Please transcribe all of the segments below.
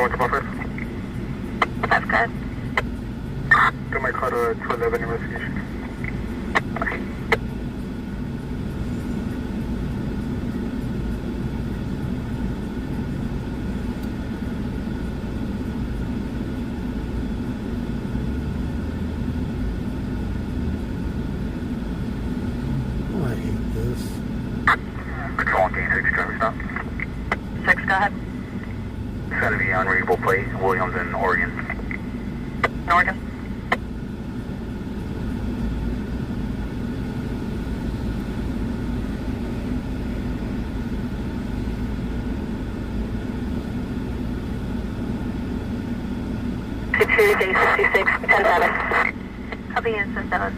what's about first? That's good. Do my car to 11 investigation. Okay. Oh, I hate this. Control on gain 6, traffic stop. 6, go ahead. It's gotta be unreadable plate, Williams in Oregon. Oregon. Day 66, 10-7. Copy in 7.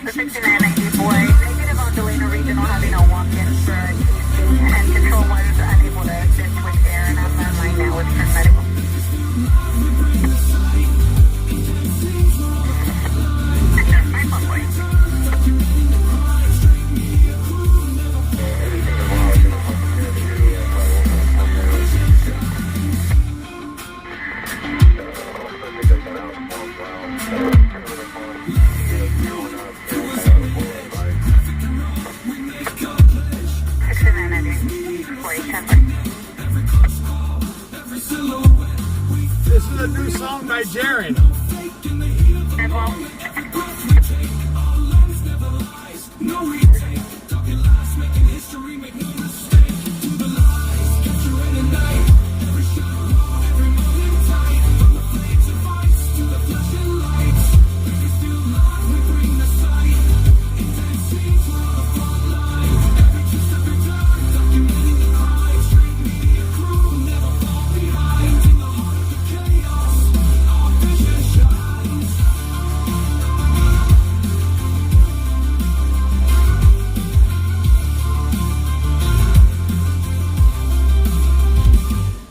The 6994, negative on Delano Regional, having a walk-in for EC, and control was unable to assist with air, and I'm on line now with Trent Medical. This is a new song by Jaron.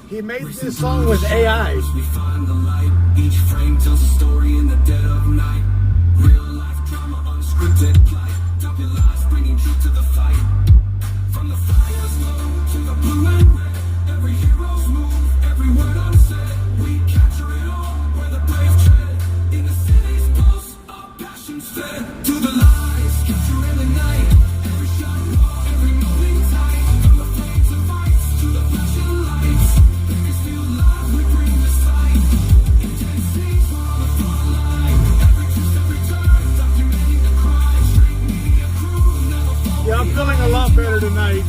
He made this song with AI. We find the light. Each frame tells a story in the dead of night. Real life drama, unscripted plight. Double lies, bringing truth to the fight. From the fire's low to the blue and red. Every hero's move, every word unsaid. We capture it all where the brave tread. In the city's pulse, our passions fed. To the lies, capture in the night. Every shot raw, every moving tight. From the flames of ice to the flashing lights. Yeah, I'm feeling a lot better tonight.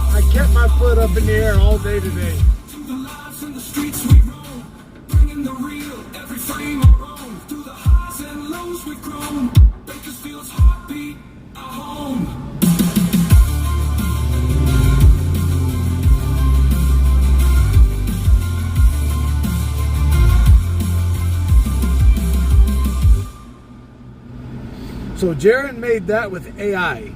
I kept my foot up in the air all day today. To the lives in the streets we roam, bringing the real, every frame our own. Through the highs and lows we've grown. Bakersfield's heartbeat, our home. So Jaron made that with AI.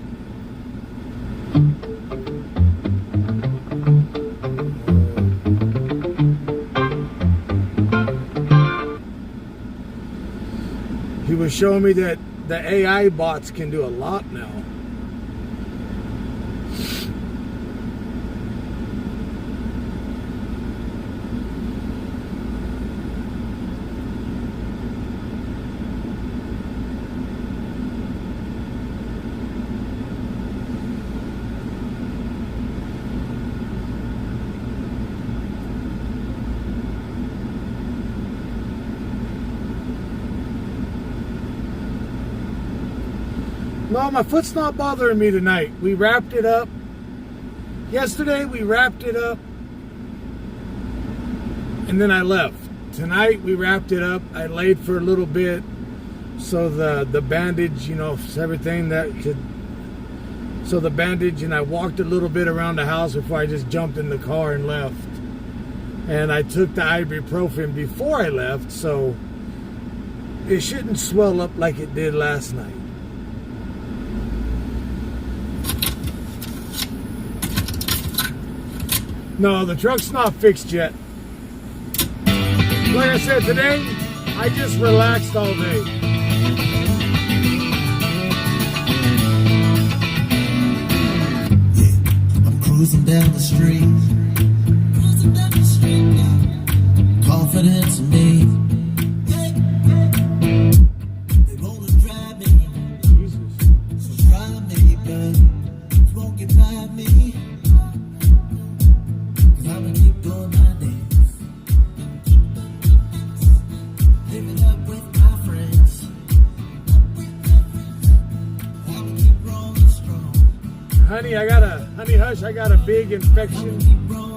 He was showing me that the AI bots can do a lot now. No, my foot's not bothering me tonight. We wrapped it up. Yesterday we wrapped it up and then I left. Tonight we wrapped it up. I laid for a little bit so the bandage, you know, everything that could, so the bandage, and I walked a little bit around the house before I just jumped in the car and left. And I took the ibuprofen before I left, so it shouldn't swell up like it did last night. No, the truck's not fixed yet. Like I said, today, I just relaxed all day. I'm cruising down the street. Confidence in me. They wanna drive me. So drive me, but you won't get by me. I'ma keep doing my dance, living up with my friends. I'ma keep rolling strong. Honey, honey hush, I got a big infection.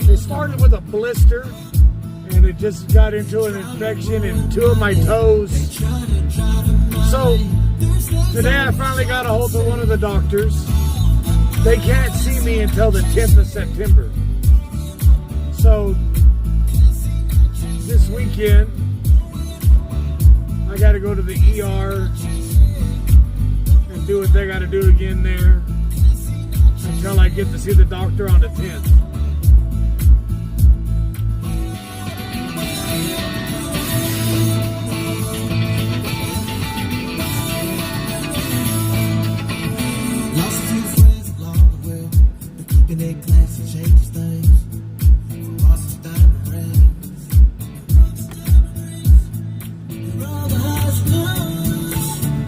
It started with a blister, and it just got into an infection in 2 of my toes. So today I finally got a hold of one of the doctors. They can't see me until the 10th of September. So this weekend, I got to go to the ER and do what they got to do again there until I get to see the doctor on the 10th. Lost a few friends along the way, but keeping it classy changes things.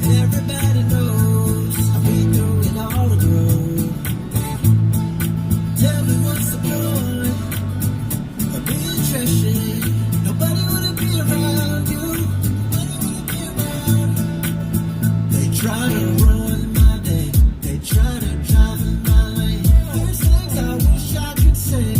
Everybody knows how we do it all the road. Tell me what's the point of being trashy? Nobody wanna be around you. They try to ruin my day. They try to drive in my lane. There's things I wish I could say.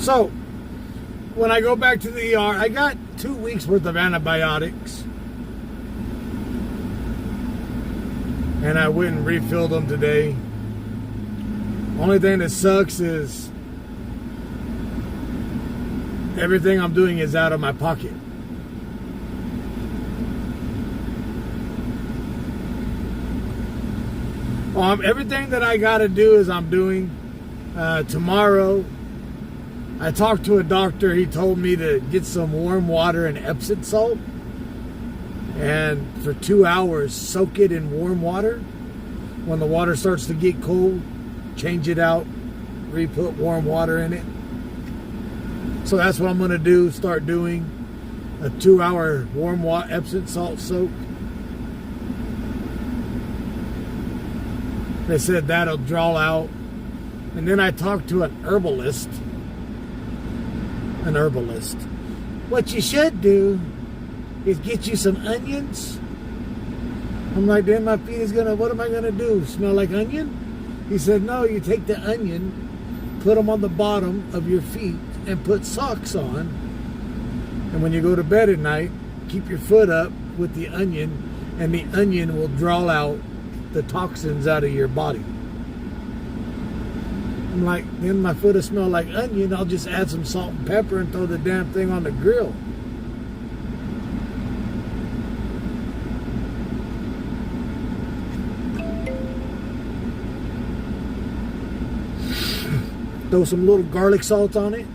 So, when I go back to the ER, I got 2 weeks worth of antibiotics. And I went and refilled them today. Only thing that sucks is everything I'm doing is out of my pocket. Everything that I got to do is I'm doing. Tomorrow, I talked to a doctor. He told me to get some warm water and Epsom salt, and for 2 hours soak it in warm water. When the water starts to get cold, change it out, re-put warm water in it. So that's what I'm going to do, start doing a 2-hour warm water Epsom salt soak. They said that'll draw out. And then I talked to an herbalist. What you should do is get you some onions. I'm like, then my feet is gonna, what am I gonna do? Smell like onion? He said, no, you take the onion, put them on the bottom of your feet, and put socks on. And when you go to bed at night, keep your foot up with the onion, and the onion will draw out the toxins out of your body. I'm like, then my foot will smell like onion. I'll just add some salt and pepper and throw the damn thing on the grill. Throw some little garlic salt on it.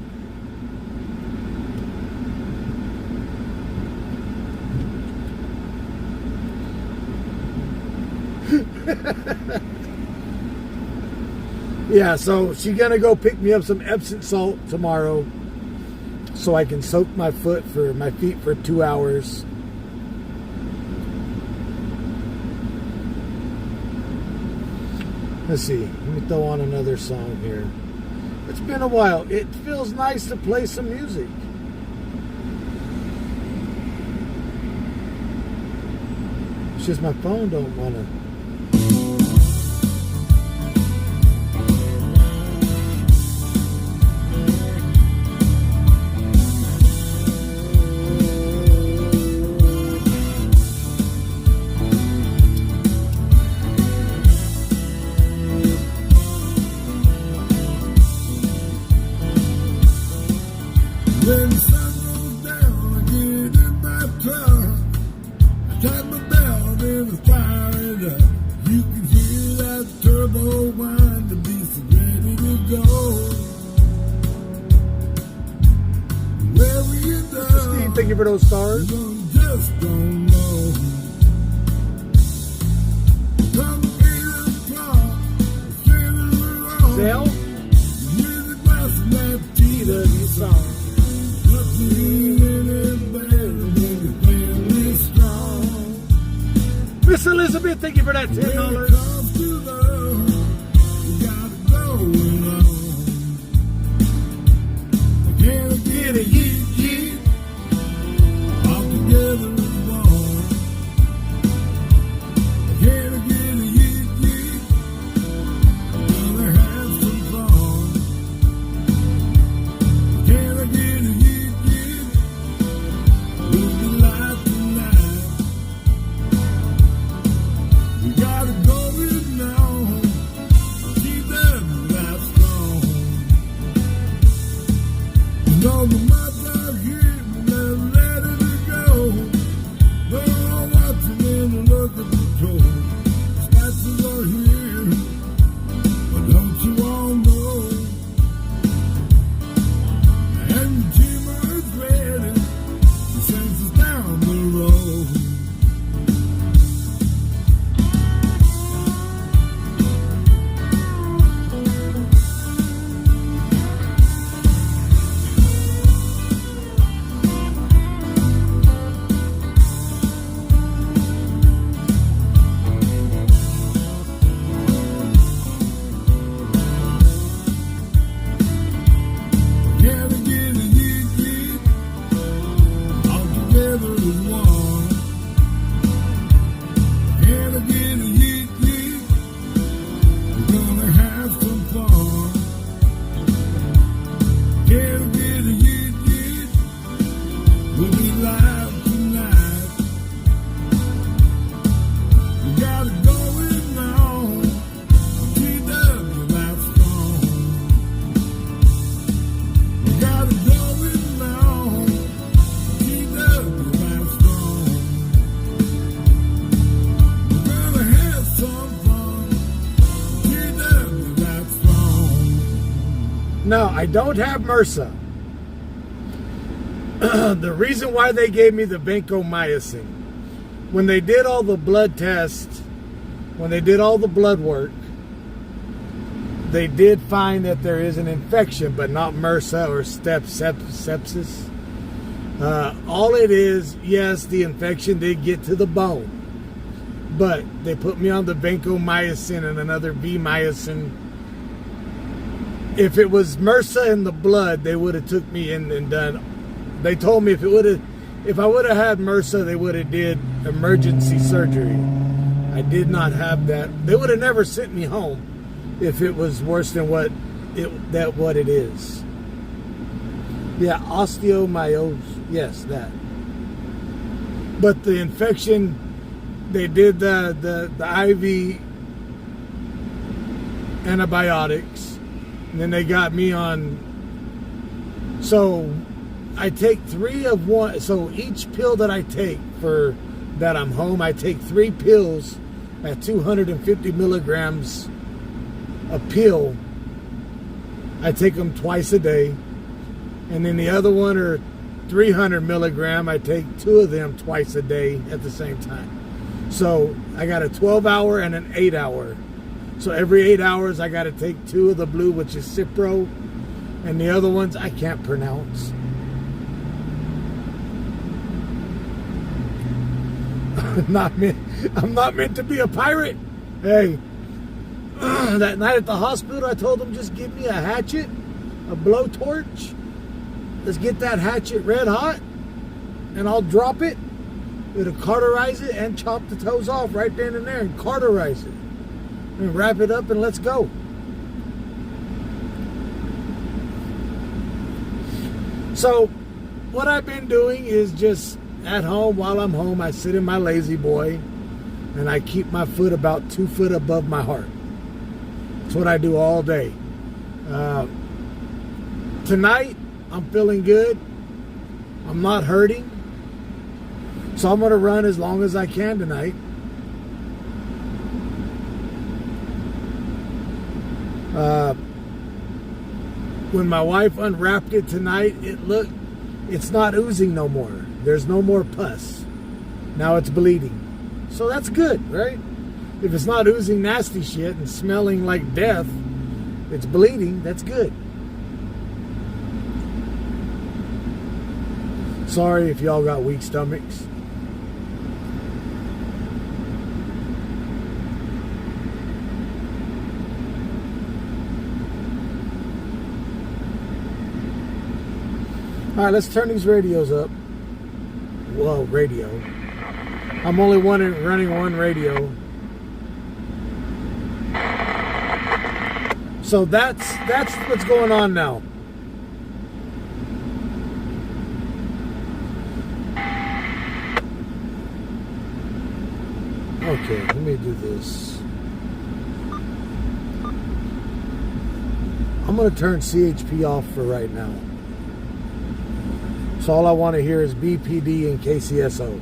Yeah, so she's gonna go pick me up some Epsom salt tomorrow so I can soak my feet for 2 hours. Let's see, let me throw on another song here. It's been a while. It feels nice to play some music. It's just my phone don't want to. When the sun goes down, I get in my truck. I tighten my belt and I fire it up. You can hear that turbo whine, the beast is ready to go. Where we end up, Steve, thank you for those stars. you just don't know. Come in the park, sailing along. Zell, Music blasting that TW song. Miss Elizabeth, thank you for that $10. Get a yeet, yeet. All together as one. Get a yeet, yeet. Gonna have some fun. Can I get a yeet, yeet? We'll be live tonight. We gotta go in now. Keep that life strong. You know the mud's out here, we're ready to go. They're all watching and look at the control. Snatches are here, but don't you all know? And the team is ready to send us down the road. Can I get a yeet, yeet? All together as one. Can I get a yeet, yeet? We're gonna have some fun. Can I get a yeet, yeet? We'll be live tonight. We gotta go in now. TW life strong. We gotta go in now. TW life strong. We're gonna have some fun. TW life strong. No, I don't have MRSA. The reason why they gave me the vancomycin, when they did all the blood tests, when they did all the blood work, they did find that there is an infection, but not MRSA or sepsis. All it is, yes, the infection did get to the bone, but they put me on the vancomycin and another V-mycin. If it was MRSA in the blood, they would have took me in and done. They told me if I would have had MRSA, they would have did emergency surgery. I did not have that. They would have never sent me home if it was worse than what it is. Yeah, osteomyelitis. Yes, that. But the infection, they did the IV antibiotics, and then they got me on. So I take 3 of one. So each pill that I take for that I'm home, I take 3 pills at 250 milligrams a pill. I take them twice a day. And then the other one are 300 milligram. I take 2 of them twice a day at the same time. So I got a 12-hour and an 8-hour. So every 8 hours, I got to take 2 of the blue, which is Cipro. And the other ones, I can't pronounce. I'm not meant to be a pirate. Hey, that night at the hospital, I told them just give me a hatchet, a blowtorch. Let's get that hatchet red hot, and I'll drop it. It'll cauterize it and chop the toes off right then and there and cauterize it. And wrap it up and let's go. So, what I've been doing is just at home, while I'm home, I sit in my lazy boy and I keep my foot about 2 foot above my heart. That's what I do all day. Tonight, I'm feeling good. I'm not hurting. So I'm going to run as long as I can tonight. When my wife unwrapped it tonight, it's not oozing no more. There's no more pus. Now it's bleeding. So that's good, right? If it's not oozing nasty shit and smelling like death, it's bleeding, that's good. Sorry if y'all got weak stomachs. All right, let's turn these radios up. Whoa, radio. I'm only running one radio. So that's what's going on now. Okay, let me do this. I'm going to turn CHP off for right now. So all I want to hear is BPD and KCSO.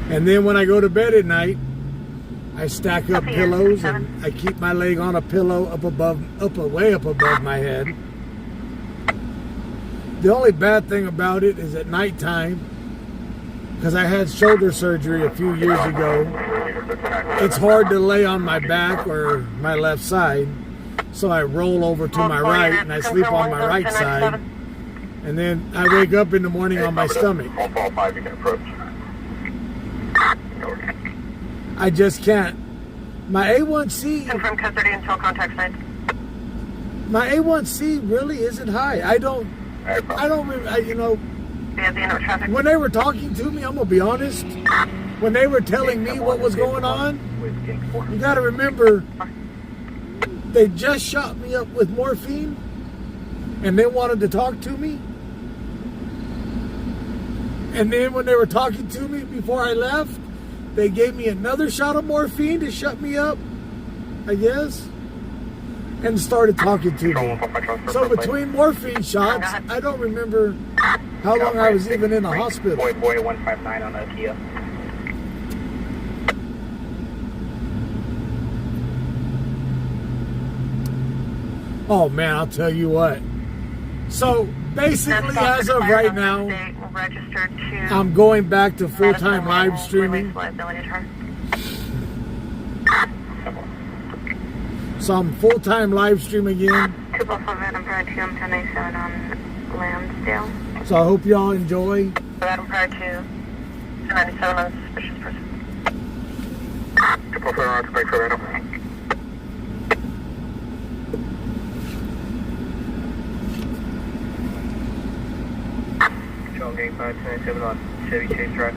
And then when I go to bed at night, I stack up pillows and I keep my leg on a pillow way up above my head. The only bad thing about it is at nighttime, because I had shoulder surgery a few years ago, it's hard to lay on my back or my left side. So I roll over to my right and I sleep on my right side. And then I wake up in the morning on my stomach. I just can't. My A1C... Confirm custody until contact side. My A1C really isn't high. I don't, you know... When they were talking to me, I'm going to be honest. When they were telling me what was going on, you got to remember... They just shot me up with morphine and they wanted to talk to me. And then when they were talking to me before I left, they gave me another shot of morphine to shut me up, I guess, and started talking to me. So between morphine shots, I don't remember how long I was even in the hospital. Boy 159 on a Kia. Oh man, I'll tell you what. So basically, as of right now, I'm going back to full-time live streaming. So I'm full-time live streaming again. So I hope y'all enjoy. Game 527 on Chevy Chase Drive.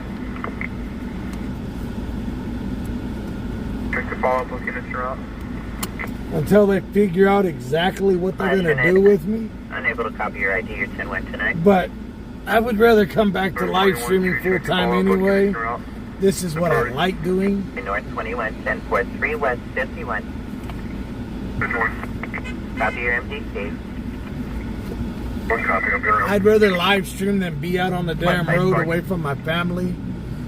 Check the follow-up located throughout. Until they figure out exactly what they're going to do with me. Unable to copy your ID, your 10 went tonight. But I would rather come back to live streaming full-time anyway. This is what I like doing. North 21, 1043 West 51. Copy your MDC. I'd rather live stream than be out on the damn road away from my family.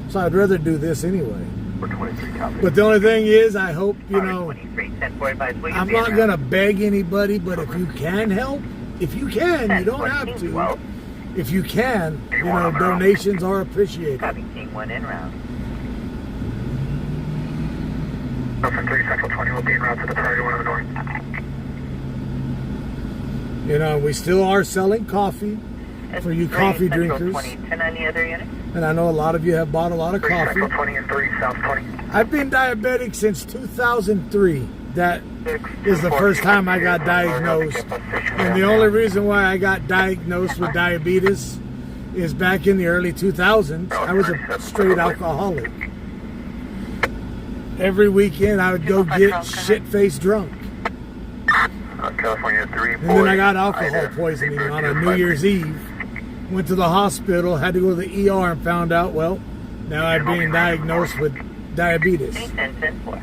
So I'd rather do this anyway. For 23 copy. But the only thing is, I hope, you know, 23, 1045, please. I'm not going to beg anybody, but if you can help, if you can, you don't have to. If you can, you know, donations are appreciated. Copy, King 1 en route. From 3 Central 20 will be en route to the target 1 on the north. You know, we still are selling coffee for you coffee drinkers. 20, 10 on the other unit. And I know a lot of you have bought a lot of 3 coffee. Central 20 and 3 South 20. I've been diabetic since 2003. That is the first time I got diagnosed. And the only reason why I got diagnosed with diabetes is back in the early 2000s, I was a straight alcoholic. Every weekend I would go get shit-faced drunk. California 3. And then I got alcohol poisoning on a New Year's Eve. Went to the hospital, had to go to the ER and found out, well, now I'm being diagnosed with diabetes. 10-4.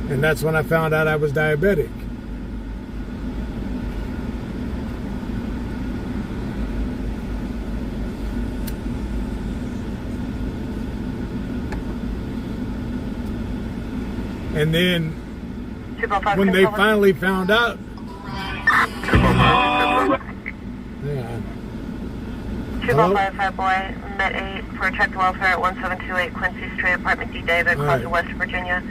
And that's when I found out I was diabetic. And then when they finally found out, yeah. 2055 boy, Met 8 for check welfare at 1728 Quincy Street, Apartment D, David, Crossing, West Virginia.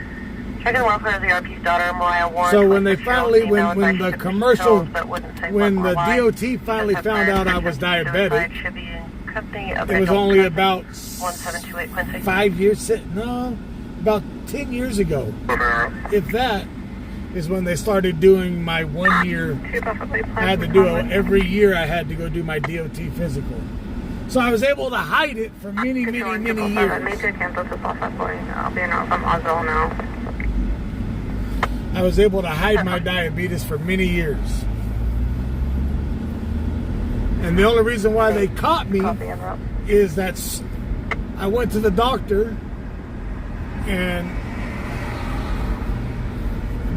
Checking the welfare of the RP's daughter, Mariah Warren. So when they finally, when the commercial, when the DOT finally found out I was diabetic, it was only about 5 years, no, about 10 years ago. If that is when they started doing my 1 year, I had to do it every year. I had to go do my DOT physical. So I was able to hide it for many, many, many years. I'll be in from Oswald now. I was able to hide my diabetes for many years. And the only reason why they caught me is that I went to the doctor and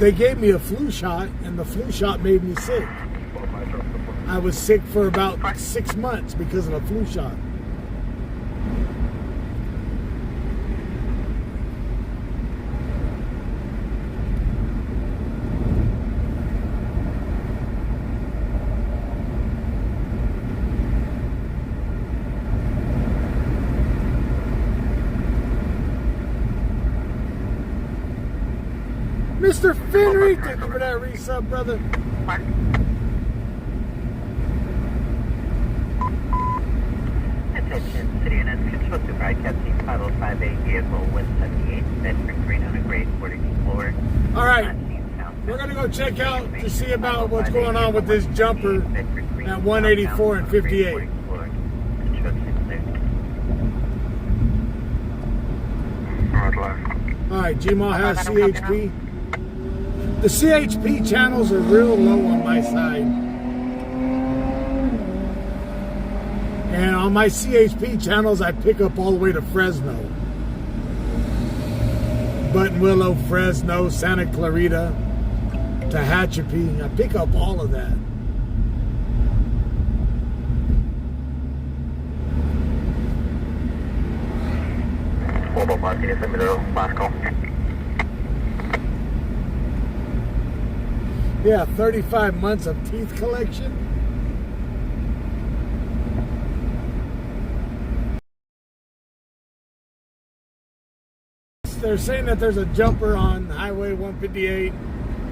they gave me a flu shot, and the flu shot made me sick. I was sick for about 6 months because of the flu shot. Mr. Finnery, thank you for that resub, brother. Attention, City units, control to broadcast team 5058, vehicle 178, Bedford Green on a grade 42 floor. All right, we're going to go check out to see about what's going on with this jumper at 184 and 58. All right, Gmail has CHP. The CHP channels are real low on my side. And on my CHP channels, I pick up all the way to Fresno. Buttonwillow, Fresno, Santa Clarita, Tehachapi. I pick up all of that. Yeah, 35 months of teeth collection. They're saying that there's a jumper on Highway 158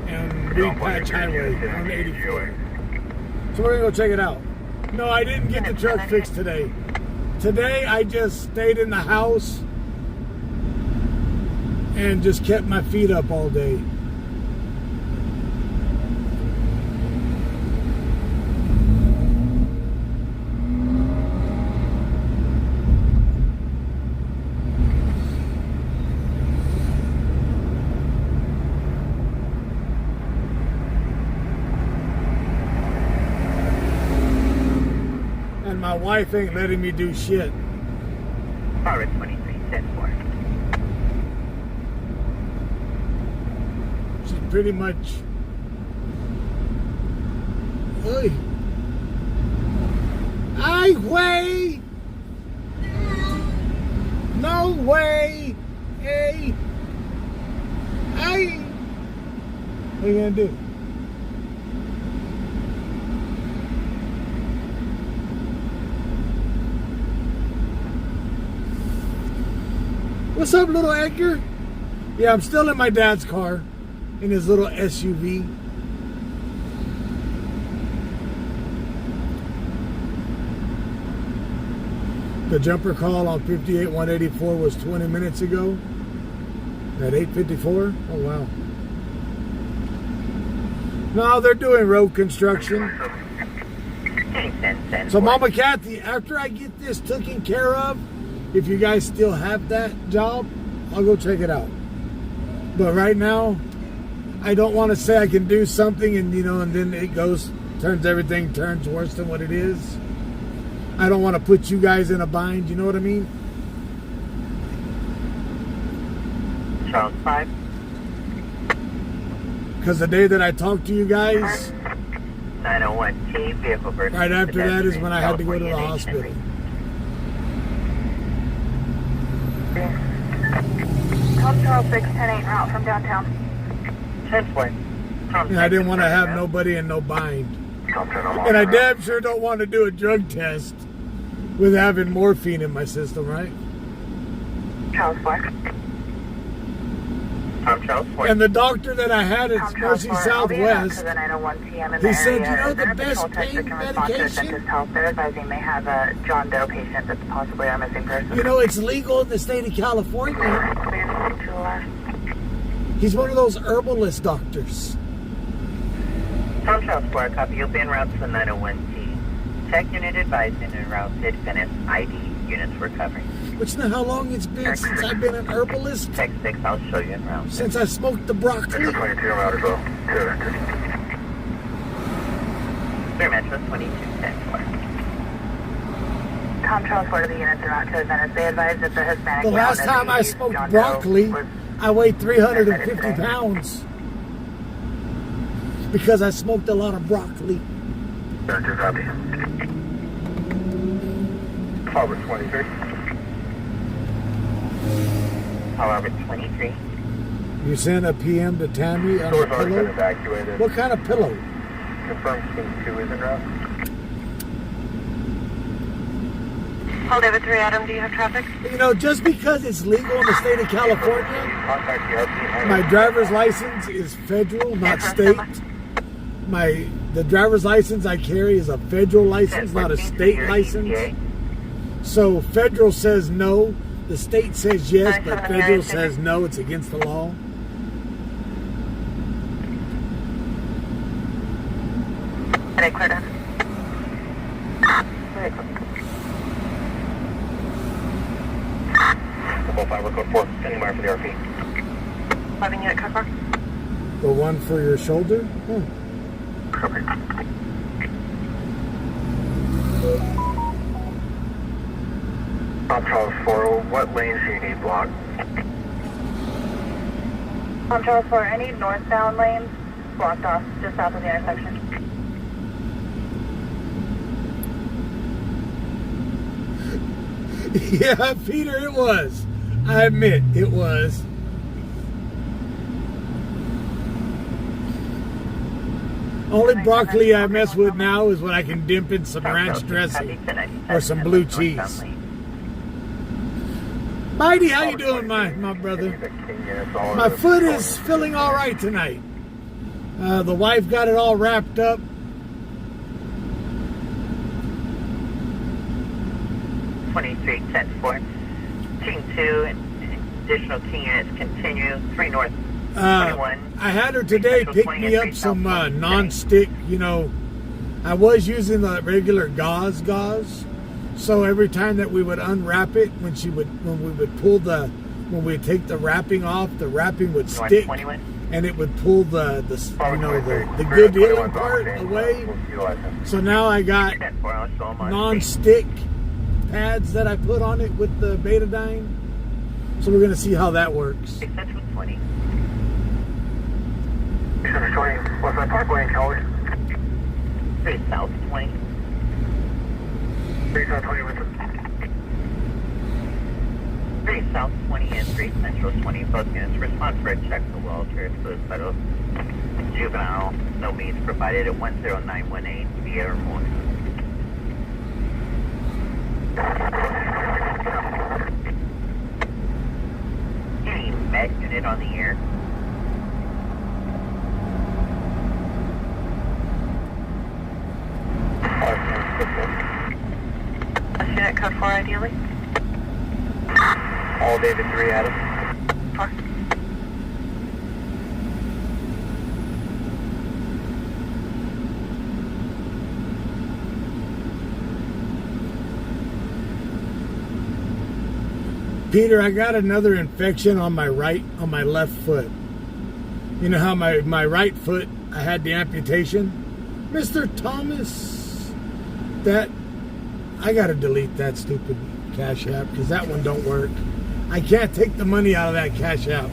and Reed Patch Highway 184. So we're gonna go check it out. No, I didn't get the truck fixed today. Today I just stayed in the house and just kept my feet up all day. And my wife ain't letting me do shit. Power 23, 10-4. She's pretty much. Hey. My way. No way. Hey. Hey. What are you gonna do? What's up, little Edgar? Yeah, I'm still in my dad's car, in his little SUV. The jumper call on 58-184 was 20 minutes ago at 8:54. Oh, wow. No, they're doing road construction. So, Mama Kathy, after I get this taken care of, if you guys still have that job, I'll go check it out. But right now, I don't want to say I can do something and, and then it everything turns worse than what it is. I don't want to put you guys in a bind, you know what I mean? Charles 5. Because the day that I talked to you guys, 901T, vehicle versus right after that is pedestrian, when I had to go to the California, hospital. Tom Charles 6, 10-8 route from downtown. 10-4. And I didn't want to have nobody in no bind. And I damn sure don't want to do a drug test with having morphine in my system, right? Charles 4. Tom Charles 4. And the doctor that I had at Mercy Southwest, he said, the best pain medication? They're advising they have a John Doe patient that's possibly a missing person. It's legal in the state of California. He's one of those herbalist doctors. Tom Charles 4, copy. You'll be en route to the 901T. Tech unit advising en route to Venice ID units we're covering. Which know how long it's been since I've been an herbalist? Tech 6, I'll show you en route. Since I smoked the broccoli. 3 Metro 22-10-4. Tom Charles 4 to the units en route to Venice. They advised that the Hispanic. The last time I smoked broccoli, I weighed 350 pounds. Because I smoked a lot of broccoli. Doctor, copy. Harvard 23. Harvard 23. You sent a PM to Tammy on a pillow? Evacuated. What kind of pillow? Confirmed King 2 is en route. Hold David 3 Adam, do you have traffic? Just because it's legal in the state of California, Contact the RP. my driver's license is federal, not state. The driver's license I carry is a federal license, not a state license. So federal says no, the state says yes, but federal says no, it's against the law. Are they cleared in? 5 code 4, standing by for the RP. 11 unit code 4. The one for your shoulder? Oh. Perfect. Tom Charles 4, what lanes do you need blocked? Tom Charles 4, any northbound lanes blocked off just south of the intersection. Yeah, Peter, it was. I admit, it was. Only broccoli I mess with now is when I can dip in some ranch dressing or some blue cheese. Mighty, how you doing, my brother? My foot is feeling all right tonight. The wife got it all wrapped up. Twenty-three 10-4. King 2 and additional King units continue. 3 north. 21. I had her today pick me up some non-stick, I was using the regular gauze. So every time that we would unwrap it, when we'd take the wrapping off, the wrapping would stick and it would pull the good healing part away. So now I got non-stick pads that I put on it with the betadine. So we're gonna see how that works. 20. 620, Westside Parkway in Calgary. 3 south 20. 3 South 20 and 3 Central 20. Both units respond for a check to Walter. Excludes vital. Juvenile. No means provided at 10918 via remote. Any med unit on the air? Unit code 4 ideally. All David 3 Adam. 4. Peter, I got another infection on my left foot. You know how my right foot, I had the amputation? Mr. Thomas, that, I gotta delete that stupid Cash App because that one don't work. I can't take the money out of that Cash App.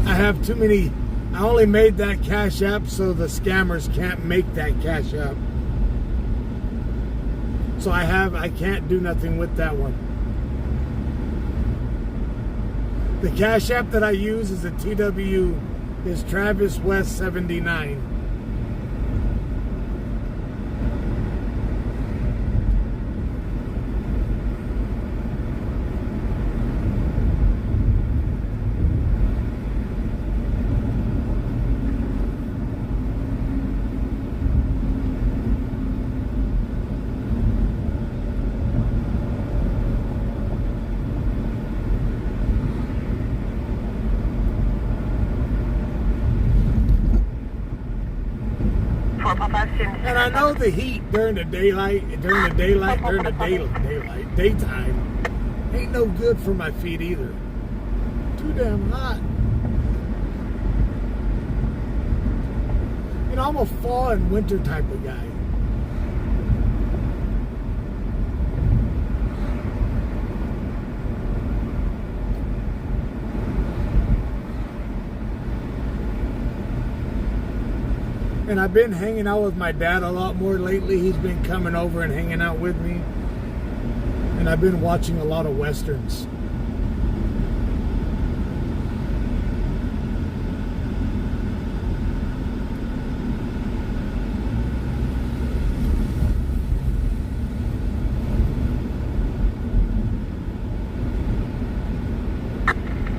I have too many, I only made that Cash App so the scammers can't make that Cash App. So I can't do nothing with that one. The Cash App that I use is is Travis West 79. And I know the heat during the daytime ain't no good for my feet either. Too damn hot. You know, I'm a fall and winter type of guy. And I've been hanging out with my dad a lot more lately. He's been coming over and hanging out with me. And I've been watching a lot of Westerns.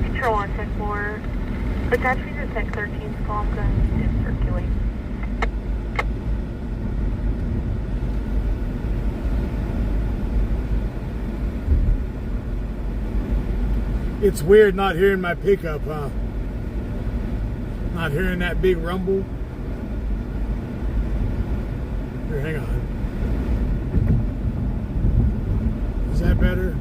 Control 164. Attach me to Tech 13's call. I'm going to circulate. It's weird not hearing my pickup, huh? Not hearing that big rumble. Here, hang on. Is that better?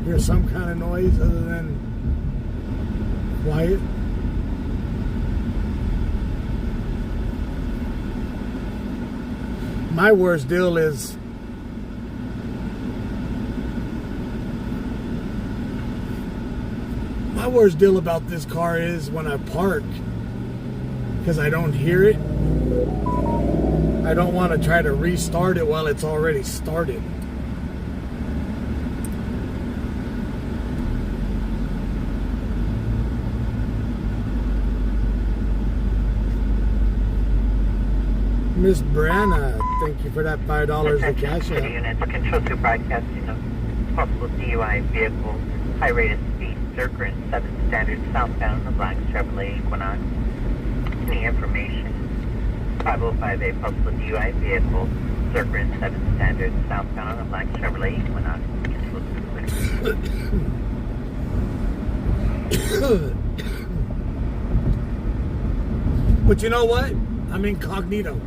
Hear some kind of noise other than quiet? My worst deal is about this car is when I park, because I don't hear it. I don't want to try to restart it while it's already started. Miss Branna, thank you for that $5 to cash out. Units, control to broadcasting of possible DUI vehicle, high rate of speed, Zircon 7 standard southbound, the black Chevrolet Equinox. Any information? 505A possible DUI vehicle, Zircon 7 standard southbound on the black Chevrolet Equinox. But you know what? I'm incognito.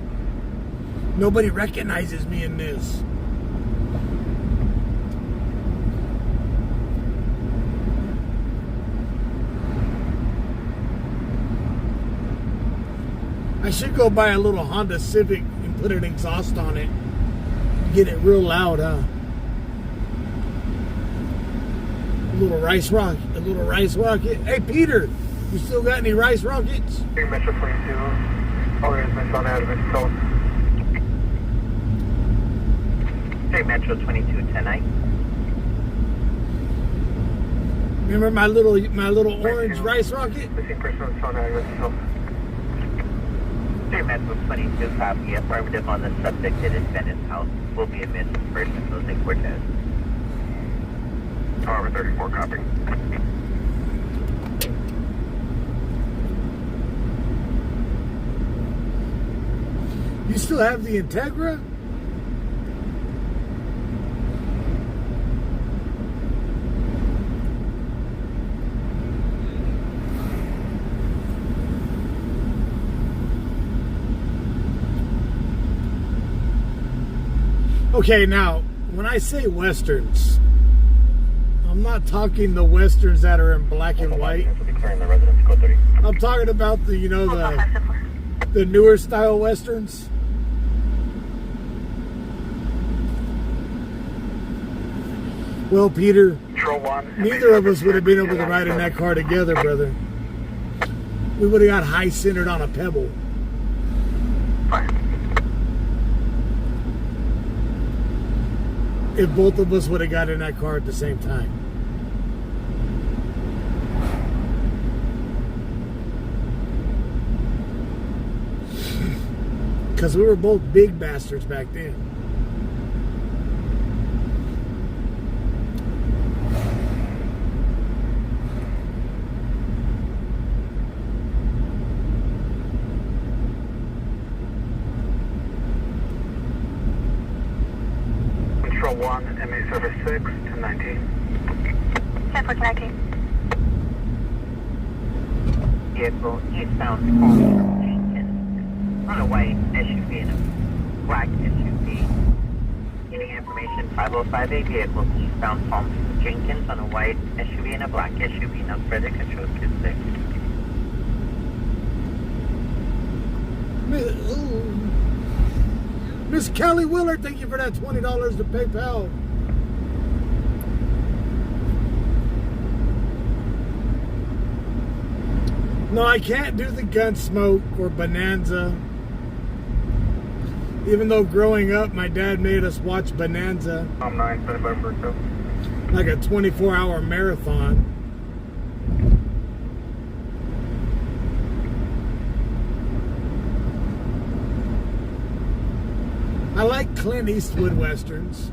Nobody recognizes me in this. I should go buy a little Honda Civic and put an exhaust on it. Get it real loud, huh? A little rice rocket. Hey, Peter, you still got any rice rockets? Metro 22, all there is on Adamant, so 3 Metro 22, 10-8. Remember my little orange rice rocket? missing person on Adamant, so 3 Metro 22, copy. Affirmative on the subject at his Venice house. Will be a missing person, Jose Cortez. Tower 34, copy. You still have the Integra? Okay, now, when I say westerns, I'm not talking the westerns that are in black and white. Declaring the residence code 30. I'm talking about the, the newer style westerns. Well, Peter, Control 1. neither of us would have been able to ride in that car together, brother. We would have got high centered on a pebble. If both of us would have got in that car at the same time. Because we were both big bastards back then. Control 1, MA service 6, 1019. 10-4, Vehicle eastbound home from Jenkins on a white SUV and a black SUV. Any information? 505A vehicle eastbound home from Jenkins on a white SUV and a black SUV. No further control to 6. Miss Kelly Willard, thank you for that $20 to PayPal. No, I can't do the Gunsmoke or Bonanza. Even though growing up, my dad made us watch Bonanza. I'm 9, 75 for go. Like a 24-hour marathon. I like Clint Eastwood westerns.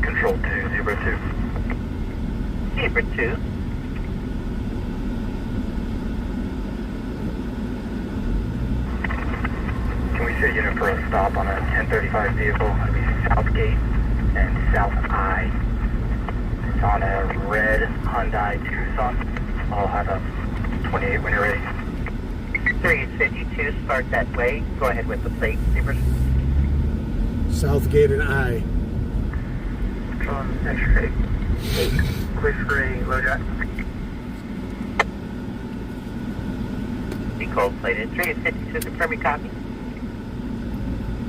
Control 2, Zebra 2. Zebra 2. Can we see a unit for a stop on a 1035 vehicle? It'll be Southgate and South I. It's on a red Hyundai Tucson. I'll have a 28 when you're ready. 352, start that way. Go ahead with the plate, Zebra. Southgate and I. Control X-ray 8. Clear for a low jack. Be cold plated. 352, confirm your copy.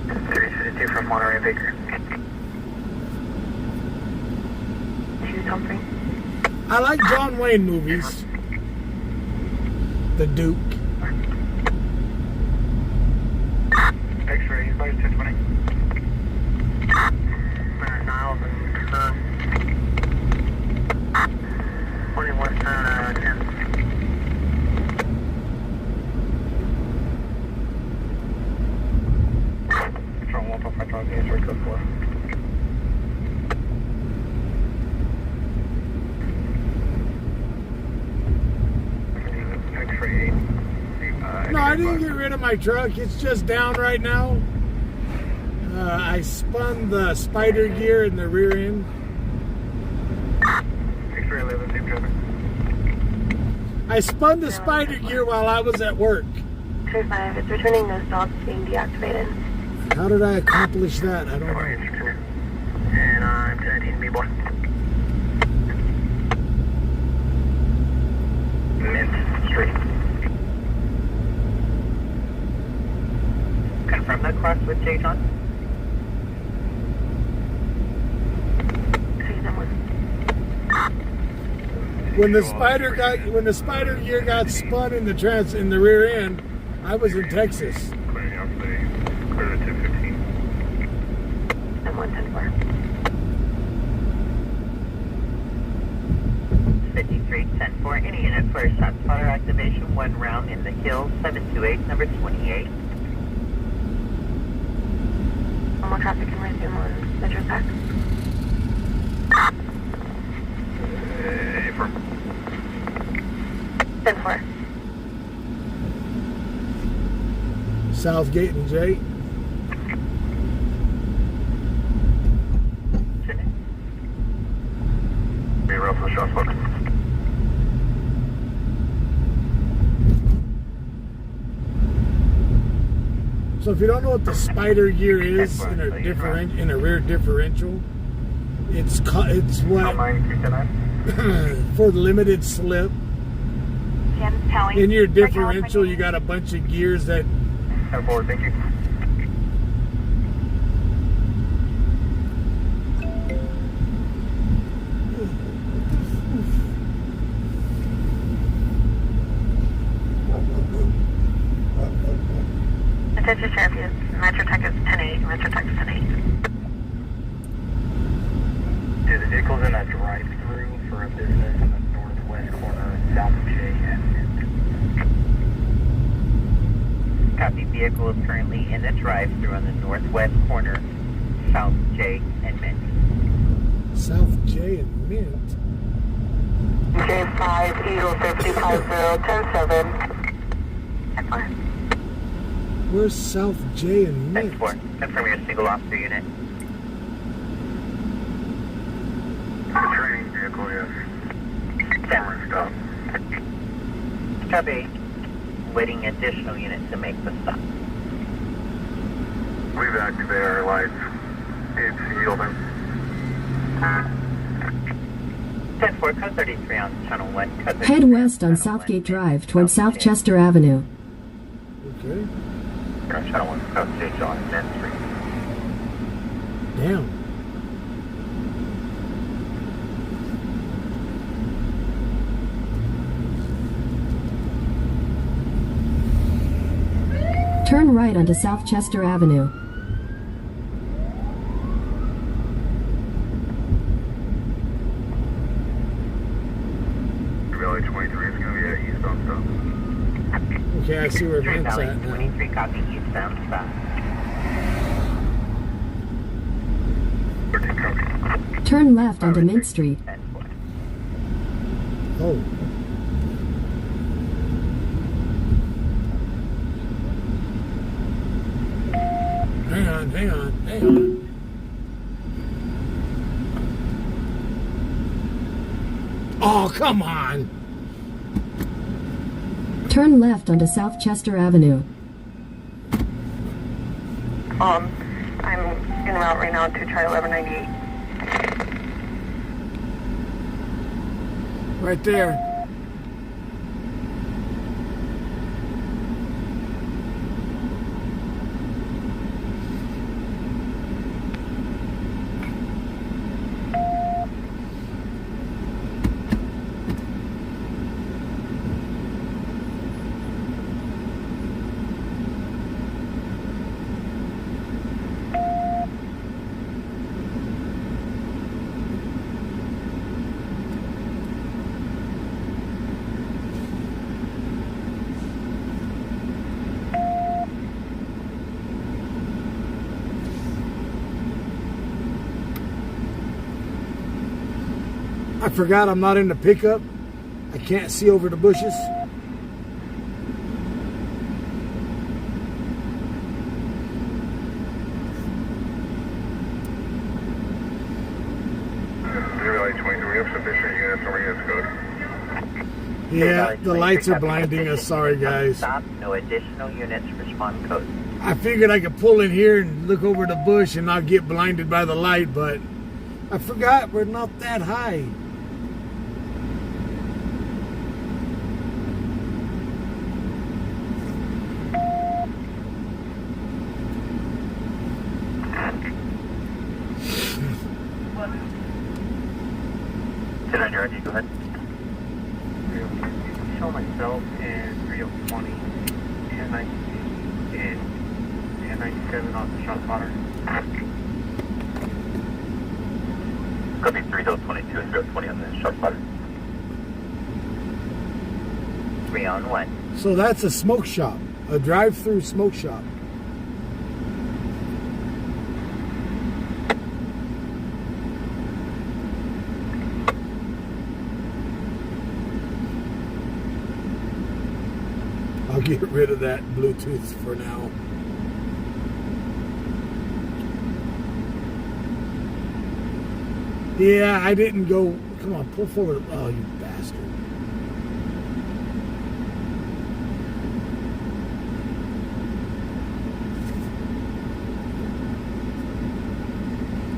352 from Monterey Baker. Choose something. I like John Wayne movies. The Duke. X-ray, flight 220. Niles and 20 westbound 10. Control 1.5 times answer code 4. X-ray 8. No, I didn't get rid of my truck. It's just down right now. I spun the spider gear in the rear end. X-ray 11, same traffic. I spun the spider gear while I was at work. 35, it's returning no stops being deactivated. How did I accomplish that? I don't know. And I'm 1019 B-boy. Mint Street. Confirm that cross with J. John. when the spider gear got spun in the rear end, I was in Texas. Clear out for the clear to 215. And 110-4. 53-10-4, any unit for shot spotter activation, 1 round in the hill, 728, number 28. Normal traffic can resume on Metro Pack. Affirm. 10-4. Southgate and Jay. Be real for shot spotter. So if you don't know what the spider gear is in a rear differential, it's what 9 for limited slip. Jim's telling. In your differential, you got a bunch of gears that 10-4, thank you. Attention Sheriff, Metro Tech is 10-8, Metro Tech is 10-8. Yeah, the vehicle's in a drive-through for a business in the northwest corner, south of J and Copy, vehicle is currently in the drive-through on the northwest corner, South J and Mint. South J and Mint. J5, Eagle 5050, 10-7. 10-4. Where's South J and Mint? 10-4, confirm your single officer unit. the training vehicle, yes. Camera stop. Copy, waiting additional units to make the stop. We've activated our lights. It's yielding. 10-4, code 33 on channel 1. Code 33 Head west on channel Southgate 1, Drive toward South J. Chester Avenue. Okay. Channel 1, code 2, John, Mint Street. Damn. Turn right onto South Chester Avenue. Valley 23 is going to be at eastbound stop. Okay, I see where Street Mint's Valley at now. 23, copy, eastbound stop. 13 copy. Turn left onto Mint Street. 10-4. Oh. Hang on. Oh, come on. Turn left onto South Chester Avenue. I'm en route right now to try 1198. Right there. I forgot I'm not in the pickup. I can't see over the bushes. Valley 23, we have sufficient units over here, code. Yeah, the lights are blinding us. Sorry, guys. Stop, no additional units, respond code. I figured I could pull in here and look over the bush and not get blinded by the light, but I forgot we're not that high. Sit on your RD, go ahead. show myself in 3020, 1019, and 1097 on the shot spotter. Copy 3022 and 020 on the shot spotter. 3 on 1. So that's a smoke shop, a drive-through smoke shop. I'll get rid of that Bluetooth for now. Yeah, I didn't go. Come on, pull forward. Oh, you bastard.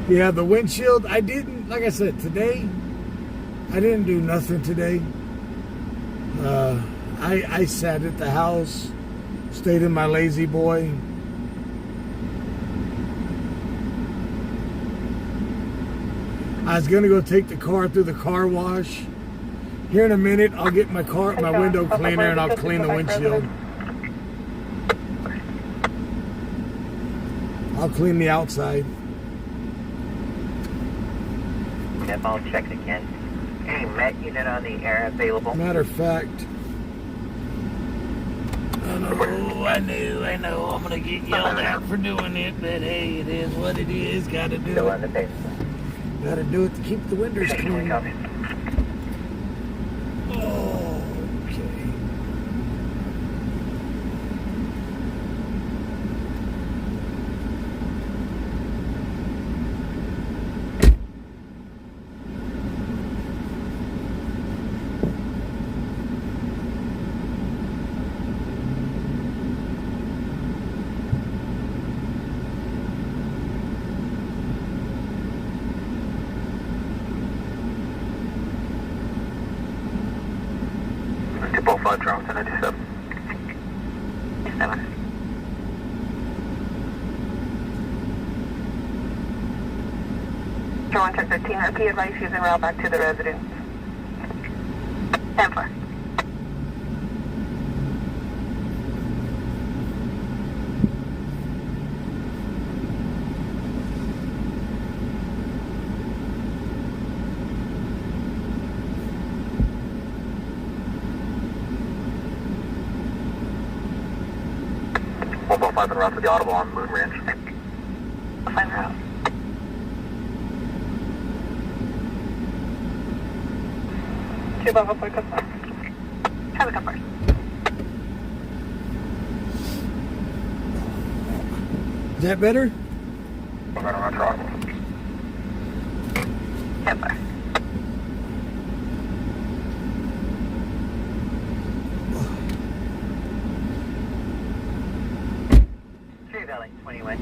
Yeah, the windshield, I didn't, like I said, today, I didn't do nothing today. I sat at the house, stayed in my lazy boy. I was gonna go take the car through the car wash. Here in a minute, I'll get my window cleaner and I'll clean the windshield. I'll clean the outside. Yep, I'll check again. Any Met unit on the air available? Matter of fact, I know, I'm gonna get yelled at for doing it, but hey, it is what it is, gotta do Still it. on the base. Gotta do it to keep the windows clean. Copy. Oh, okay. Drones to 97. 7. Drone check 13, repeat advice using route back to the residence. 10-4. en route to the Audible on Moon Ranch. Fine route. Two Bravo 4, confirm. Traffic confirmed. Is that better? We're going to run to Audible. 10-4. Valley 21.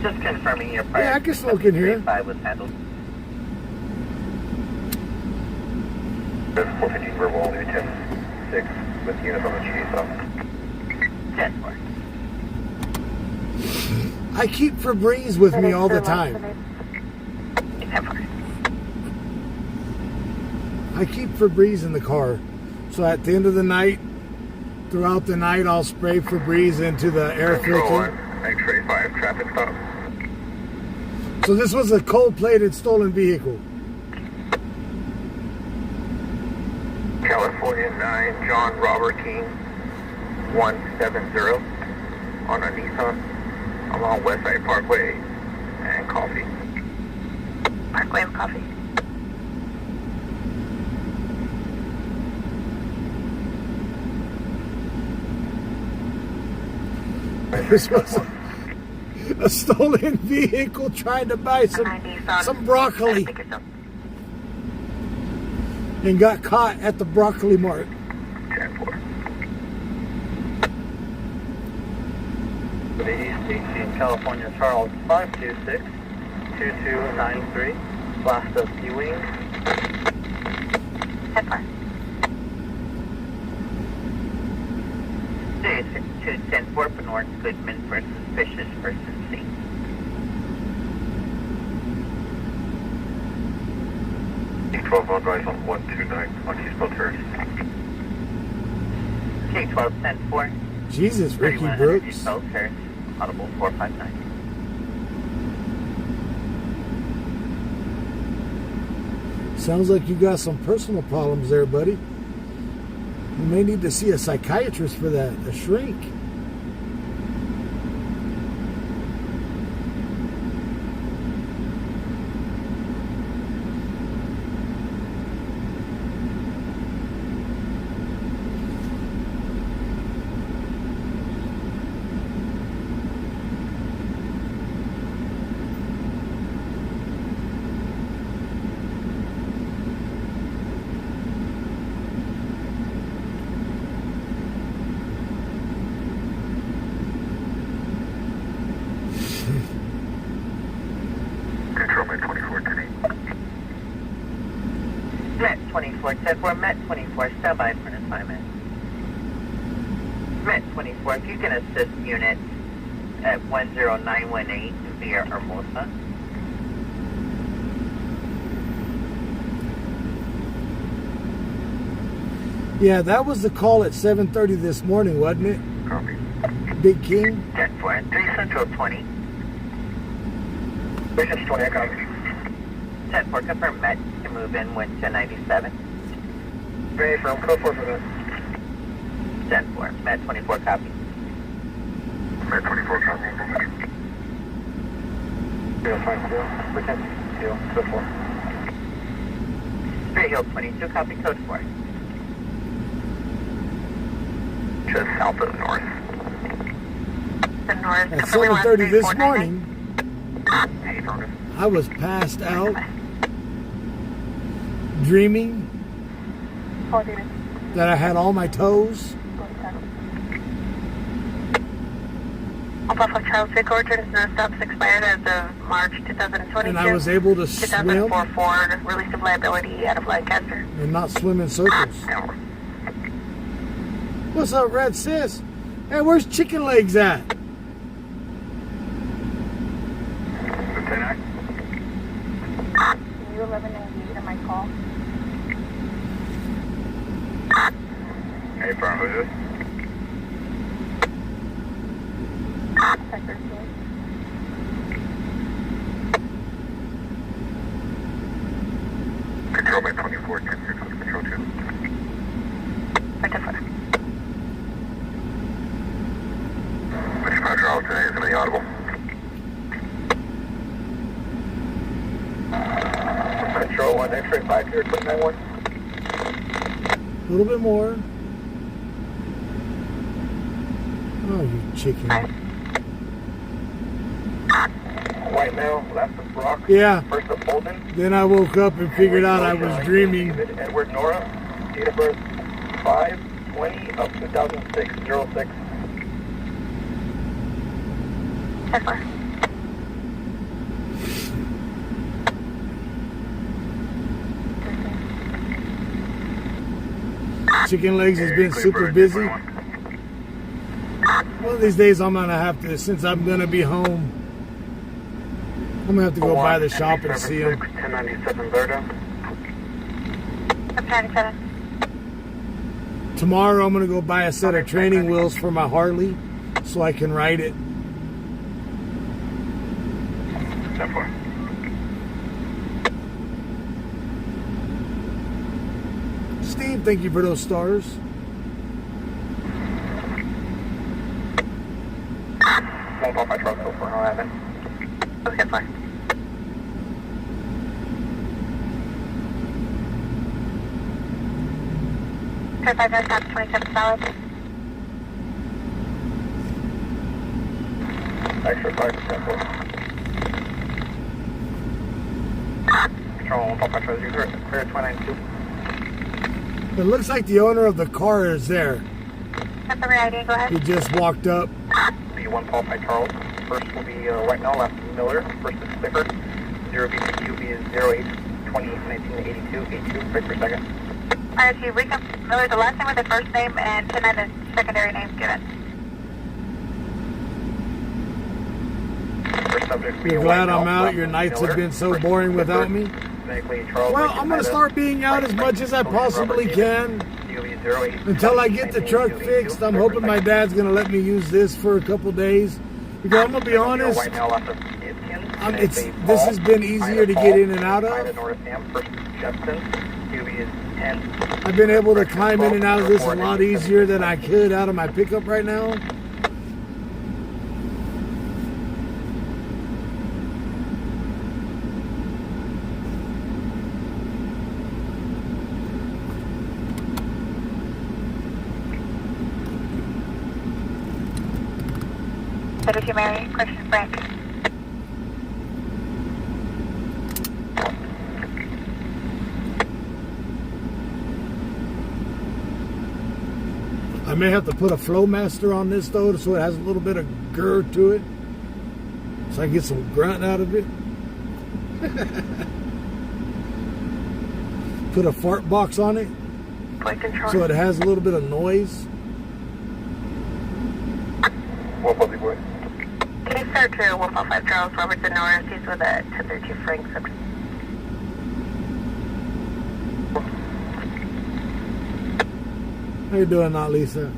Just confirming your prior. Yeah, I can smoke in here. 5 was handled. 415 verbal, new 10-6 with units on the GD south. 10-4. I keep Febreze with me all the time. 10-4. I keep Febreze in the car. So at the end of the night, throughout the night, I'll spray Febreze into the air filter. X-ray 5 traffic stop. So this was a cold-plated stolen vehicle. California 9, John Robert King, 170 on a Nissan along Westside Parkway and Coffee. Parkway and Coffee. This was a stolen vehicle trying to buy some broccoli and got caught at the broccoli mart. 10-4. For the East 18 California Charles 526-2293. Blast of Ewing. 10-4. Day 6210 for North Goodman for suspicious person seen. K-12 authorized on 129 on Eastbound Terrace. K-12 10-4. Jesus, Ricky 3100 Brooks. Eastbound Terrace. Audible 459. Sounds like you got some personal problems there, buddy. You may need to see a psychiatrist for that, a shrink. Control Met 2410. Met 24 10-4. Met 24. Stand by for an assignment. Met 24. If you can assist units at 10918 via Hermosa. Yeah, that was the call at 7:30 this morning, wasn't it? Copy. Big King? 10-4. 3 Central 20. Vision 20, I copy. 10-4. Confirm Met to move in with 1097. Ready from code 4 for that. 10-4. Met 24 copy. Met 24 copy. 050. Pretend. 054. 3 Hill 22 copy. Code 4. Just south of north. The north. At 7:30 this morning, Hey, North. I was passed out, dreaming that I had all my toes. Buffalo Charles Vehicle returns no stops expired as of March 2022. And I was able to swim 2004 Ford, release of liability out of Lancaster. and not swim in circles. What's up, Red Sis? Hey, where's Chicken Legs at? Lieutenant. You 1198 on my call. Hey, firm, who's this? Bakersfield. Control Met 24, 10-6 with Control 2. Identify. Which control today is going to be audible? Control 1, X-ray 5 here, 291. A little bit more. Oh, you chicken. White male, left of Brock. Yeah. First of Holden. Then I woke up and figured out I was dreaming. Edward Nora, date of birth 5/20 of 2006, 06. Identify. Chicken Legs has been super busy. One of these days I'm gonna have to, since I'm gonna be home, I'm gonna have to go by the shop and see him. 1097 Berta. 97. Tomorrow I'm gonna go buy a set of training wheels for my Harley so I can ride it. 10-4. Steve, thank you for those stars. Won't pop my truck so far, no haven't. Okay, fine. Certified best time 27 solid. Extra 5%. Control, won't pop my truck, you clear 292. It looks like the owner of the car is there. Customer ID, go ahead. He just walked up. Be 1 Paul by Charles. First will be White Male, left Miller. First is Sticker. 0BCQ is 08/20/1982. 82, break per second. Alright, so you recap Miller, the last name with the first name and 10 the secondary names given. First subject will be You're a glad White I'm Male, out. left Your nights Miller. have been so First boring is without Sticker. me. Technically, Charles. Well, I'm going to start being out as much as I possibly can until I get the truck fixed. I'm hoping my dad's going to let me use this for a couple days. Because I'm going to be honest, this has been easier to get in and out of. I've been able to climb in and out of this a lot easier than I could out of my pickup right now. City Mary, Christian Frank. I may have to put a Flowmaster on this though, so it has a little bit of girth to it, so I get some grunt out of it. Put a fart box on it, so it has a little bit of noise. What puppy boy? Case start to 155 Charles Robertson Norris. He's with a 1032 Frank. How you doing, not Lisa?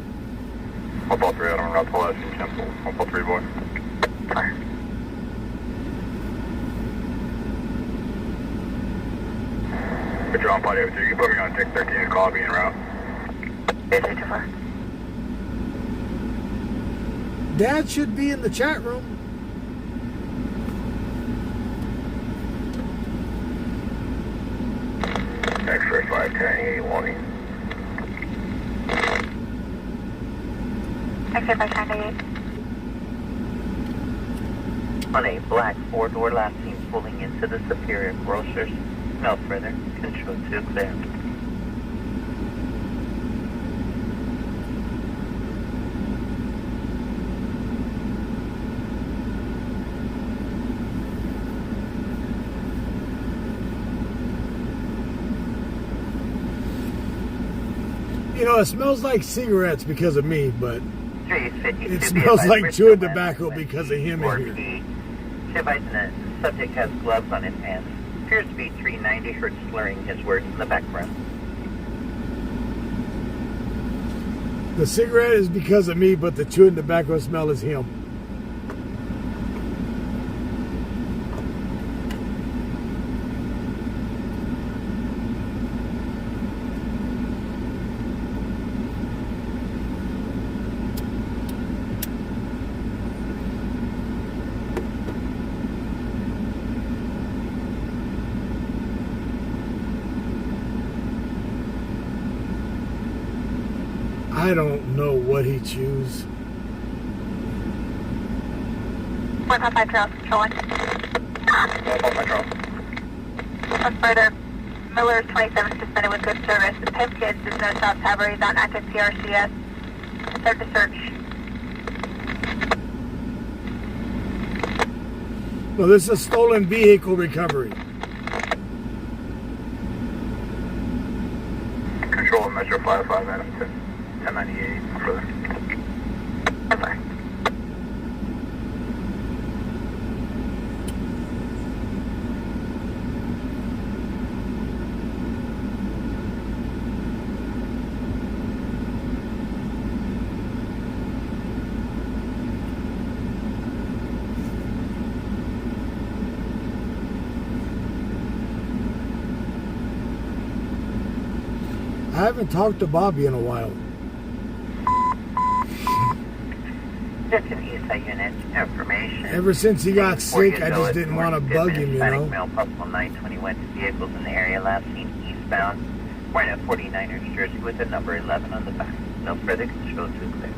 143, I don't know the last name, Temple. 143 boy. Fire. Good job, buddy. You can put me on 613 and call me en route. Is it too far? Dad should be in the chat room. X-ray 510, warning. Exit by 98. On a black four-door last seen pulling into the Superior Grocers. No further. Control 2 clear. You know, it smells like cigarettes because of me, but 352 it smells like chewing tobacco because of him in here. Advising the subject has gloves on his hands. Appears to be 390 hertz slurring his words in the background. The cigarette is because of me, but the chewing tobacco smell is him. I don't know what he chews. 155 Charles, control 1. 155 Charles. Plus further, Miller's 27 suspended with good service. PIP kids, there's no stops, Havery, not active PRCS. Start to search. Well, this is a stolen vehicle recovery. Control Metro 55 Adamson. 1098 further. Over. I haven't talked to Bobby in a while. Attention ESA unit information. Ever since he got sick, I just didn't want to bug him, you know. Male possible 921 vehicles in the area last seen eastbound. Wearing a 49ers jersey with a number 11 on the back. No further control 2 clear.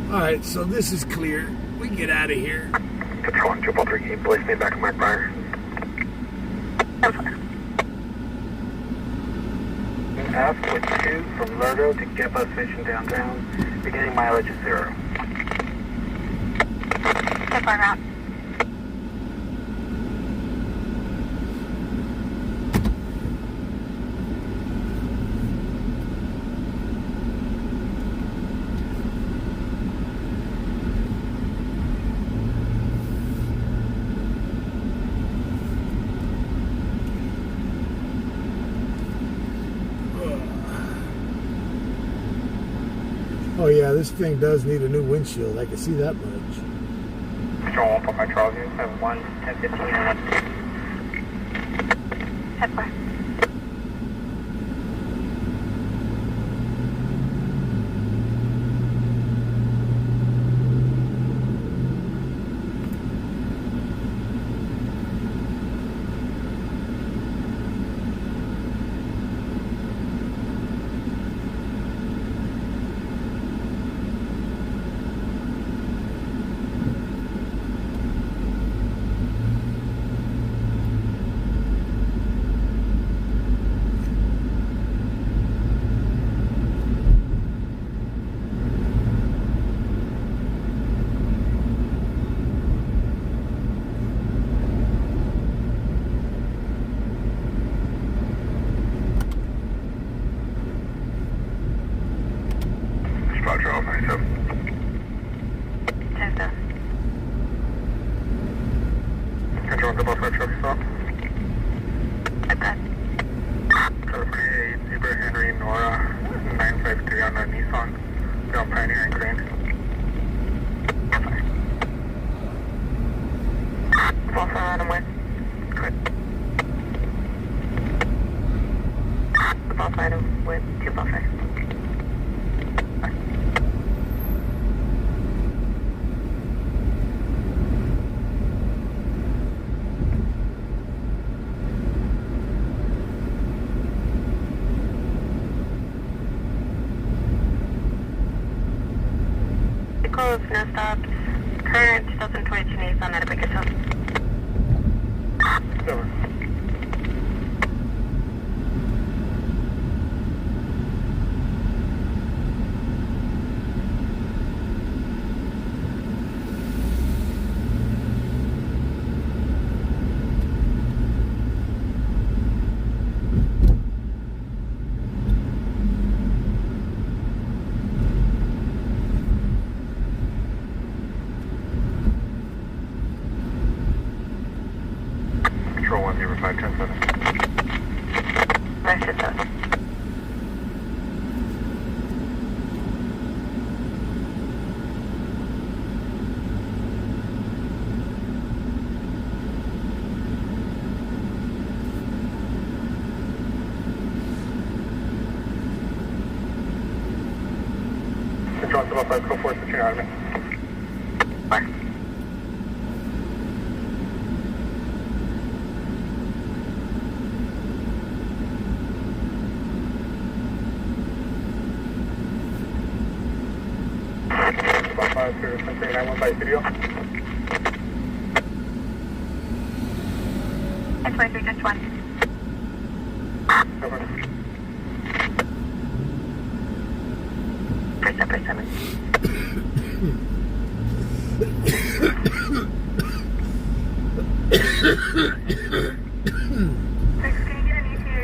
Alright, so this is clear. We get out of here. Control 243, place me back in my fire. Ask with 2 from Lerdo to get bus station downtown. Beginning mileage is 0. Step on route. yeah, this thing does need a new windshield. I can see that much. Control 1 for my Charlie, 71, 1015. Head west. Roger, 97. 10-7. Control 1 for truck stop. At that. California 8, Zebra Henry, Nora, 953 on the Nissan. Down Pioneer and Green. False alarm and west. Correct. The false item with 2 buffer. Vehicles, no stops. Current 2022 Nissan at Bakersfield. 7. Control 105, 10-7. Rest is up. Control 105, go forward, switching out of me. Bye. About 5, 0, 9, 1 by video. X-23, just 1. Over. First up, first 7. Can you get an ETA?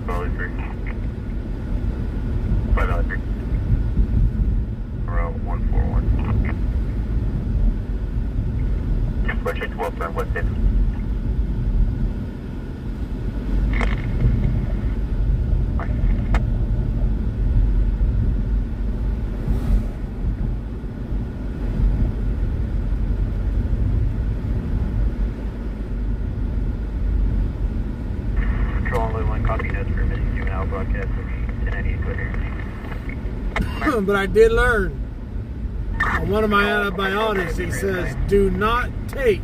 Valley 3. 5 Valley 3. Route 141. Switch it to Wilson, what's it? Control only 1 copy notes for missing juvenile broadcast will be 1098 Twitter. But I did learn on one of my antibiotics, he says, do not take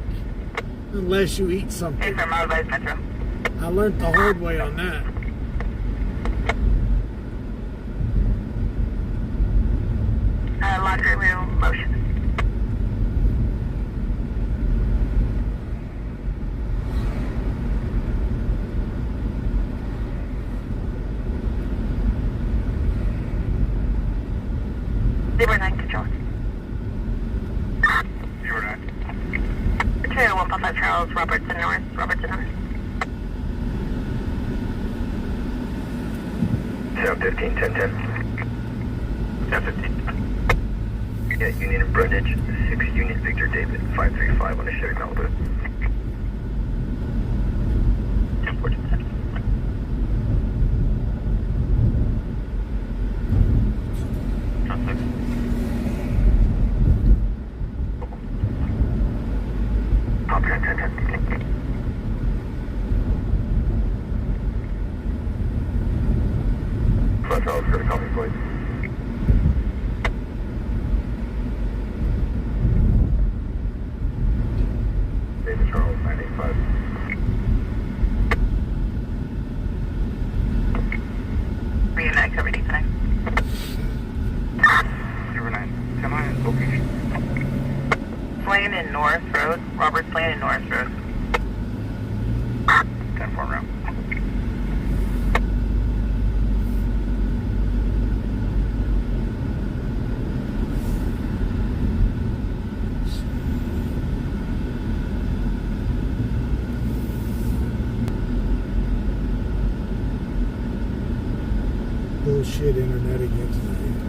unless you eat something. Hey, from Modified Metro. I learned the hard way on that. Laundry room motion. Zebra 9 control. to 155 Charles, Robertson North, Robertson North. Sound 15, 1010. Sound 15. Yeah, Union and Brundage, 6 Union Victor David, 535 on the Chevy Malibu. 10 14. Sound 6. Top 10, 10, 10. Flat Charles, good to copy, please. David Charles, 985. Reunite activity tonight. 09, semi location. Lane in North Road, Roberts Lane in North Road. 10-4 round. Bullshit internet again tonight.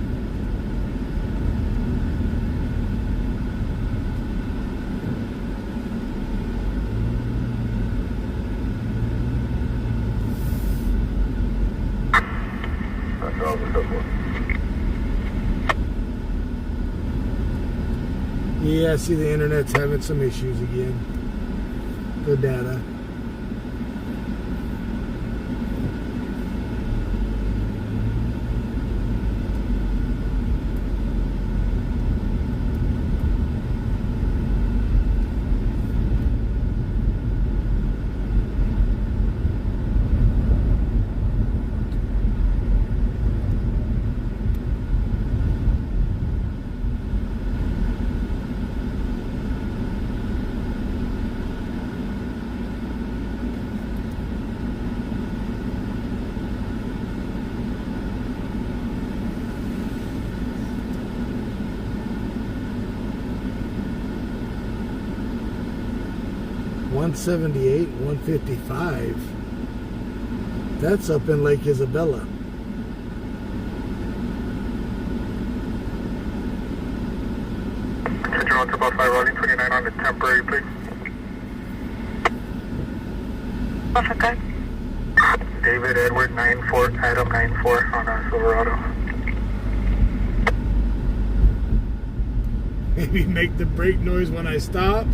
Flat Charles, and so forth. Yeah, I see the internet's having some issues again. The data. $178, $155. That's up in Lake Isabella. Control 255 routing 29 on the temporary, please. What's that guy? David Edward 94, Adam 94 on a Silverado. Maybe make the brake noise when I stop.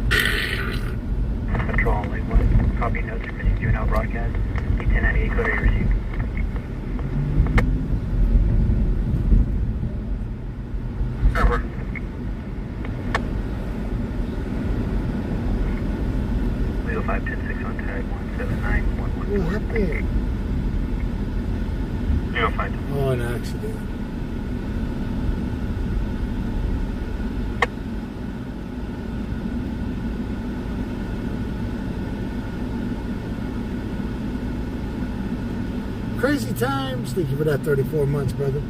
Control Lake 1, copy notes for the now broadcast. D1098 code A received. Over. Leo 5106 on tag 17911. What happened? Leo 5. Oh, an accident. Crazy times. Thank you for that 34 months, brother.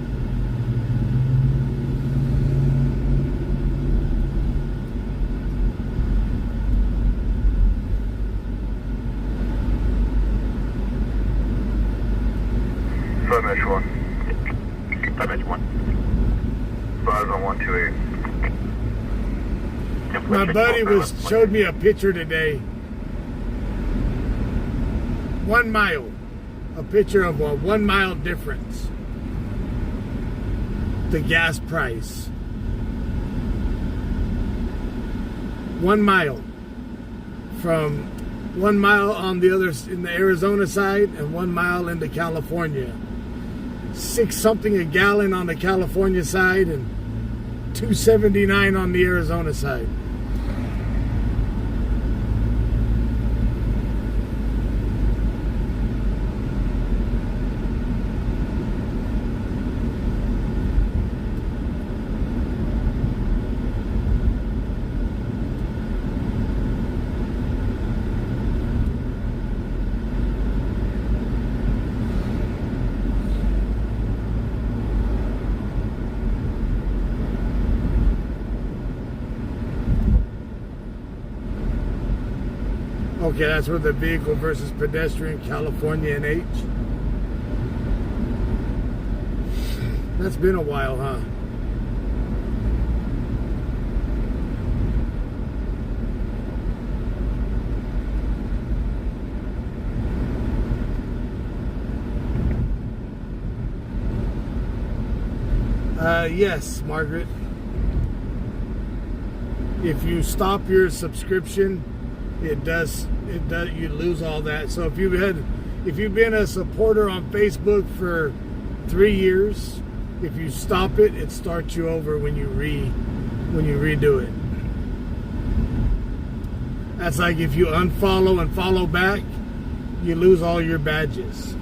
Five Edge 1. 5 Edge 1. Five on 128. My buddy showed me a picture today. 1 mile. A picture of a 1 mile difference. The gas price. 1 mile. From 1 mile on the other in the Arizona side and 1 mile into California. 6 something a gallon on the California side and $2.79 on the Arizona side. Okay, that's where the vehicle versus pedestrian, California and H. That's been a while, huh? Yes, Margaret. If you stop your subscription, it does you lose all that. So if you've been a supporter on Facebook for 3 years, if you stop it, it starts you over when you redo it. That's like if you unfollow and follow back, you lose all your badges.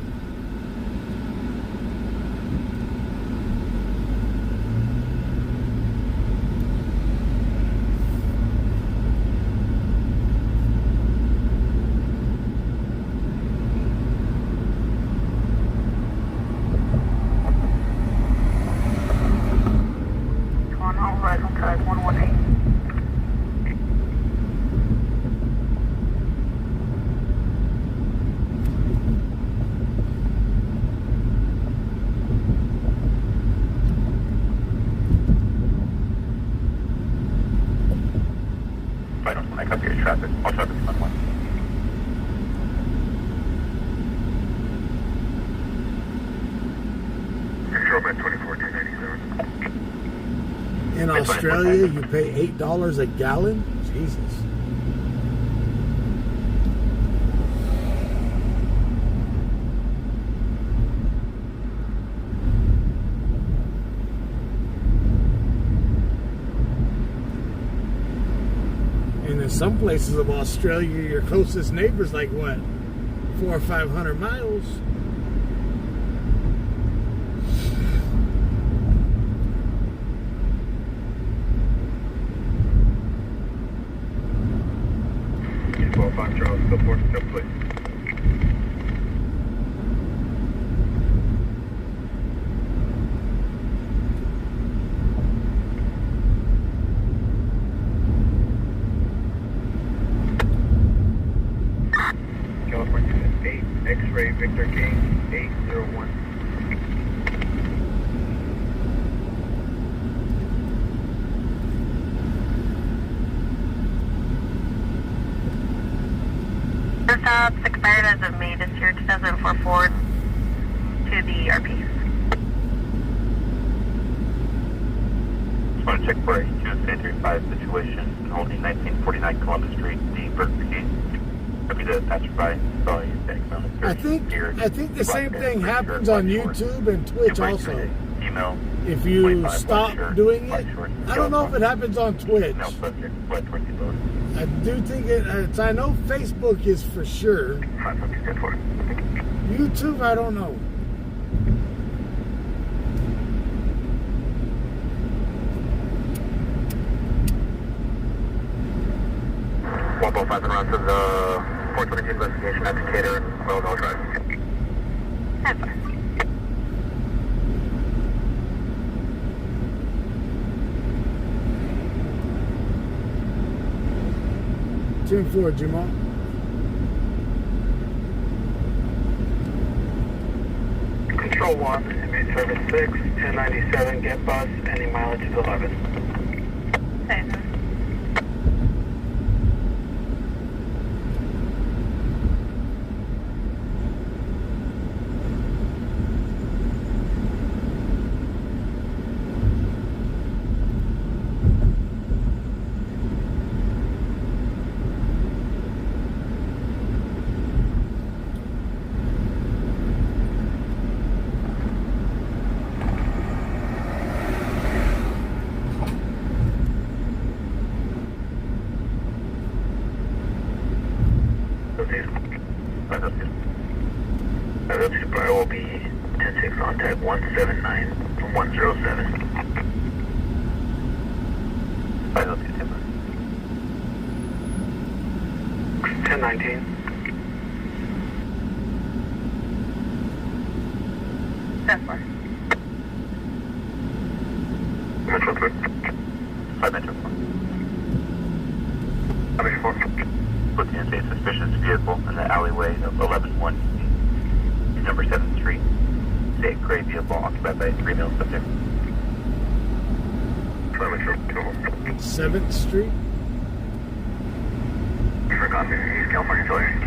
In Australia, you pay $8 a gallon? Jesus. And in some places of Australia, your closest neighbor's like what? 400 or 500 miles. X-ray Victor King 801. This stop expired as of May this year, 2004 Ford to the RP. Just want to check for a Q-35 situation holding 1949 Columbus Street, the Burger King. Happy to passerby. I think the same thing happens on YouTube and Twitch also. If you stop doing it, I don't know if it happens on Twitch. I do think it's, I know Facebook is for sure. YouTube, I don't know. $1.5 and round to the 422 investigation at Decatur and Royal Drive. That's fine. 10-4, Jamal. Control 1, inmate service 6, 1097, get bus, any mileage is 11. Same. Supply will be 10-6 contact 179 from 107. 1019. That's fine. Metro 3. 5 Metro 4. Metro 4. Put the witnessed a suspicious vehicle in the alleyway of 111 number 7th Street. A gray vehicle occupied by a 3 male subject. 7th Street? For contact, East California Killer.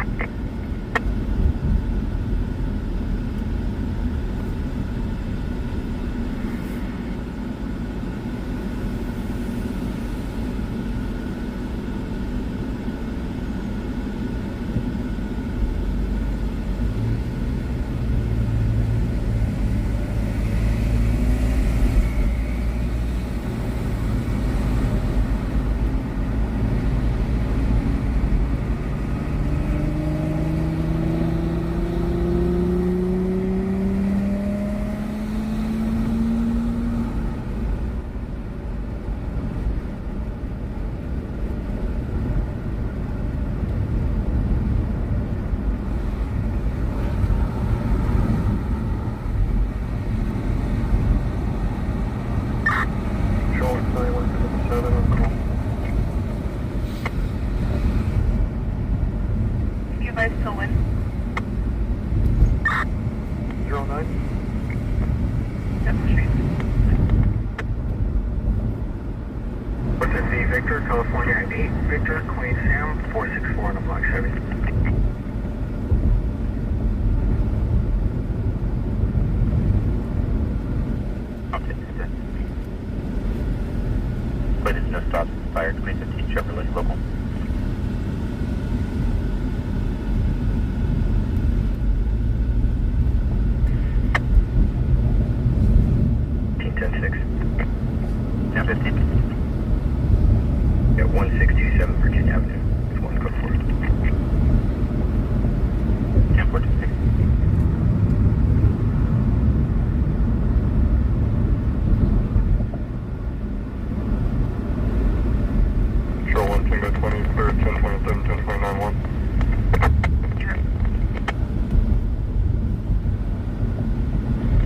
You guys still win? 09. Seventh Street. What's it, V Victor, California 8 Victor, Queen Sam, 464 on the block 7. Latest no stops expired 2015 Chevrolet local. Now 15. At 1627 Virginia Avenue. It's 1 code 4. 1046. Show 1 10 by 20, clear 1027, 1029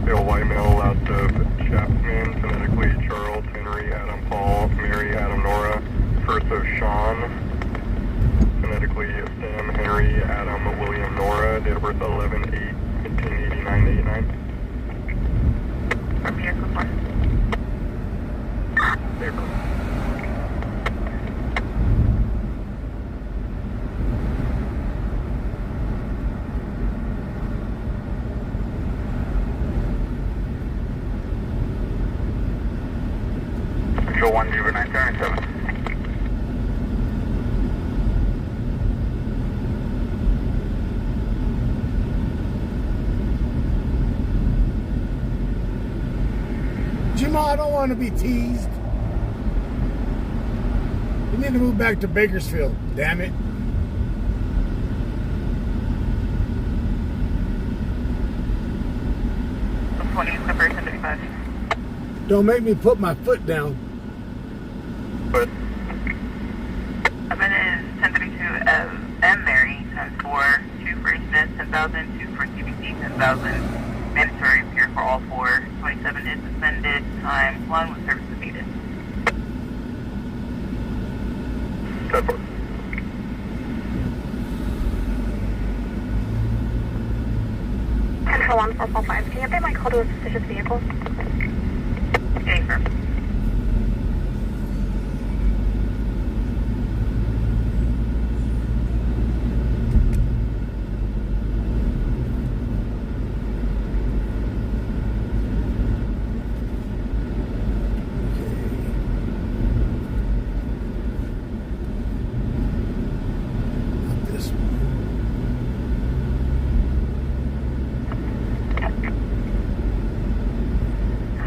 Bill white male out of Chapman, phonetically Charles, Henry, Adam, Paul, Mary, Adam, Nora, first of Sean, phonetically Sam, Henry, Adam, William, Nora, date of birth 11/8/1989/89. Or vehicle one. Vehicle. Control 10977. Jima, I don't want to be teased. You need to move back to Bakersfield, damn it. So 20 is the first 35. Don't make me put my foot down. But 7 is 1032 M Mary, times 4, 2 for Smith, 10,000, 2 for CBC, 10,000. Mandatory appear for all 4. 27 is suspended, times 1 with service defeated. 10-4. Control 1445. Can you update my call to a suspicious vehicle? Okay, firm. Not this one.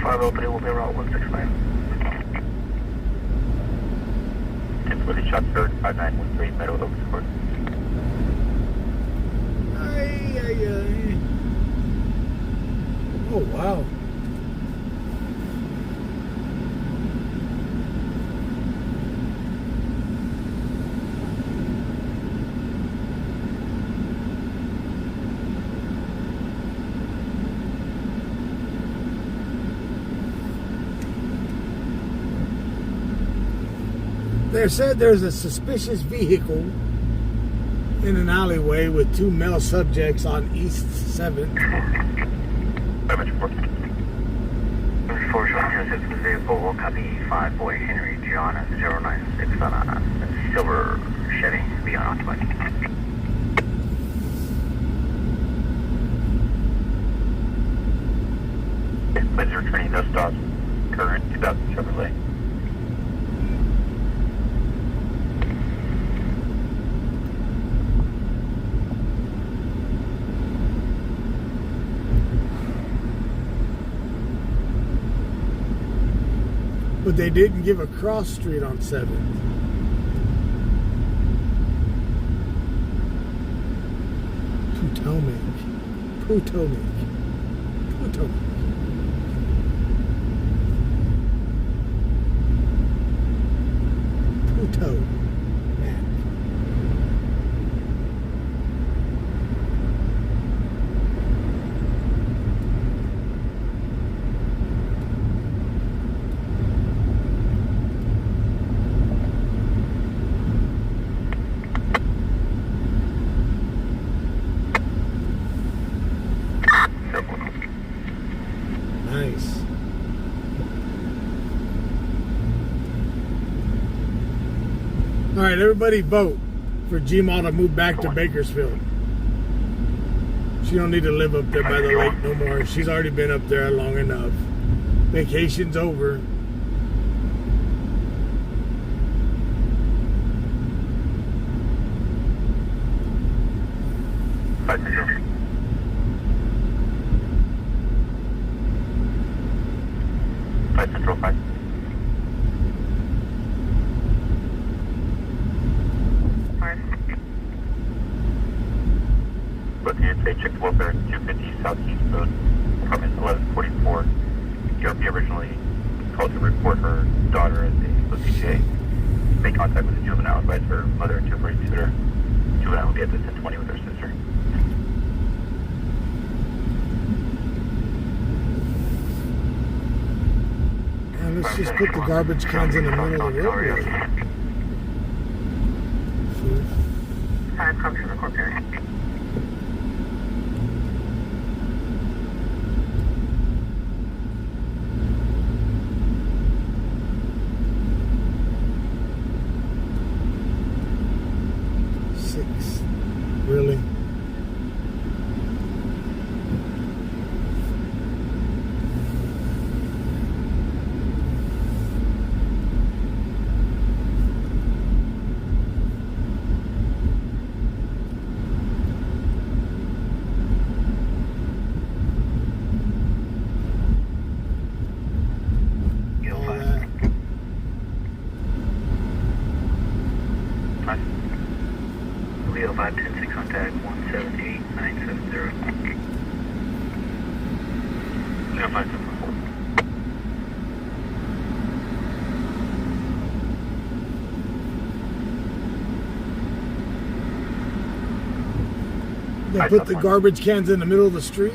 503 will be route 169. 1040 shot third 5913 Meadow Oaks Court. Ay, ay, ay. Oh, wow. They said there's a suspicious vehicle in an alleyway with two male subjects on East 7th. Dimension 4. 4 transits the vehicle will copy 5 boy Henry John 096 on a silver Chevy beyond occupied. Please returning no stops. Current 2000 Chevrolet. But they didn't give a cross street on 7th. Potomac. Nice. All right, everybody vote for Gmail to move back to Bakersfield. She don't need to live up there by the lake no more. She's already been up there long enough. Vacation's over. Central 5. Looking at say check welfare 250 Southeast Road, apartment 1144. ERP originally called to report her daughter as a OCJ. Make contact with the juvenile, advise her mother and temporary tutor. Juvenile will be at the 1020 with her sister. Let's just put the garbage cans in the middle of the roadway. 5 comes from the court period. Really? Leo 510 contact 178970. Leo 574. They put the garbage cans in the middle of the street?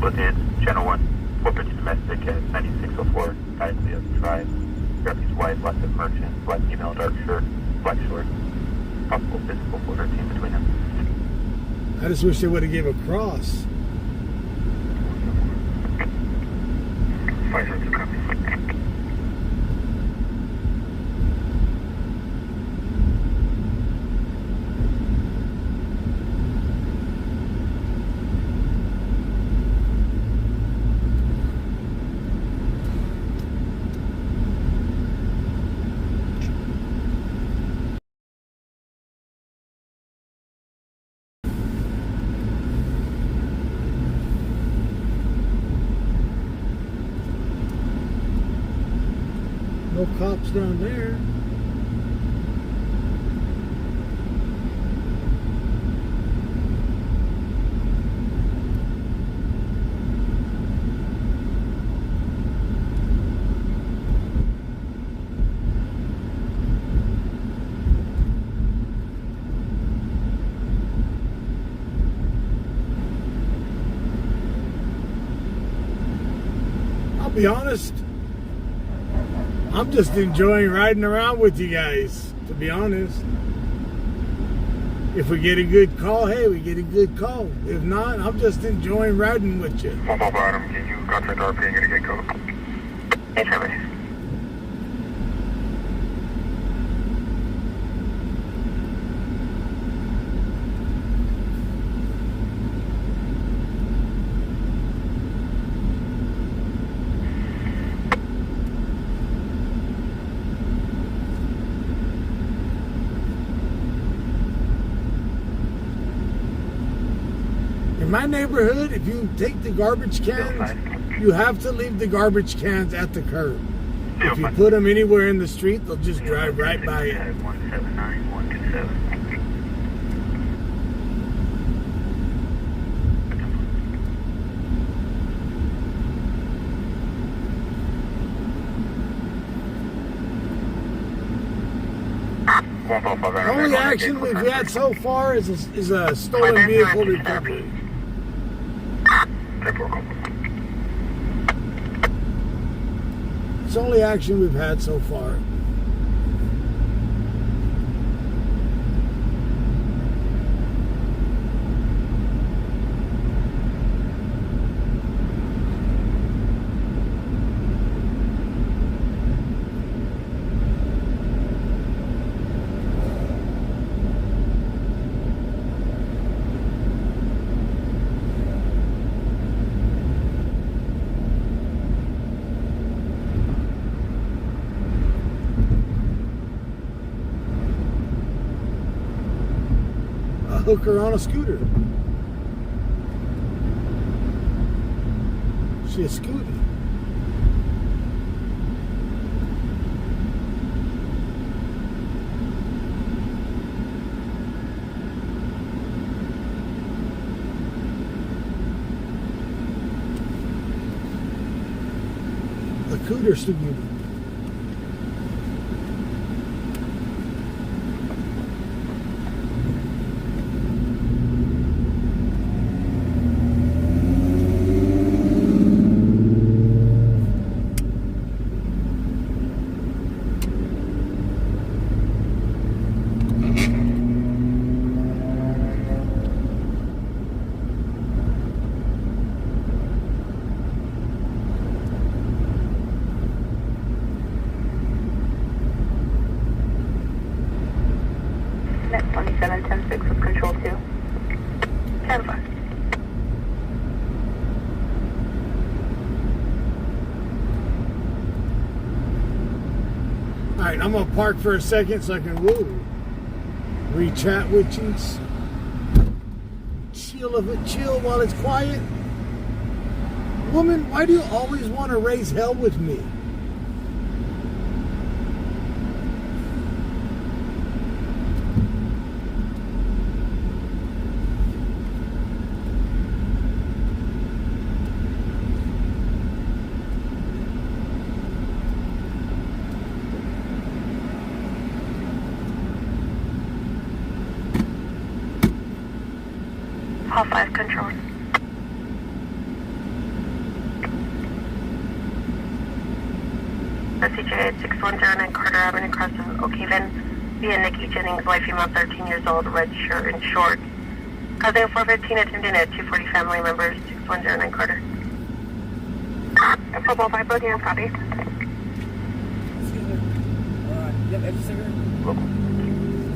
Located Channel 1, 450 domestic at 9604, Diocese Drive. Grab white, black merchant, black female, dark shirt, black shorts. Possible physical for her team between them. I just wish they would have gave a cross. 572 copy. No cops down there. be honest, I'm just enjoying riding around with you guys, to be honest. If we get a good call, hey, we get a good call. If not, I'm just enjoying riding with you. Papa Adam, can you contact RP and get a gate code? Hey, Trevor. In my neighborhood, if you take the garbage cans, you have to leave the garbage cans at the curb. If you put them anywhere in the street, they'll just drive right by it. 179127. The only action we've had so far is a stolen vehicle recovery. It's the only action we've had so far. Hooker on a scooter. She a scooter. A cooter scooter. Net 2710-6 with control 2. 10-5. Alright, I'm gonna park for a second so I can re-chat with you. Chill while it's quiet. Woman, why do you always want to raise hell with me? Hall 5 control. CJ at 6109 Carter Avenue, across from Oak Haven, via Nikki Jennings, wife, female, 13 years old, red shirt and shorts. Causing a 415, attending at 240 family members, 6109 Carter. Football 5, both hands, copy. Excuse me. You have extra cigarette?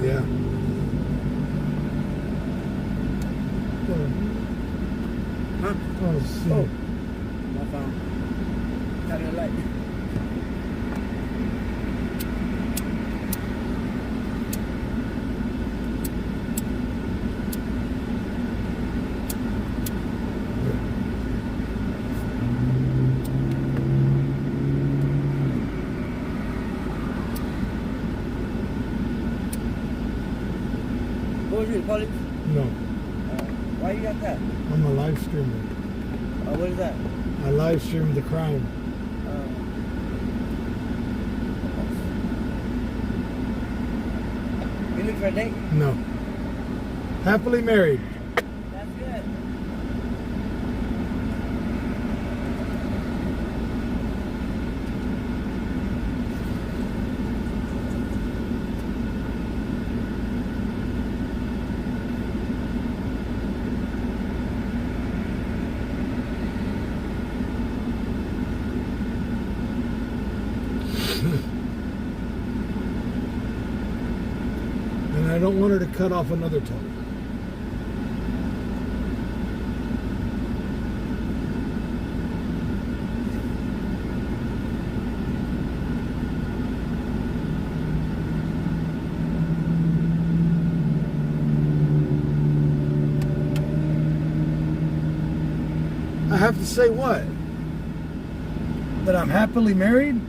Yeah. Huh? Oh, shit. Oh. My phone. Got it light. What was you, the police? No, Why you got that? I'm a live streamer. What is that? I live stream the crime. You looking for a date? No. Happily married. That's good. don't want her to cut off another toe. I have to say what? That I'm happily married?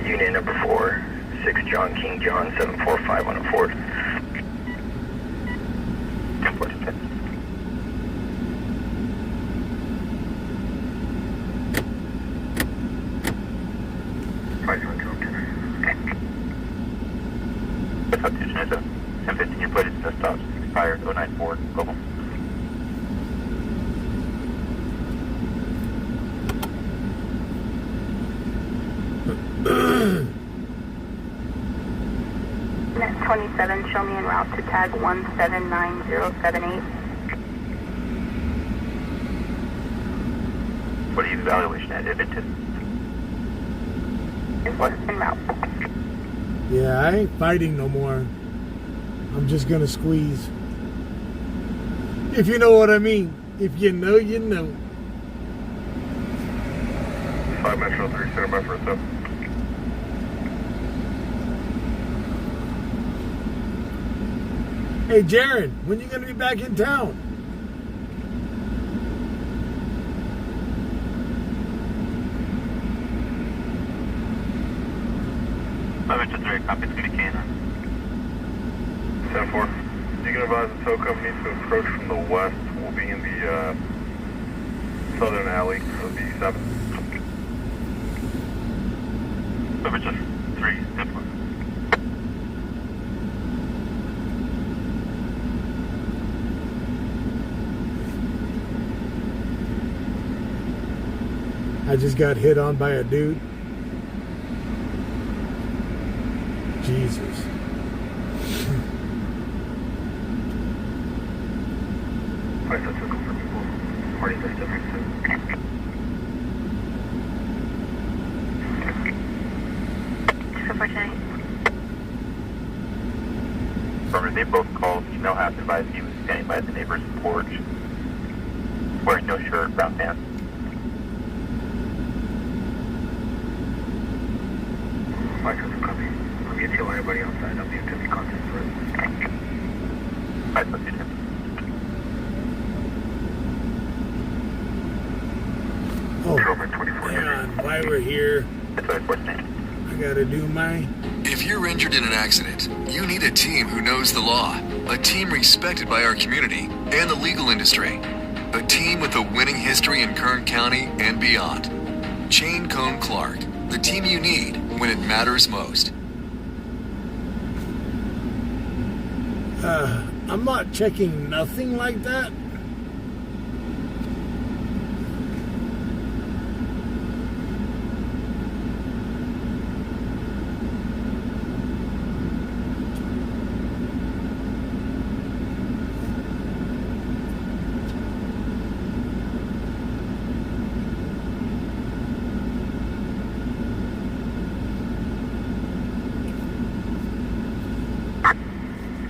Unit number 4, 6 John King John 745 on a Ford. 1015, your plate is just stops. Expired 094, global. Net 27, show me en route to tag 179078. What are you evaluation at Edmonton? En route. Yeah, I ain't fighting no more. I'm just gonna squeeze. If you know what I mean. If you know, you know. 5 Metro 3, center by first up. Hey, Jared, when you gonna be back in town? Copy, it's going to Canine. 10-4. You can advise the tow company to approach from the west. We'll be in the southern alley of the 7. Just 3, 10-4. I just got hit on by a dude. Jesus. Alright, that's a confirmable. Party list differences. Remember, they both called. Email has advised he was standing by the neighbor's porch, wearing no shirt, brown pants. Alright, that's a copy. I'll get you anybody outside. I'll be in to contact for it. Alright, let's see him. Oh, Roman 24. hang on. While we're here, That's what report's name. I gotta do my... If you're injured in an accident, you need a team who knows the law, a team respected by our community and the legal industry, a team with a winning history in Kern County and beyond. Chain Cone Clark, the team you need when it matters most. I'm not checking nothing like that.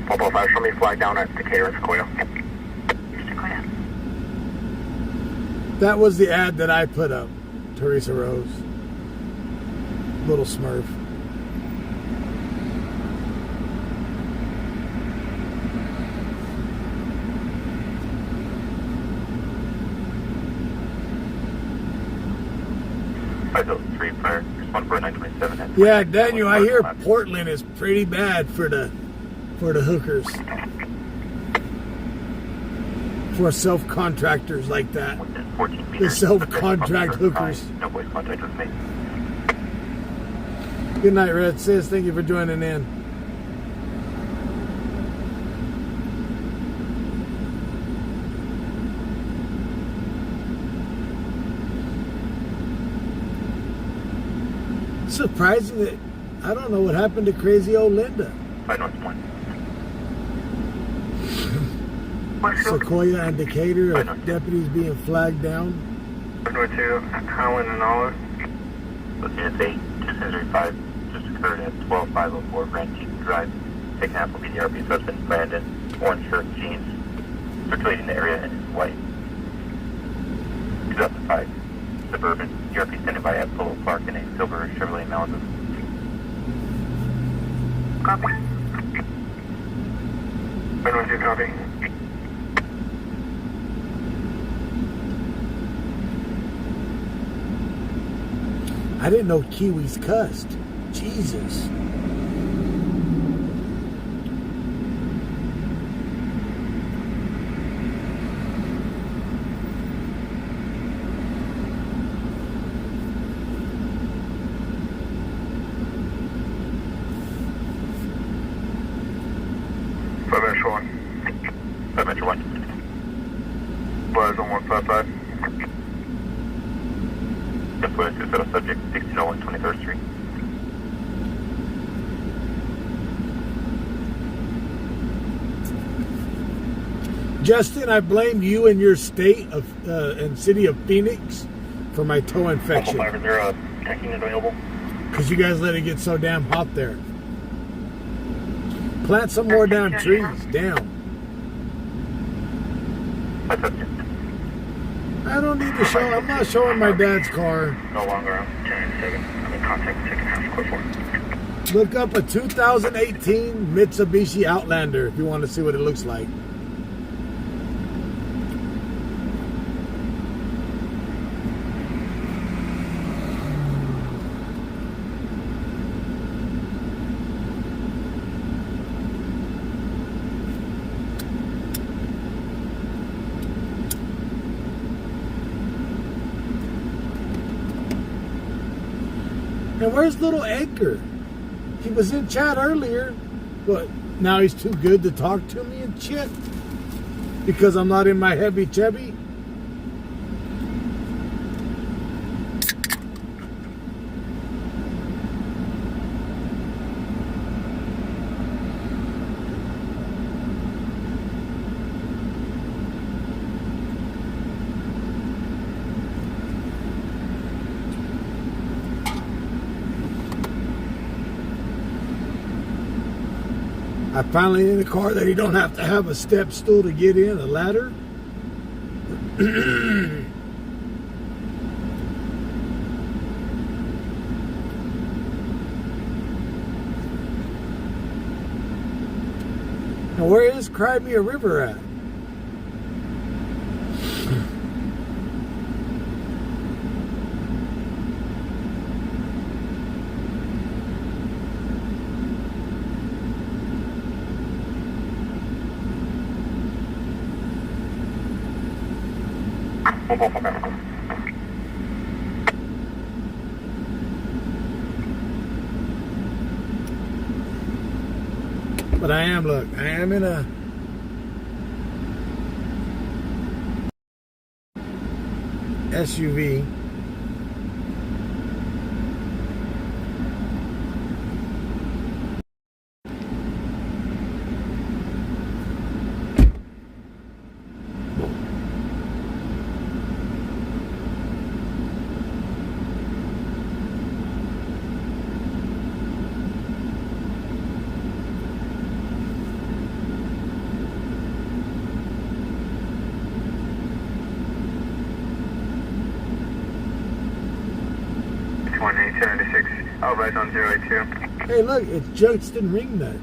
Pop 5, show me flag down at Decatur and Sequoia. Sequoia. That was the ad that I put up. Teresa Rose. Little Smurf. Alright, so 3 fire. Respond for 927. Yeah, Daniel, I hear Portland is pretty bad for the hookers. For self-contractors like that. 14 The meters. self-contract hookers. No voice contact with me. Good night, Red Sis. Thank you for joining in. Surprising that I don't know what happened to crazy old Linda. 5 North 1. Sequoia and Decatur of deputies being flagged down. 702, Howland and Olive. Lieutenant 8, 235, just occurred at 12504 Grand Teton Drive. Taken out will be the RP husband, Brandon, orange shirt, jeans, circulating the area in white. 2005, Suburban, ERP standing by at Polo Park in a silver Chevrolet Malibu. Copy. 712, copy. I didn't know Kiwis cussed. Jesus. Metro 1. 5 Metro 1. Buzz on 155. Just with a suicidal subject, 1601 23rd Street. Justin, I blame you and your state of and city of Phoenix for my toe infection. 550, checking is available. Because you guys let it get so damn hot there. Plant some more damn trees. Damn. I don't need to show. I'm not showing my dad's car. No longer on 1097. I'm in contact with second house, quick 4. Look up a 2018 Mitsubishi Outlander if you want to see what it looks like. And where's little Edgar? He was in chat earlier, but now he's too good to talk to me and shit because I'm not in my heavy Chevy. I finally in a car that you don't have to have a step stool to get in, a ladder. Now where is Crimea River at? But I am in a SUV. On 082. Hey, look, it's Justin Wingnut.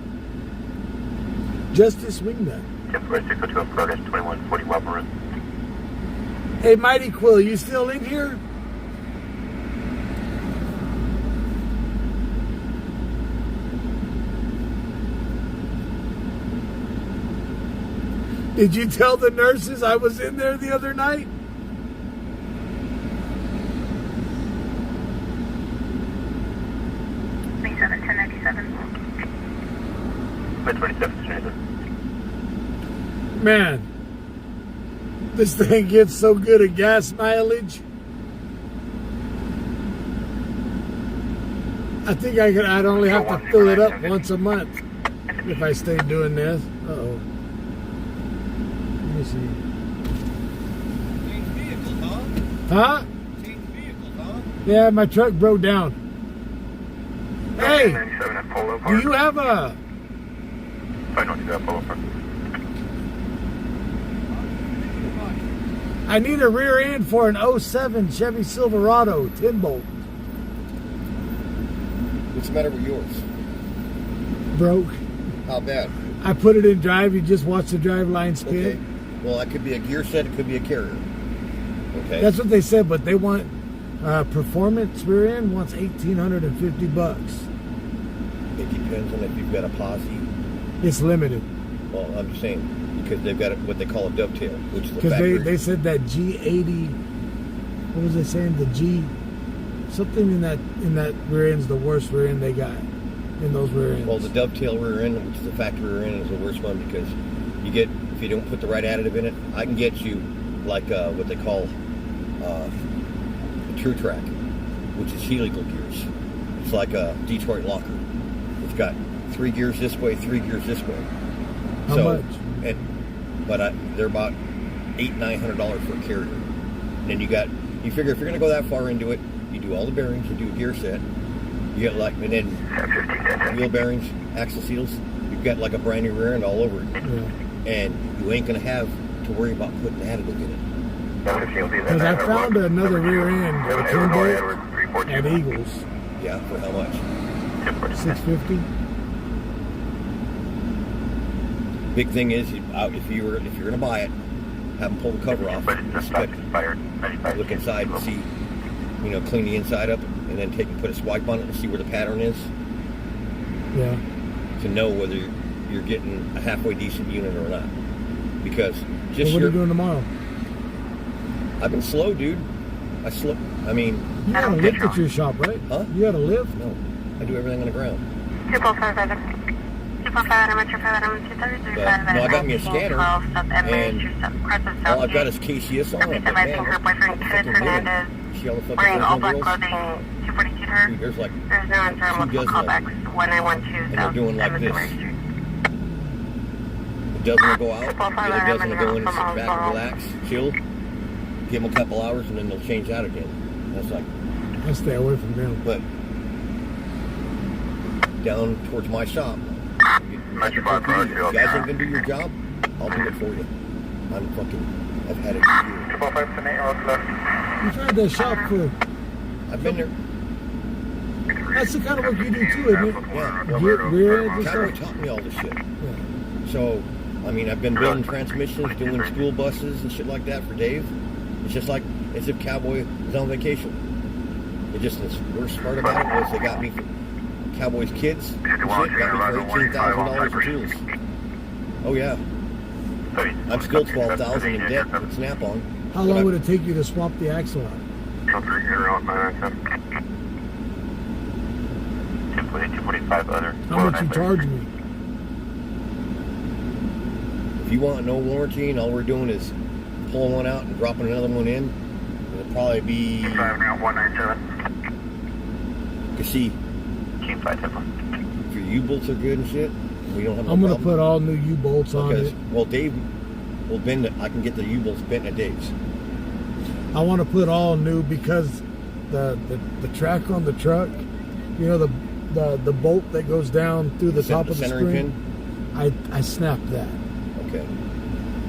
Justice Wingnut. 104602 Progress 2140 Wildwood. Hey, Mighty Quill, you still in here? Did you tell the nurses I was in there the other night? Man, this thing gets so good at gas mileage. I think I'd only have to fill it up once a month if I stayed doing this. Uh-oh. Let me see. Change vehicles, huh? Huh? Change vehicles, huh? Yeah, my truck broke down. Hey, 97 at Polo do Park. you have a? I don't do that, Polo Park. I need a rear end for an 07 Chevy Silverado 10 bolt. What's the matter with yours? Broke. How bad? I put it in drive. You just watch the drive line spin. Okay. Well, that could be a gear set. It could be a carrier. Okay. That's what they said, but they want performance rear end wants $1,850. It depends on if you've got a posse. It's limited Well, I'm just saying because they've got what they call a dovetail, which is the because factory. they said that G80. What was they saying? The G something in that rear end's the worst rear end they got in those rear ends. Well, the dovetail rear end, which is the factory rear end, is the worst one because you get, if you don't put the right additive in it, I can get you like what they call a True Track, which is helical gears. It's like a Detroit locker. It's got 3 gears this way, 3 gears this way. How much? They're about $800-900 for a carrier. And then you figure if you're going to go that far into it, you do all the bearings, you do a gear set, you get like, and then wheel bearings, axle seals, you've got like a brand new rear end all over it. Yeah. And you ain't going to have to worry about putting additive in it. Because I found another rear end, a 10 bolt at Eagles, Yeah, for how much? $650. Big thing is, if you're going to buy it, have them pull the cover off, inspect it, look inside and see, clean the inside up, and then take and put a swipe on it and see where the pattern is. Yeah. To know whether you're getting a halfway decent unit or not. Because just So what are you doing tomorrow? I've been slow, dude. You got a lift at your shop, right? Huh? You got a lift? No, I do everything on the ground. 245 But, no, I got me a scanner, and all I've got is KCS on it. But man, her boyfriend Kenneth Hernandez see all the fucking wearing all black girls? clothing 242 to her. Dude, there's like There's no answer. 2 Multiple dozen of them. callbacks. 1912 And they're South doing like 7th this. Mary Street. A dozen will go out, the other dozen will go in and sit back and relax, chill, give them a couple hours, and then they'll change out again. That's like, I stay away from them. but down towards my shop, if you guys ain't gonna do your job, I'll do it for you. I've had it for years. You've had that shop for. I've been there. That's the kind of work you do too, isn't it? Yeah. Rear ends and Cowboy stuff. taught me all this shit. Yeah. So, I've been building transmissions, doing school buses and shit like that for Dave. It's just like as if Cowboy was on vacation. It just, the worst part about it was they got me for Cowboy's kids and shit, got me for $18,000 in tools. Oh yeah. I'm still $12,000 in debt with Snap-on. How long would it take you to swap the axle out? How How much you charge me? If you want no warranty and all we're doing is pulling one out and dropping another one in, it'll probably be, you see, if your U-bolts are good and shit, we don't have no I'm gonna problem. put all new U-bolts on Because, it. well, Dave will bend it. I can get the U-bolts bent at Dave's. I want to put all new because the track on the truck, the bolt that goes down through the top of the centering spring. pin? I snapped that. Okay.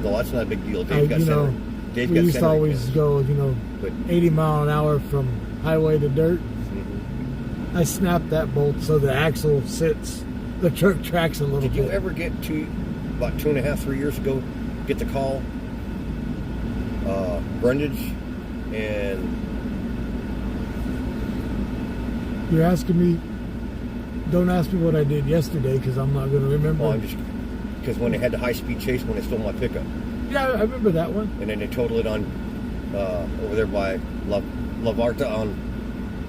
Well, that's not a big deal. Dave's got we centering. Dave's got used to centering always pins. go, But 80 mile an hour from highway to dirt. mhm. I snapped that bolt so the axle sits, the truck tracks a little Did bit. you ever get about 2.5, 3 years ago, get the call, Brundage and You're asking me, don't ask me what I did yesterday because I'm not going to remember. because when they had the high-speed chase when they stole my pickup, Yeah, I remember that one. and then they totaled it on over there by La Varta on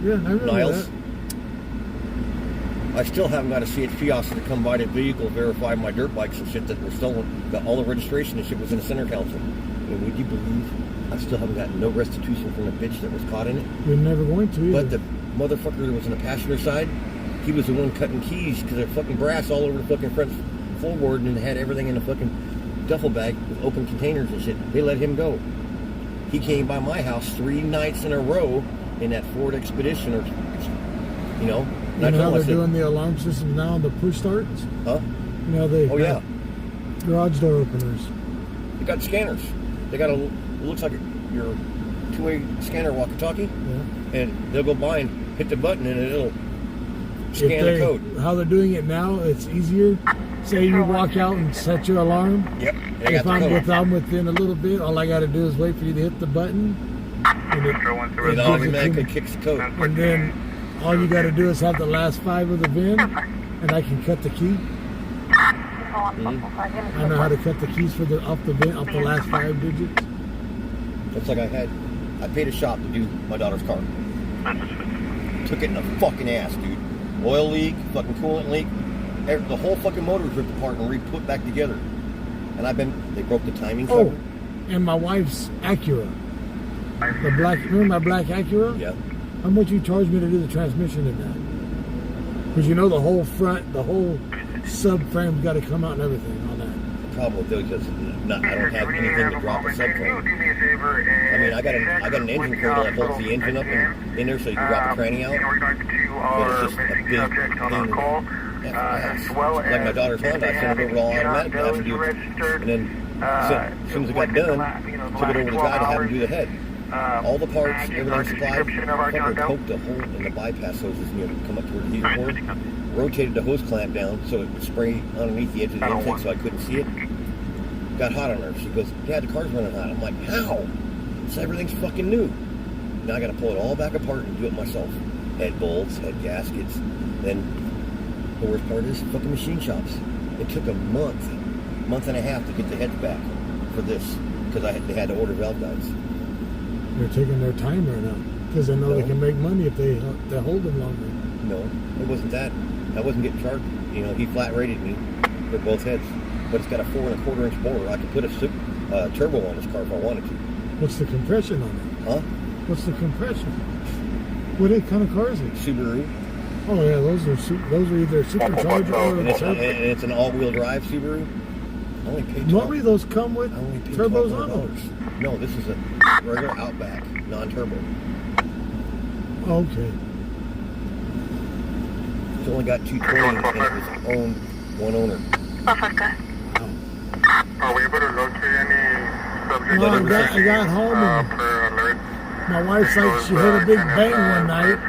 Yeah, I remember Niles. that. I still haven't got a CHP officer to come by the vehicle, verify my dirt bikes and shit that were stolen. Got all the registration and shit was in the center council. And would you believe I still haven't gotten no restitution from the bitch that was caught in it? You're never going to either. But the motherfucker that was on the passenger side, he was the one cutting keys because they're fucking brass all over the fucking front floorboard and had everything in the fucking duffel bag with open containers and shit. They let him go. He came by my house 3 nights in a row in that Ford Expedition, or you know. And You I know how told him, I they're said, doing the alarm systems now on the push starts? huh? You know, they Oh yeah, garage door openers. they got scanners. They got it looks like your two-way scanner walkie-talkie, Yeah. and they'll go by and hit the button and it'll If scan the they- code. How they're doing it now, it's easier. Say you walk out and set your alarm. Yep. They If got the code. I'm within a little bit, all I got to do is wait for you to hit the button, and it It gives automatically it to me. kicks the code. And then all you got to do is have the last 5 of the VIN, and I can cut the key. I know how to cut the keys for off the last 5 digits. It's like I paid a shop to do my daughter's car. Took it in the fucking ass, dude. Oil leak, fucking coolant leak. The whole fucking motor was ripped apart and re-put back together. And they broke the timing Oh, cover. and my wife's Acura. The black, remember my black Acura? Yeah. How much you charge me to do the transmission in that? Because you know the whole front, the whole subframe's got to come out and everything on that. The problem with those is I don't have anything to drop a subframe. I mean, I got an engine cable that holds the engine up in there so you can drop the cranny out. But it's just a big thing. Like my daughter's Honda, I sent it over all automatic to have him do it. And then as soon as it got done, took it over to the guy to have him do the head. All the parts, everything supplied, fucker poked a hole in the bypass hoses near to come up toward the heater board, rotated the hose clamp down so it would spray underneath the edge of the intake so I couldn't see it. Got hot on her. She goes, yeah, the car's running hot. I'm like, how? So everything's fucking new. Now I got to pull it all back apart and do it myself. Head bolts, head gaskets. Then the worst part is fucking machine shops. It took a month and a half to get the heads back for this because they had to order valve guides. They're taking their time right now because they know they can make money if they hold them longer. No, it wasn't that. I wasn't getting charged. You know, he flat rated me for both heads, but it's got a 4 1/4 inch bore. I could put a turbo on this car if I wanted to. What's the compression on it? Huh? What's the compression? What kind of car is it? Subaru. Oh yeah, those are either supercharged or And it's an all-wheel drive Subaru. I only paid normally those come with I only paid turbos on $1,200. them. No, this is a regular Outback, non-turbo. Okay. It's only got 220 and it was owned one owner. Are we able to locate any subject? No, I got home and Per alert. my wife's like, she heard a big bang one night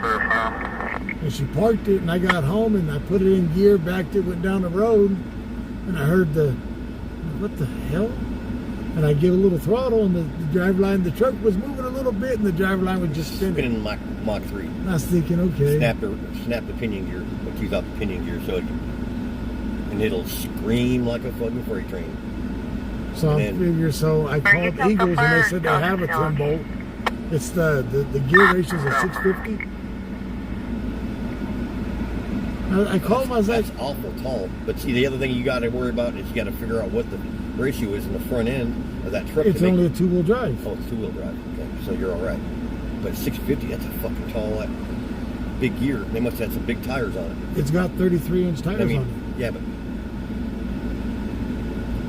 and she parked it, and I got home and I put it in gear, backed it, went down the road, and I heard what the hell? And I give a little throttle, and the driveline, the truck was moving a little bit, and the driveline was just spinning. Spinning Mach 3. And I was thinking, okay. Snap the pinion gear, or tease out the pinion gear, and it'll scream like a fucking freight train. So I figure, so I called Eagles, and they said they have a 10 bolt. It's the gear ratios are 650. I called him, I was like, that's awful tall. But see, the other thing you got to worry about is you got to figure out what the ratio is in the front end of that truck. It's only a 2-wheel drive. Oh, it's 2-wheel drive. Okay, so you're all right. But 650, that's a fucking tall, big gear. They must have had some big tires on it. It's got 33-inch tires on it. Yeah, but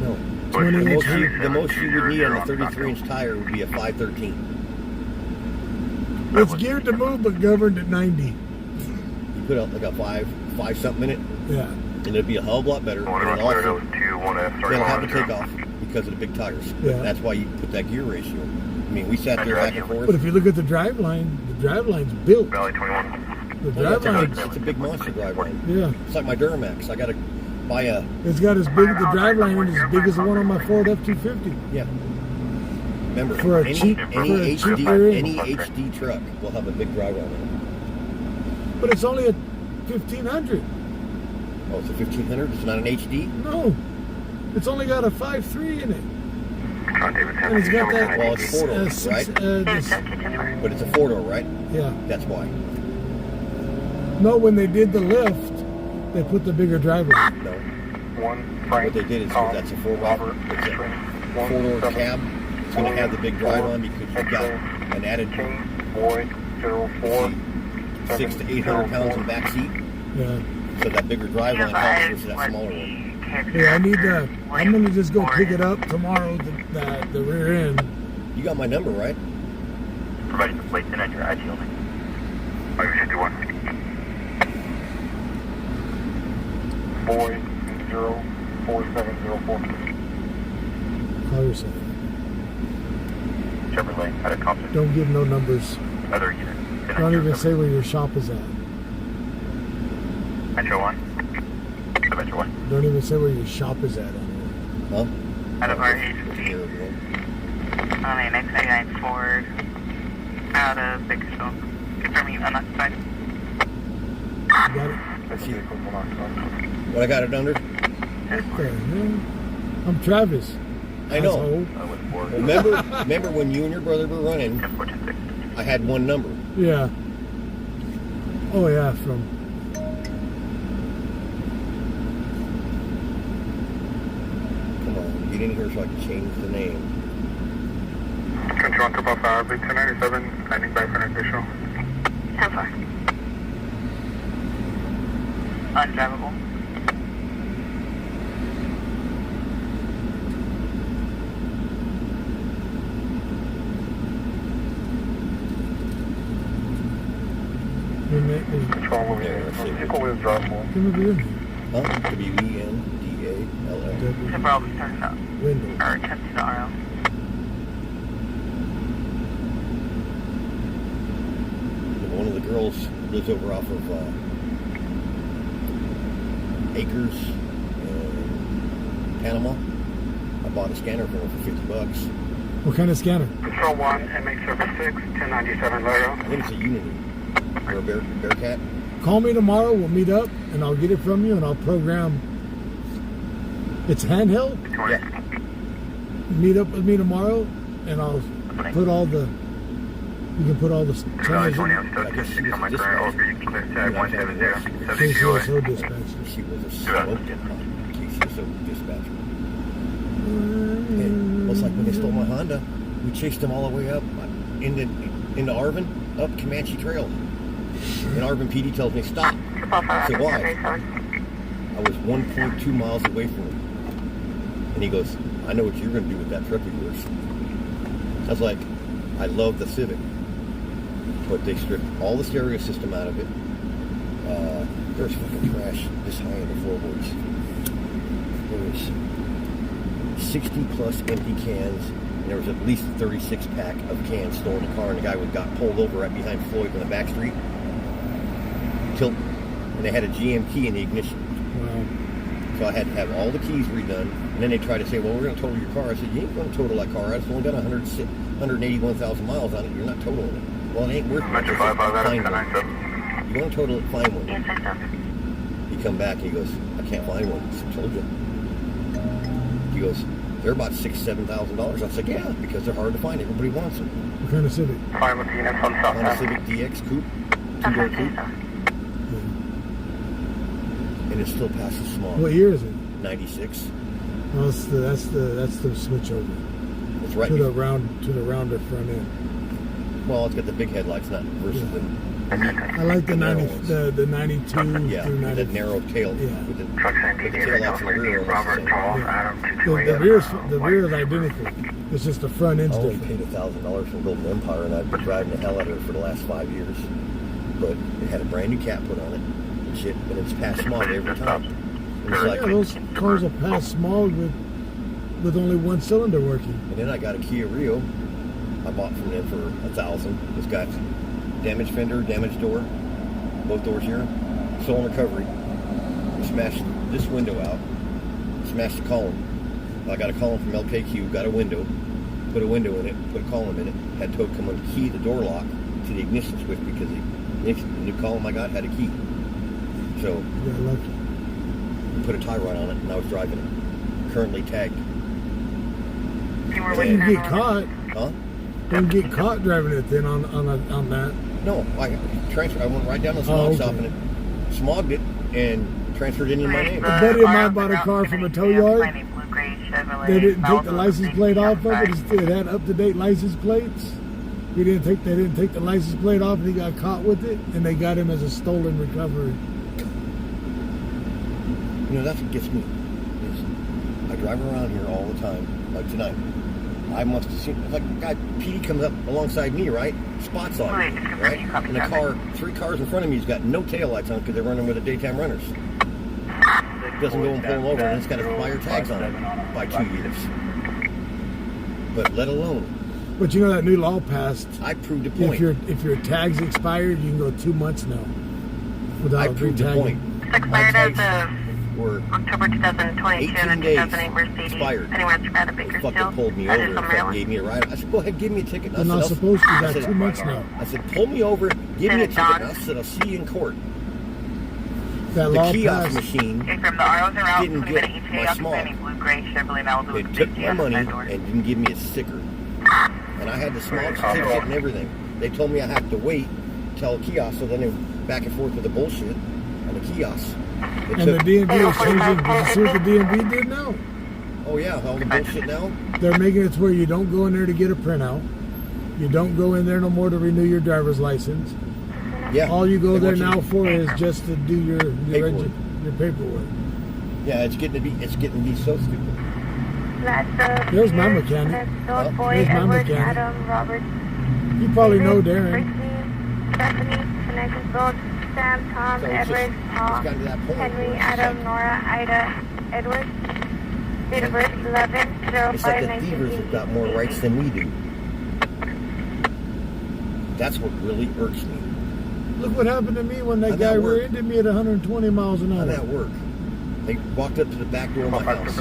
no. 20-inch. The most you would need on a 33-inch tire would be a 513. It's geared to move, but governed at 90. You put out like a 5 something in it, Yeah. and it'd be a hell of a lot better. And also, they'll have to take off because of the big tires. Yeah. That's why you put that gear ratio. I mean, we sat there back and forth. But if you look at the driveline, the driveline's built. Valley 21. The Well, driveline, it's a big monster driveline. yeah. It's like my Duramax. I got to buy a It's got as big, the driveline is as big as the one on my Ford F-250. yeah. Remember, For a any cheaper HD truck will have a big driveline on it. But it's only a 1500. Oh, it's a 1500. It's not an HD. No. It's only got a 5.3 in it. David And it's got that. Well, it's 4-door, right? But it's a 4-door, right? Yeah. That's why. No, when they did the lift, they put the bigger driveline. No. One. What they did is because that's a 4-door. It's a 4-door cab. It's going to have the big driveline because you've got an added Boy 04. 600 to 800 pounds in back seat. Yeah. So that bigger driveline helps versus that smaller one. character. Yeah, I need to. after I'm gonna just go William pick it up tomorrow. The rear end. You got my number, right? Providing the plates in on your ID only. 561. 4804704. Call yourself. Chevrolet out of Compton. Don't give no numbers. Other unit. Don't even say where your shop is at. Metro 1. Metro 1. Don't even say where your shop is at. Huh? out of our agency. On a 999 Ford out of Bakersfield. Confirming unoccupied. Got it. Let's see. What I got it under? Okay, man. I'm Travis. I know. Asshole. Remember when you and your brother were running? I had one number. Yeah. Oh yeah, from. Come on, get in here so I can change the name. Control to Buffalo, Big 297, standing by for an official. How far? Undrivable. Control will be vehicle is drivable. Come over here. Huh? WENDALL. So probably turning up. Window. Or attempting to RL. One of the girls lives over off of Acres in Panama. I bought a scanner for her for $50. What kind of scanner? Control 1, MX Service 6, 1097 Laredo. I think it's a Unity or a Bearcat. Call me tomorrow. We'll meet up, and I'll get it from you, and I'll program. It's handheld. Yeah. Meet up with me tomorrow, and I'll put all the. You can put all the channels in. KCSO dispatcher. She was a smoke KCSO dispatcher. And it's like when they stole my Honda, we chased them all the way up into Arvin, up Comanche Trail. And Arvin PD tells me, stop. I said, why? I was 1.2 miles away from him. And he goes, I know what you're going to do with that truck of yours. I was like, I love the Civic. But they stripped all the stereo system out of it. There's fucking trash this high in the floorboards. There was 60 plus empty cans, and there was at least a 36 pack of cans stored in the car, and the guy got pulled over right behind Floyd on the back street. And they had a GM key in the ignition. Wow. So I had to have all the keys redone, and then they tried to say, well, we're going to total your car. I said, you ain't going to total that car. It's only got 181,000 miles on it. You're not totaling it. Well, it ain't worth much. Find one. You want to total it, find one. You come back and he goes, I can't find one. I said, told you. He goes, they're about $6,000-7,000. I was like, yeah, because they're hard to find. Everybody wants them. What kind of Civic? Honda Civic DX Coupe, two-door coupe. And it still passes smog. What year is it? 96. Well, that's the switch over It's right. to the rounder front end. Well, it's got the big headlights, not versus the. I like the 90, the 92 Yeah, through with 90. the narrow tail. Yeah. With the Trucks and Robert Charles, Adam The rear is identical. It's just the front end's I only different. paid $1,000 from Golden Empire, and I've been driving the hell out of it for the last 5 years. But it had a brand new cap put on it and shit, and it's passed smog every time. And it's like, Yeah, those cars will pass smog with only one cylinder working. and then I got a Kia Rio. I bought from them for $1,000. It's got damaged fender, damaged door, both doors here, stolen recovery. Smashed this window out, smashed the column. I got a column from LKQ, got a window, put a window in it, put a column in it, had Toad come and key the door lock to the ignition switch because the new column I got had a key. So Yeah, lucky. put a tie rod on it and I was driving it. Currently tagged. You were Don't waiting get caught. Huh? Don't get caught driving it then on that. No, I went right down the smog stop and it smogged it and transferred it into my name. A buddy of mine bought a car from a tow yard. They didn't take the license plate off of it. It had up-to-date license plates. They didn't take the license plate off, and he got caught with it, and they got him as a stolen recovery. You know, that's what gets me. driving around here all the time, like tonight. I must have seen, it's like a guy, PD comes up alongside me, right? Spots on me, right? And the car, 3 cars in front of me has got no taillights on because they're running with the daytime runners. Doesn't go and pull over, and it's got expired tags on it by 2 years. But let alone. But you know that new law passed. I proved a point. If your tag's expired, you can go 2 months now without I proved a point. It's expired as of Were October 2022 and 18 days 2008 Mercedes. expired. Anywhere to They Bakersfield. fucking pulled me over and fucking gave me a ride. I said, go ahead, give me a ticket. They're not supposed to. You got 2 months now. I said, pull me over, give me a ticket. And I said, I'll see you in court. That The law kiosk passed. machine Okay, from the ROs around, didn't 20 get minute ETA, my small. outstanding blue-gray Chevrolet Malibu It with took safety my on the money side door. and didn't give me a sticker. And I had the small certificate and everything. They told me I have to wait till a kiosk, so then they went back and forth with the bullshit on the kiosk. And the DMV is changing. Did you see what the DMV did now? Oh yeah, all the bullshit now? They're making it to where you don't go in there to get a printout. You don't go in there no more to renew your driver's license. Yeah. All you go They there want you now to- for is just to do your Paperwork. your paperwork. Yeah, it's getting to be so stupid. There's my mechanic. Well, There's my mechanic. Adam, Robert, You probably know Darren. Brittany, Stephanie, Connecticut, Sam, Tom, So it's just- Edward, it's Paul, gotten to that point Henry, where it's Adam, like- Nora, Ida, Edward. Date of birth 11/05/1980. It's like the thievers have got more rights than we do. That's what really irks me. Look what happened to me when that I'm guy at work. rear-ended me at 120 miles an I'm hour. at work. They walked up to the back door of my house,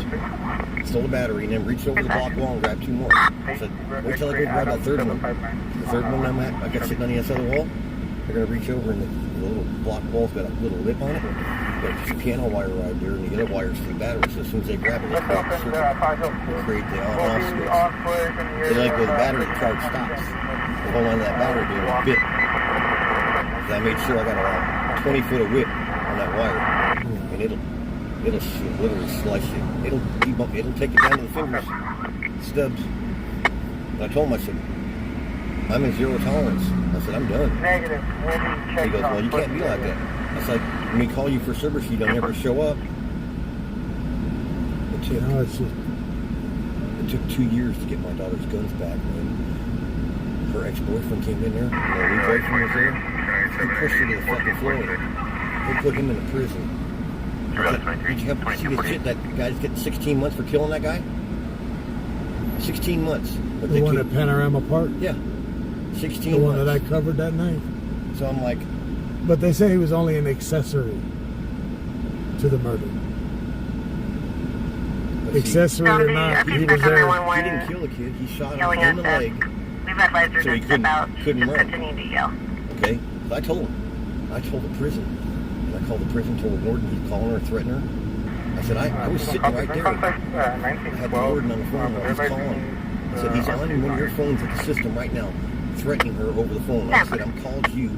stole the battery, and then reached over the block wall and grabbed 2 more. I said, wait till I go grab that third one. The third one I got sitting on the other side of the wall. They're going to reach over, and the little block wall's got a little lip on it. Got a piano wire right there, and the other wire's for the battery. So as soon as they grab it, they crack the circuit and create the on-off switch. They let go of the battery, the charge stops. They hold on to that battery, do a bit. And I made sure I got around 20 foot of whip on that wire, and it'll literally slice it. It'll take it down to the fingers, stubs. And I told him, I said, I'm in zero tolerance. I said, I'm done. Negative. He goes, well, you can't be like that. I was like, when we call you for service, you don't ever show up. No, it's just, It took 2 years to get my daughter's guns back, man. Her ex-boyfriend came in there. Her new boyfriend was there. He pushed her to the fucking floor. They put him in a prison. Did you have see the shit that guy's getting 16 months for killing that guy? 16 months. But the they one took- at Panorama Park. Yeah. 16 The one months. that I covered that night. So I'm like, But they say he was only an accessory to the murder. but see, Accessory or not, he was there. he didn't kill the kid. He shot him Yelling in at the them. leg. We've advised her So he to step out. couldn't Just run. continue to yell. Okay? So I told him. I told the prison. And I called the prison, told the warden he'd call her and threaten her. I said, I was sitting right there. I had the warden on the phone while he's calling. I said, he's on one of your phones at the system right now, threatening her over the phone. I said, I'm called you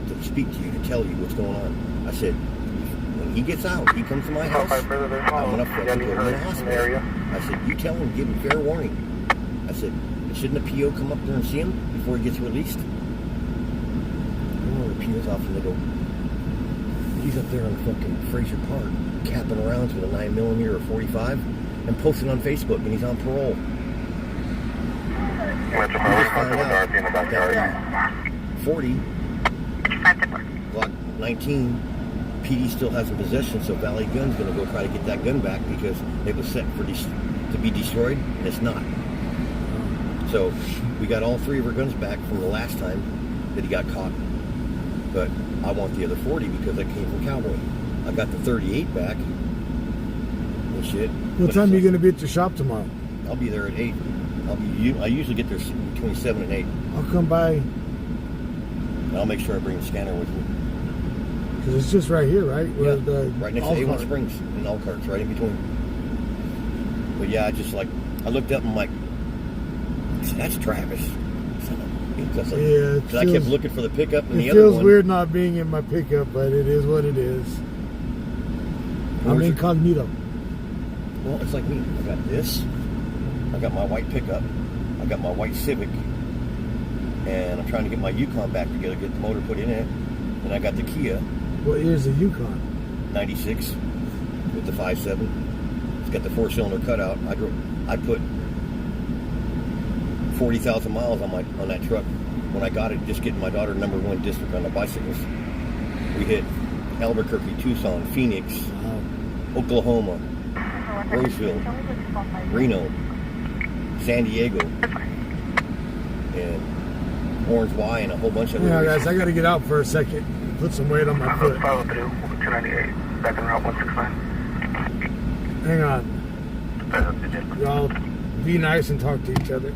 to speak to you, to tell you what's going on. I said, when he gets out, he comes to my house, I'm going to fucking put him in the hospital. I said, you tell him, give him fair warning. I said, shouldn't a PO come up there and see him before he gets released? One of the PO's off and they go, he's up there on fucking Fraser Park, capping rounds with a 9mm or 45 and posting on Facebook, and he's on parole. We just found out that 40 Glock 19 PD still has in possession, so Valley Gun's going to go try to get that gun back because it was set for to be destroyed, and it's not. So we got all 3 of our guns back from the last time that he got caught. But I want the other 40 because I came from Cowboy. I got the 38 back and shit. What But time are you it's going to be at your shop tomorrow? I'll be there at 8. I usually get there between 7 and 8. I'll come by And I'll make sure I bring the scanner with me. because it's just right here, right? Yeah, Where right next to A1 Springs in Elkhart's, right in between. But yeah, I just like, I looked up and I'm like, I said, that's Travis. Yeah, it I kept feels- looking for the pickup and the It other feels one. weird not being in my pickup, but it is what it is. I'm Where's it? incognito. Well, it's like me. I got this. I got my white pickup. I got my white Civic. And I'm trying to get my Yukon back together, get the motor put in it. And I got the Kia What year's the Yukon? 96 with the 5.7. It's got the 4-cylinder cutout. I put 40,000 miles on that truck when I got it, just getting my daughter number 1 district on the bicycles. We hit Albuquerque, Tucson, Phoenix, Oklahoma, Roseville, Reno, San Diego, and Orange Y, and a whole bunch of Yeah, others. guys, I got to get out for a second. Put some weight on my foot. Follow through 298, back in Route 169. Hang on. Y'all be nice and talk to each other.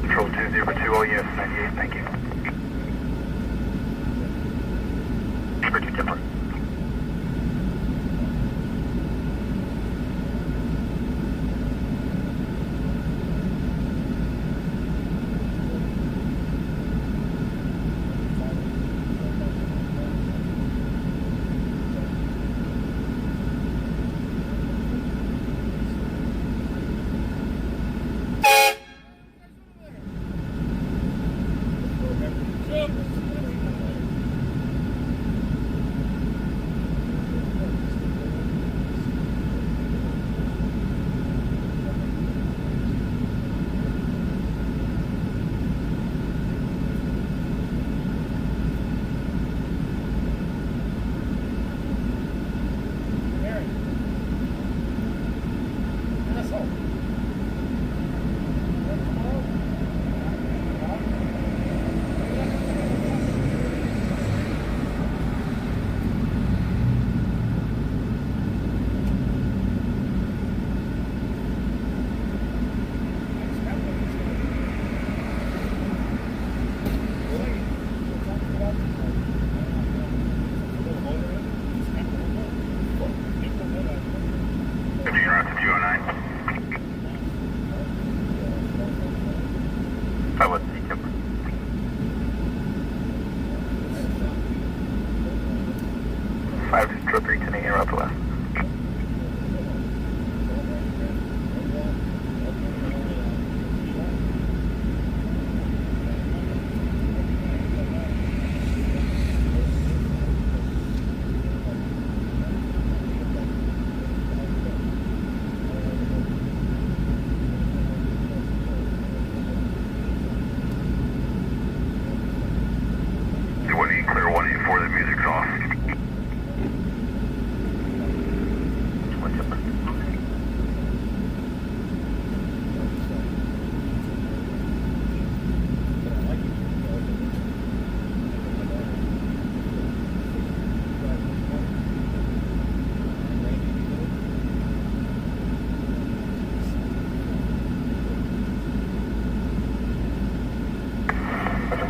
Control 202, all units 98, thank you. Richard Timber.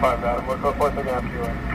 Adam. We'll go forth again after you.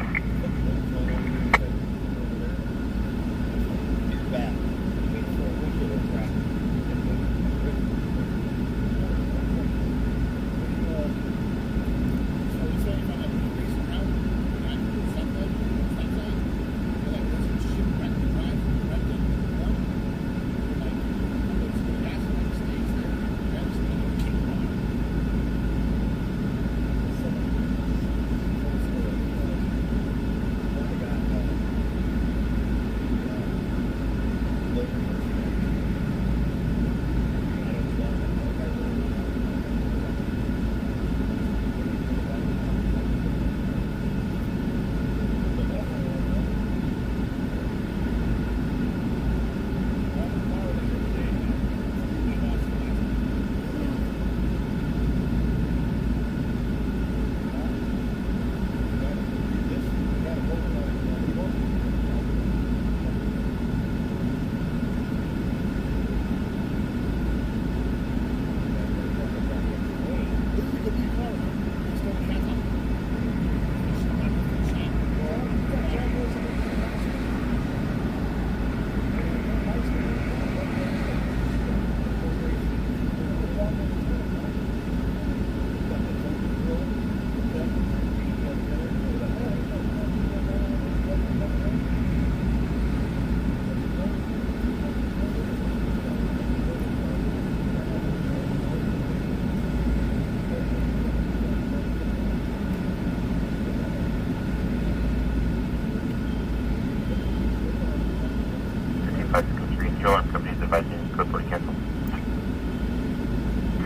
Your alarm company is advising code 40 cancel.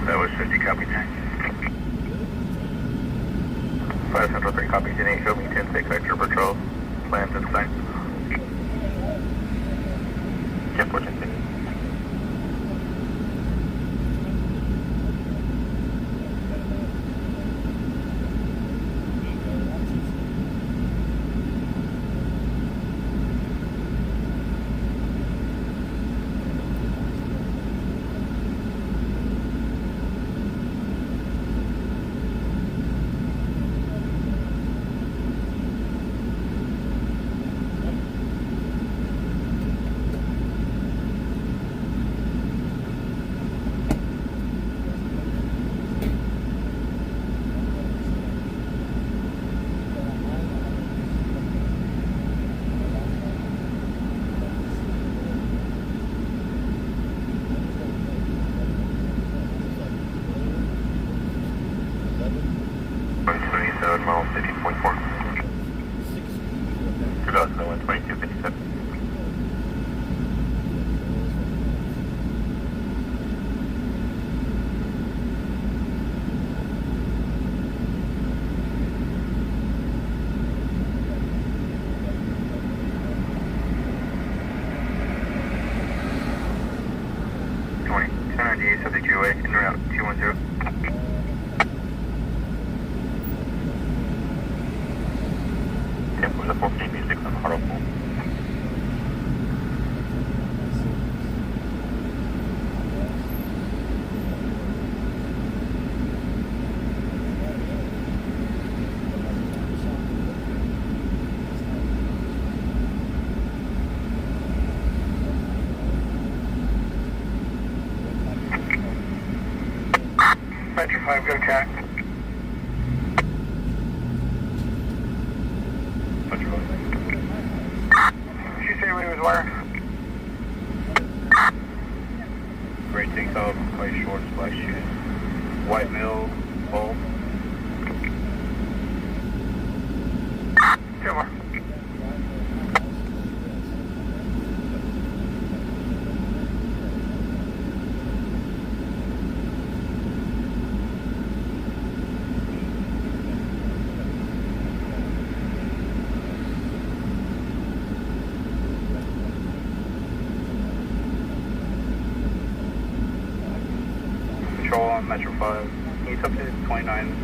That was 50, copy 10. 5 Central 3, copy 10 8, show me 10 6, extra patrol, plans and signs. 10 4 10 6. Mile 15.4. 2001 2257. Subject to way, in route 210. Was a full speed music on Hartlepool. Metro 5, go track. Did you say what he was wearing? Gray tank top, white shorts, black shoes, white mill, bulb. Two more. Control on Metro 5. Can you substitute 29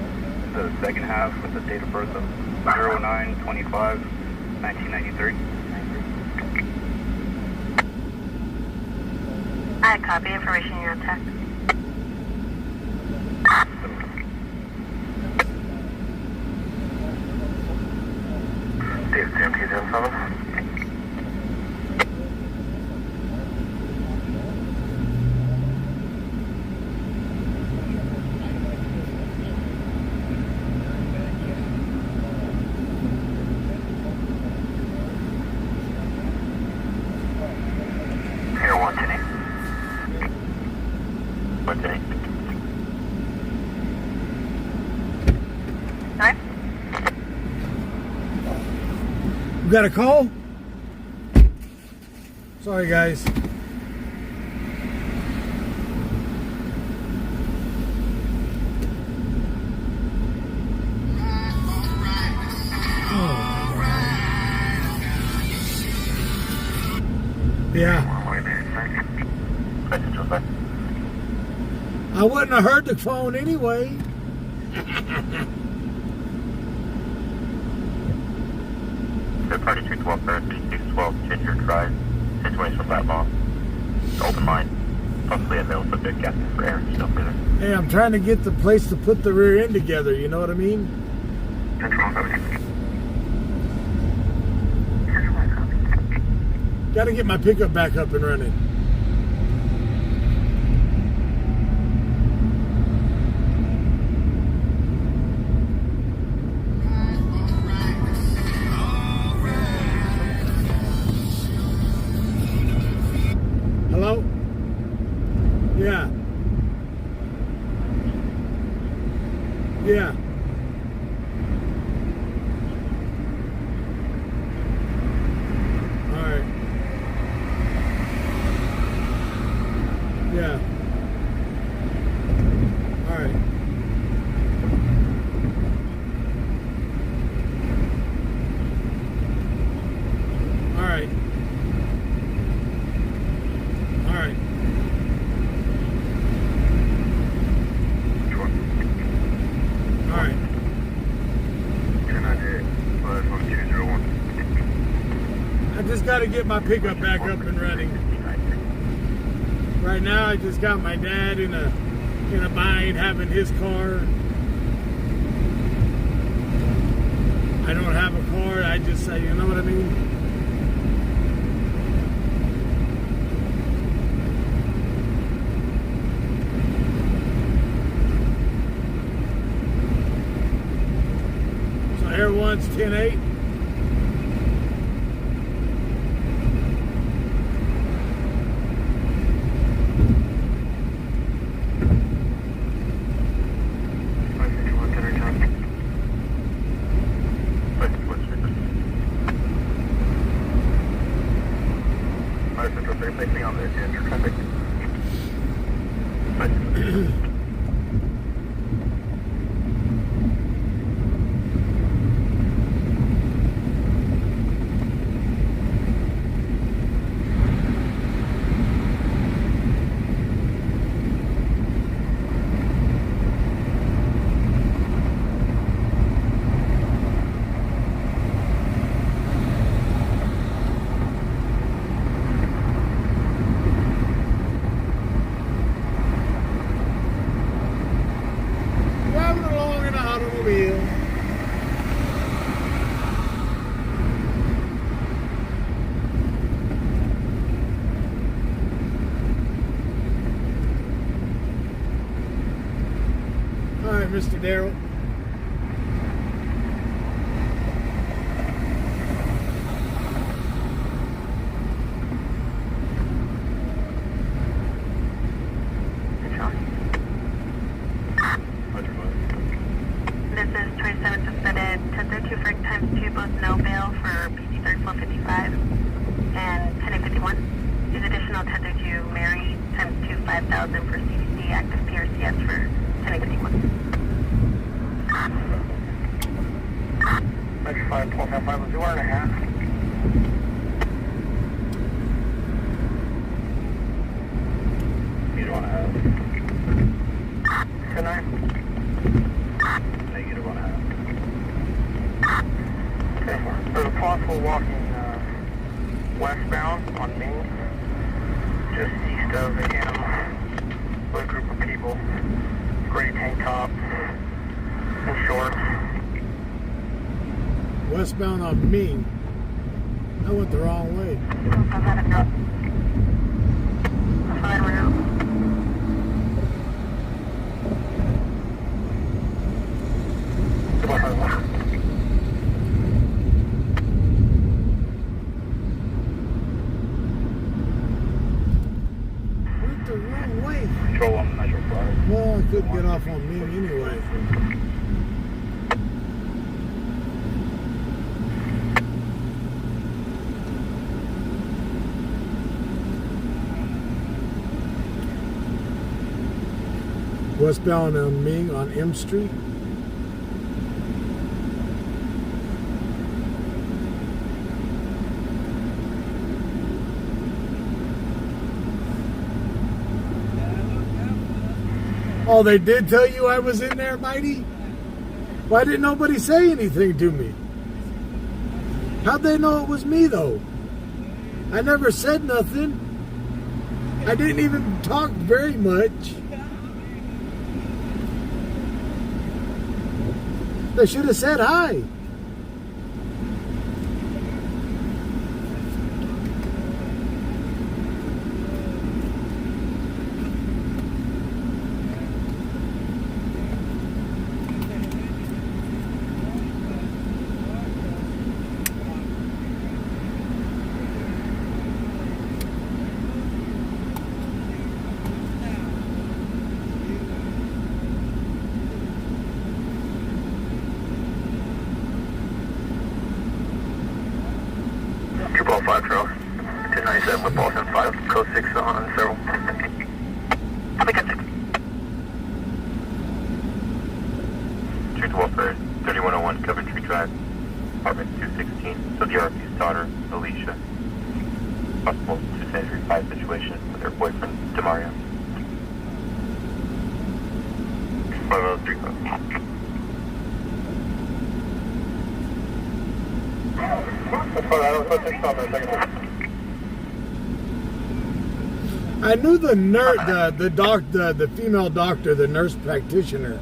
the second half with the date of birth of 09/25/1993? I copy information you're on text. Date of 10/2007. Here, 110. 110. Nine? You got a call? Sorry, guys. Yeah. I wouldn't have heard the phone anyway. Third party 212, 3612, Ginger Drive, situation from that long. Open line. Possibly a middle subject gasping for air. Still further. Hey, I'm trying to get the place to put the rear end together, you know what I mean? Control 70. Got to get my pickup back up and running. Hello? Yeah. Yeah. All right. get my pickup back up and running. Right now, I just got my dad in a bind having his car. I don't have a car. I just say, you know what I mean? So Air One's 10-8. Place me on the agenda traffic. Driving along in an automobile. All right, Mr. Darrell. This is 27 suspended, 1032 for times 2, both no bail for PC 3455 and 1051. Use additional 1032 Mary times 2, 5,000 for CDC, active PRCS for 1051. 95, 12.5, 1.5. You don't want to have. Can I? Negative 1.5. Okay. There's a possible walking westbound on Main, just east of him, with a group of people, gray tank tops and shorts. Westbound on Ming. I went the wrong way. I've had a drop. That's fine, we're out. Went the wrong way. Control on Metro 5. Well, I couldn't get off on Ming anyway. Westbound on Ming on M Street. Oh, they did tell you I was in there, Mighty? Why didn't nobody say anything to me? How'd they know it was me, though? I never said nothing. I didn't even talk very much. They should have said hi. Triple 5 Charles. 297 with Boston 5, code 6 on several. Copy, code 6. 212 for 3101 Coventry Drive, apartment 216. So the RP's daughter, Alicia. Possible 275 situation with her boyfriend, Demario. 5035. That's fine, I don't think so. I knew the the female doctor, the nurse practitioner.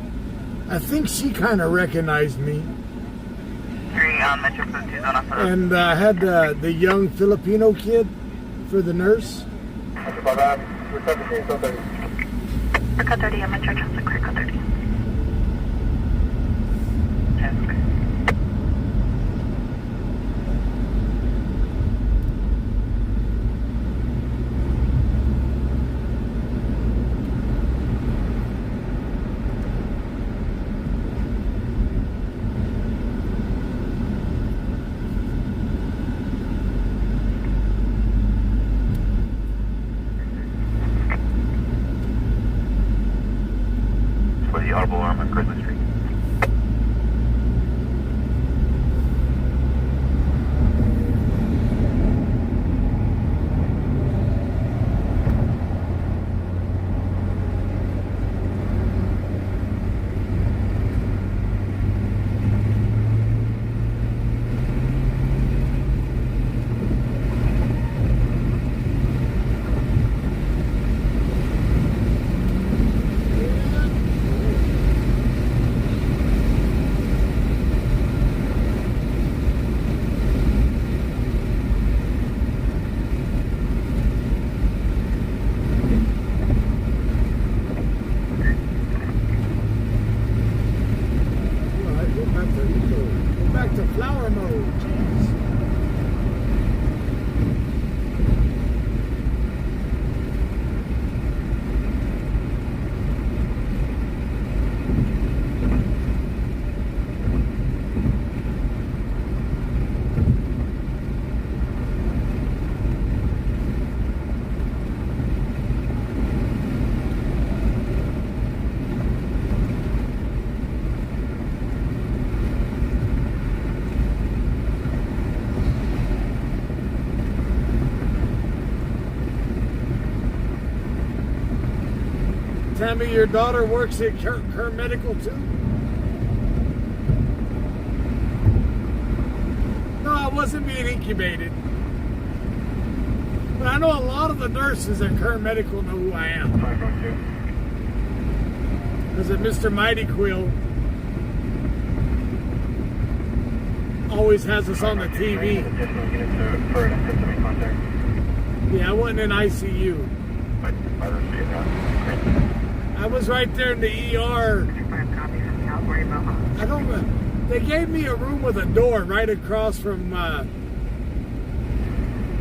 I think she kind of recognized me. 3 on Metro Code 2 zone off of And I had the young Filipino kid for the nurse. For code 30, I'm Metro Transit Clear code 30. For the audible alarm on Christmas Street. Go back to flower mode. Jeez. Tammy, your daughter works at Kern Medical too? No, I wasn't being incubated. But I know a lot of the nurses at Kern Medical know who I am. 512. Because Mr. Mighty Quill always has us on the TV. Additional units for an assistant contact. Yeah, I wasn't in ICU. I was right there in the ER. I don't know. They gave me a room with a door right across from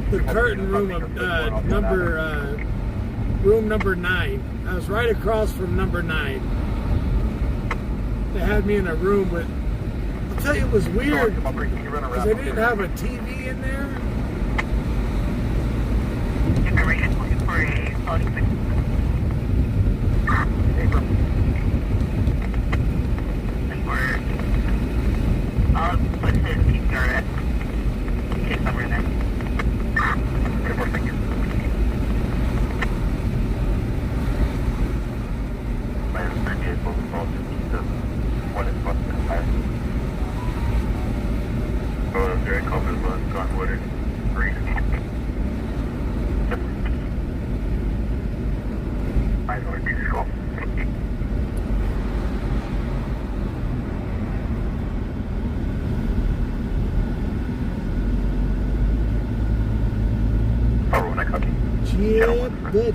the curtain room of room number 9. I was right across from number 9. They had me in a room with. I'll tell you, it was weird because they didn't have a TV in there. I'll put his PCR at take somewhere in there. Thank you. My vehicle calls to one is busted fire. Oh, very common was gone water. Green. I know it's beautiful. Yeah, buddy.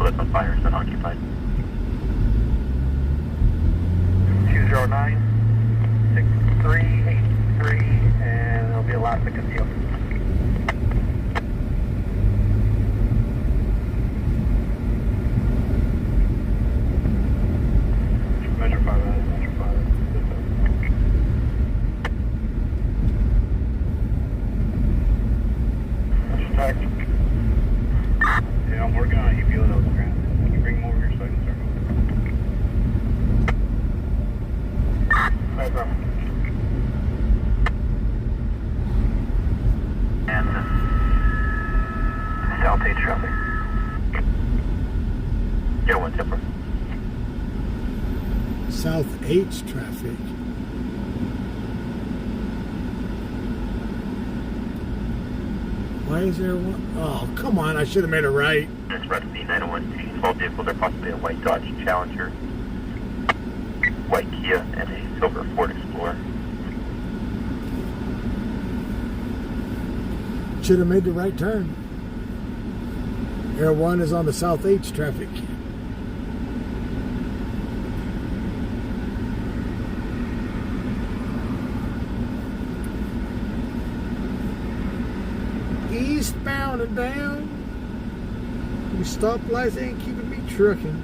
vehicle that's on fire is unoccupied. 209-6383, and it'll be allowed to conceal. Measure 5, measure 5. Measure tag. Yeah, I'm working on it. You feel it on the ground. Can you bring him over here so I can start moving? Right, bro. And South 8 traffic. Air 1 Temper. South H traffic. Why is there one? Oh, come on. I should have made it right. This route to the 901C. 12 vehicles are possibly a white Dodge Challenger, white Kia, and a silver Ford Explorer. Should have made the right turn. Air 1 is on the South H traffic. Eastbound and down. These stoplights ain't keeping me trucking.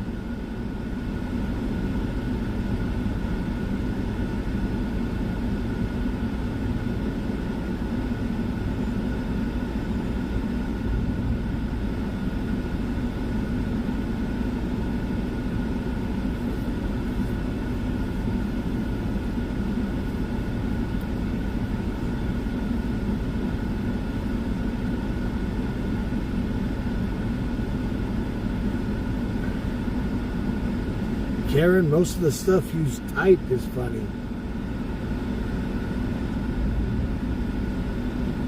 Karen, most of the stuff you type is funny.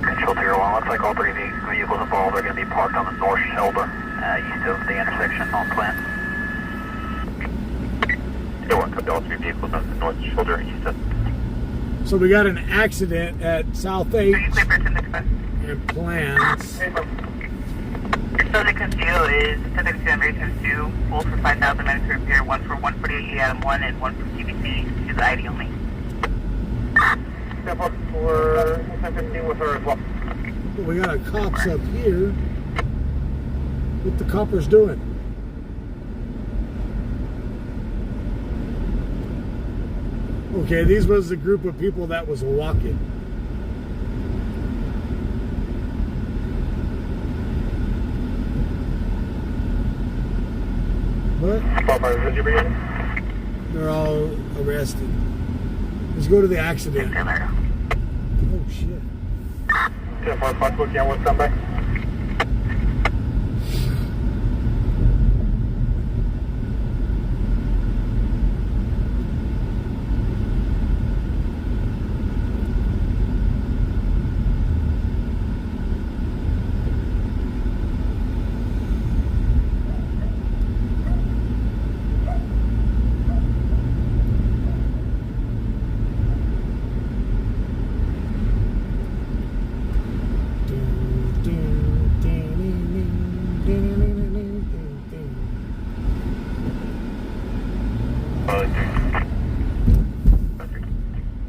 Control 01, looks like all three vehicles involved are going to be parked on the north shoulder, east of the intersection on Plant. Air 1 copy, all 3 vehicles on the north shoulder east of. So we got an accident at South H Are you clear for 1065? and Plans. Subject conceal is 1032 and Racers 2, both for 5,000 minutes to repair, one for 148 Adam 1 and one for CBC, is ID only. Step up for 1015 with her as well. But we got a cops up here. What the coppers doing? Okay, these was the group of people that was walking. What? They're all arrested. Let's go to the accident. Oh shit. 10-4, possible, yeah, one standby.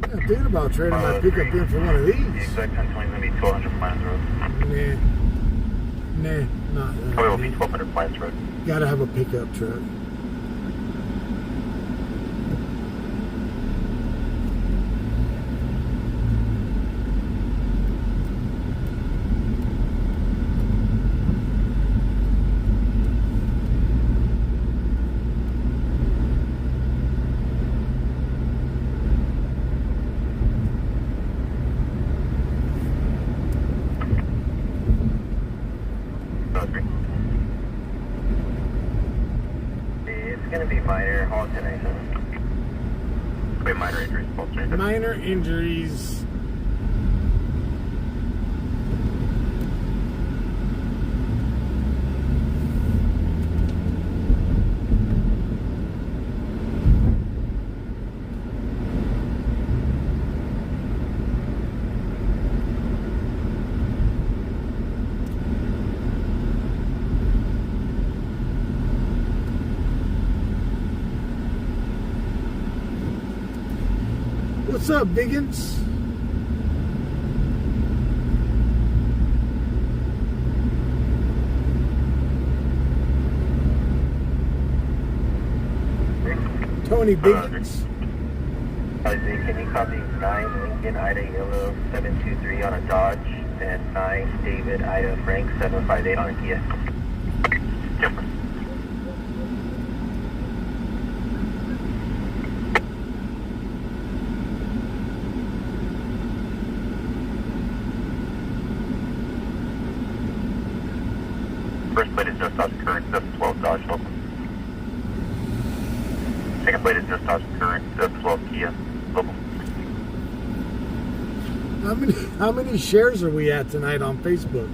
I'm thinking about trading my pickup in for one of The these. exact 1020 is going to be 1200 Plans Road. Nah, not Probably will be 1200 Plants Road. Gotta have a pickup truck. It's going to be minor alternation. Wait, minor injuries, alternate. Minor injuries. What's up, Biggins? Tony Biggins. Isaiah, can you copy 9 Lincoln Ida Yellow 723 on a Dodge and 9 David Ida Frank 758 on a Kia? Yep. First plate is just Dodge Current 712 Dodge local. Second plate is just Dodge Current 712 Kia local. How many shares are we at tonight on Facebook?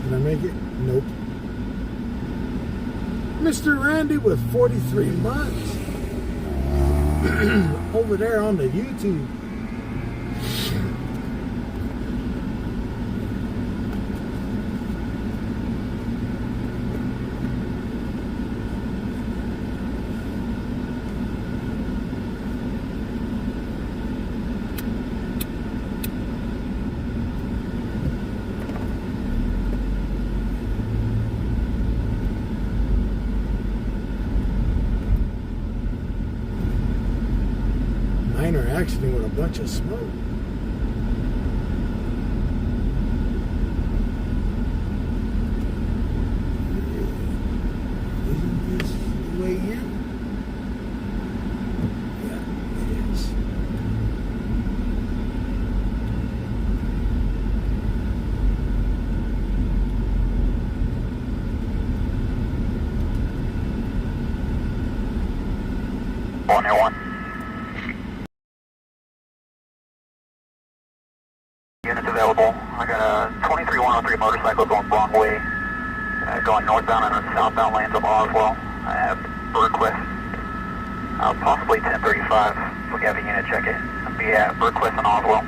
Did I make it? Nope. Mr. Randy with 43 months. Over there on the YouTube. Minor accident with a bunch of smoke. Isn't this the way in? Yeah, it is. On there one. Units available. I got a 23103 motorcycle going wrong way, going northbound and southbound lanes of Oswell. I have Berquist, possibly 1035. If we have a unit, check it. I'll be at Berquist and Oswell.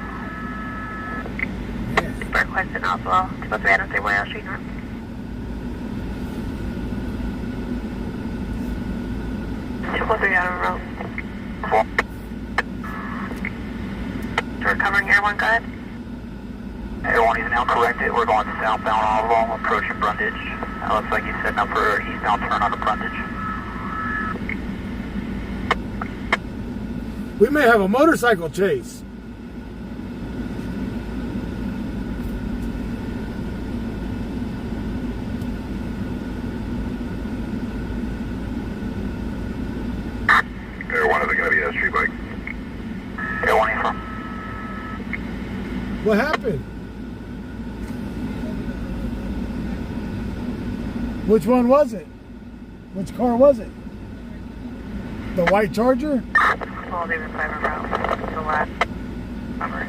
Berquist and Oswell. 203 Adams Freeway, L Street North. Adam Road. We're covering Air 1, go ahead. Air 1 is now corrected. We're going southbound Oswell, approaching Brundage. Looks like he's setting up for an eastbound turn on the Brundage. We may have a motorcycle chase. Air 1, is it going to be a street bike? Air 1 is from. What happened? Which one was it? Which car was it? The white Charger? Well, they were private route. The last number.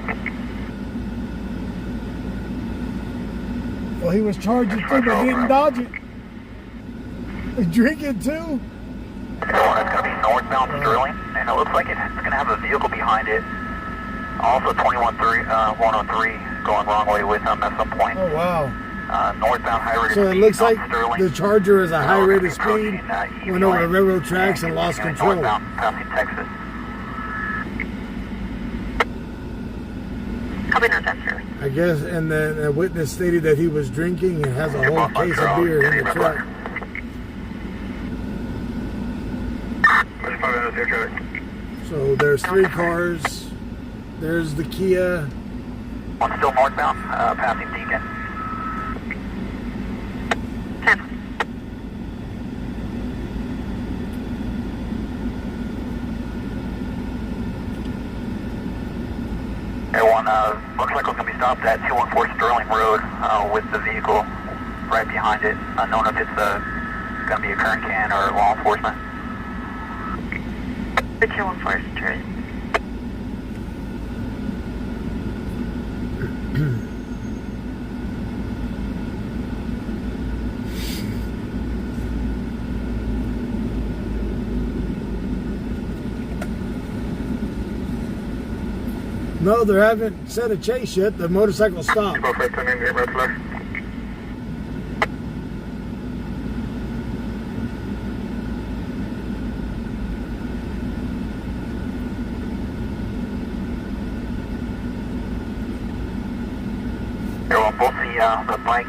Well, he was charging too, but didn't dodge it. He's drinking too. Air 1 is going to be northbound Sterling, and it looks like it's going to have a vehicle behind it. Also 103 going wrong way with him at some point. Oh, wow. Northbound high rate of speed. So it looks like Sterling. the Charger is a high rate of speed, Approaching, went over the railroad tracks and lost control. Northbound, passing Texas. Copy north after. I guess, and then a witness stated that he was drinking and has a whole case of beer in the truck. So there's 3 cars. There's the Kia. One still northbound, passing Deacon. 1, motorcycle's going to be stopped at 214 Sterling Road with the vehicle right behind it. Unknown if it's going to be a current can or law enforcement. The 214 Sterling. No, they haven't set a chase yet. The motorcycle stopped. Both the bike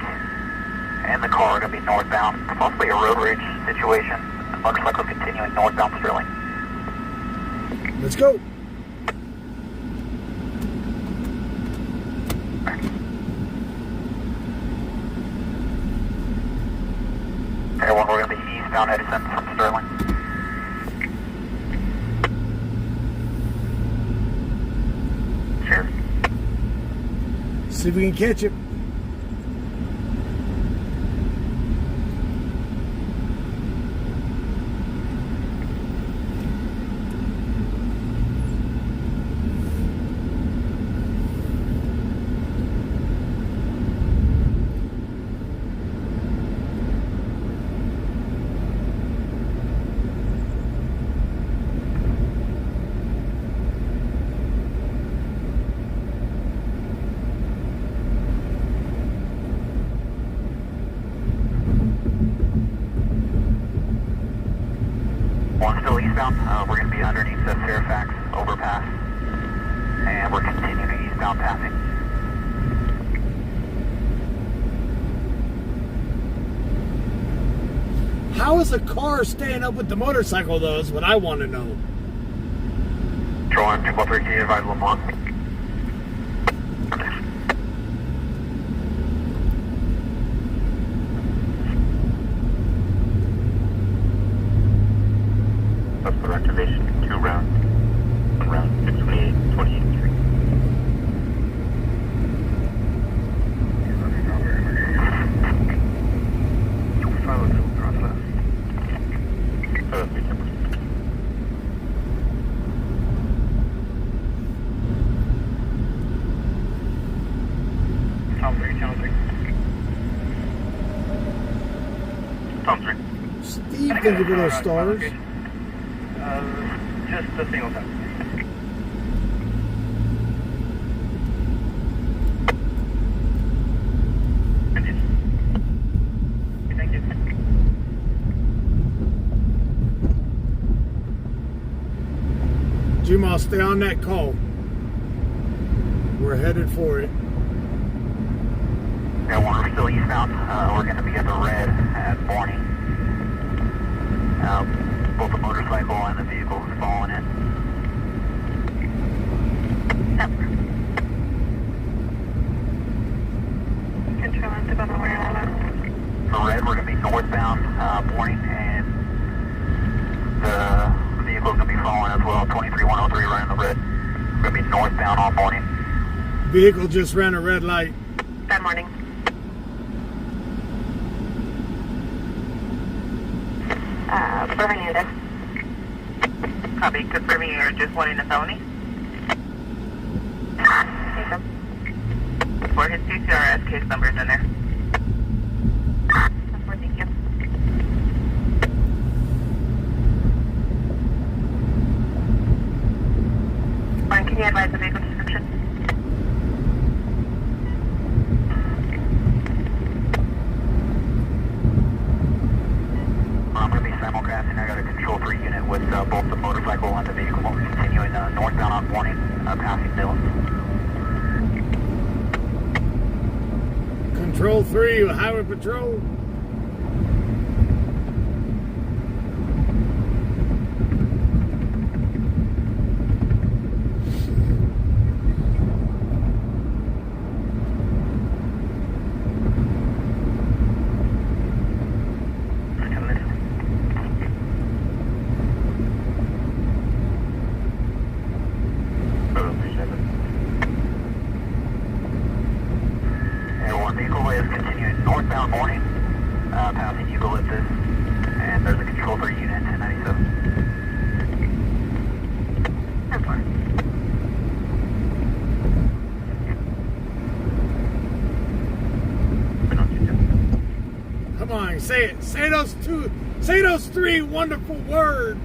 and the car are going to be northbound. Possibly a road rage situation. The motorcycle continuing northbound Sterling. Let's go. Everyone, we're going to be eastbound Edison from Sterling. Sure. See if we can catch him. One still eastbound. We're going to be underneath the Fairfax overpass. And we're continuing eastbound passing. How is a car staying up with the motorcycle, though, is what I want to know. Control 213, can you advise Lamont? Suspect activation, 2 rounds. 1 round, 628, 28th Street. Tom 3, Channel 3. Tom 3. Steve, thank you for those stars. Just a single time. Thank you. Jim, stay on that call. We're headed for it. Yeah, we're still eastbound. We're going to be at the red at morning. Both the motorcycle and the vehicle is falling in. Yep. Control is above where The red, we're going to be northbound morning, and the vehicle's going to be falling as well. 23103 running the red. We're going to be northbound all morning. Vehicle just ran a red light. Good morning. Hernandez. Copy. Confirming you're just wanting a felony. Okay. For his CCRS case numbers in there. Thank you. Brian, can you advise the vehicle description? I'm going to be simulcasting. I got a control 3 unit with both the motorcycle and the vehicle. We're continuing northbound on morning, passing Mills. Control 3, Highway Patrol. vehicle is continuing northbound morning, passing Eucalyptus, and there's a control for unit 1097. 10-4. Come on, say it. Say those three wonderful words.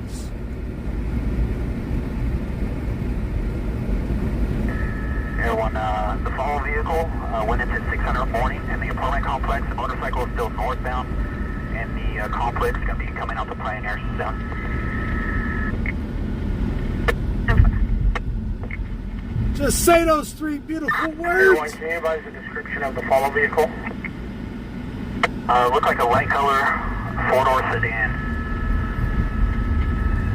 Everyone, the follow vehicle went into 600 morning in the apartment complex. The motorcycle is still northbound, and the complex is going to be coming out the Pioneer soon. Just say those three beautiful Everyone, words. can you advise the description of the follow vehicle? Look like a light color 4-door sedan.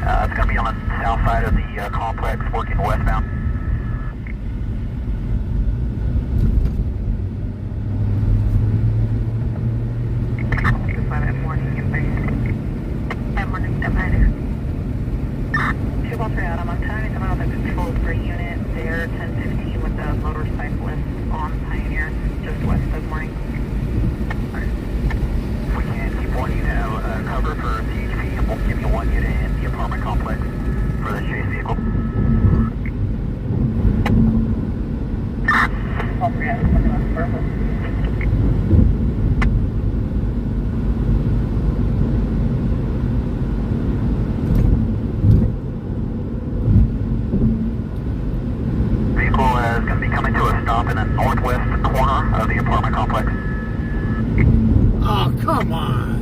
It's going to be on the south side of the complex, working westbound. I'm telling you about the control for unit there, 1015 with the motorcyclist on Pioneer, just west of Morning. We can keep one unit cover for CHP, and we'll give you one unit in the apartment complex for the chase vehicle. Oh, yeah, that's perfect. Stop in the northwest corner of the apartment complex. Oh, come on.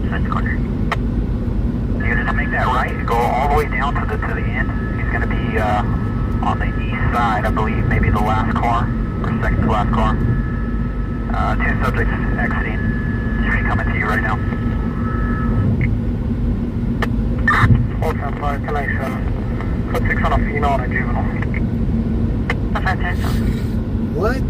Switch corner. Unit to make that right, go all the way down to the end. He's going to be on the east side, I believe, maybe the last car or second to last car. Two subjects exiting. Street coming to you right now. 410-5 connection. Put 6 on a female and a juvenile. What?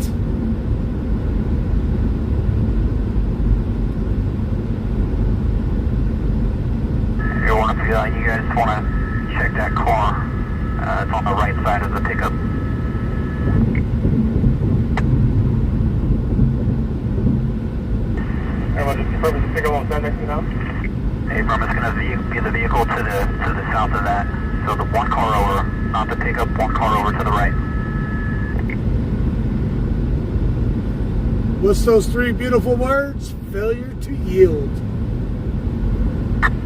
Everyone, if you guys want to check that car, it's on the right side of the pickup. Everyone, just confirm the pickup on next to now. Abram is going to be the vehicle to the south of that. So the one car over, not the pickup, one car over to the right. What's those three beautiful words? Failure to yield.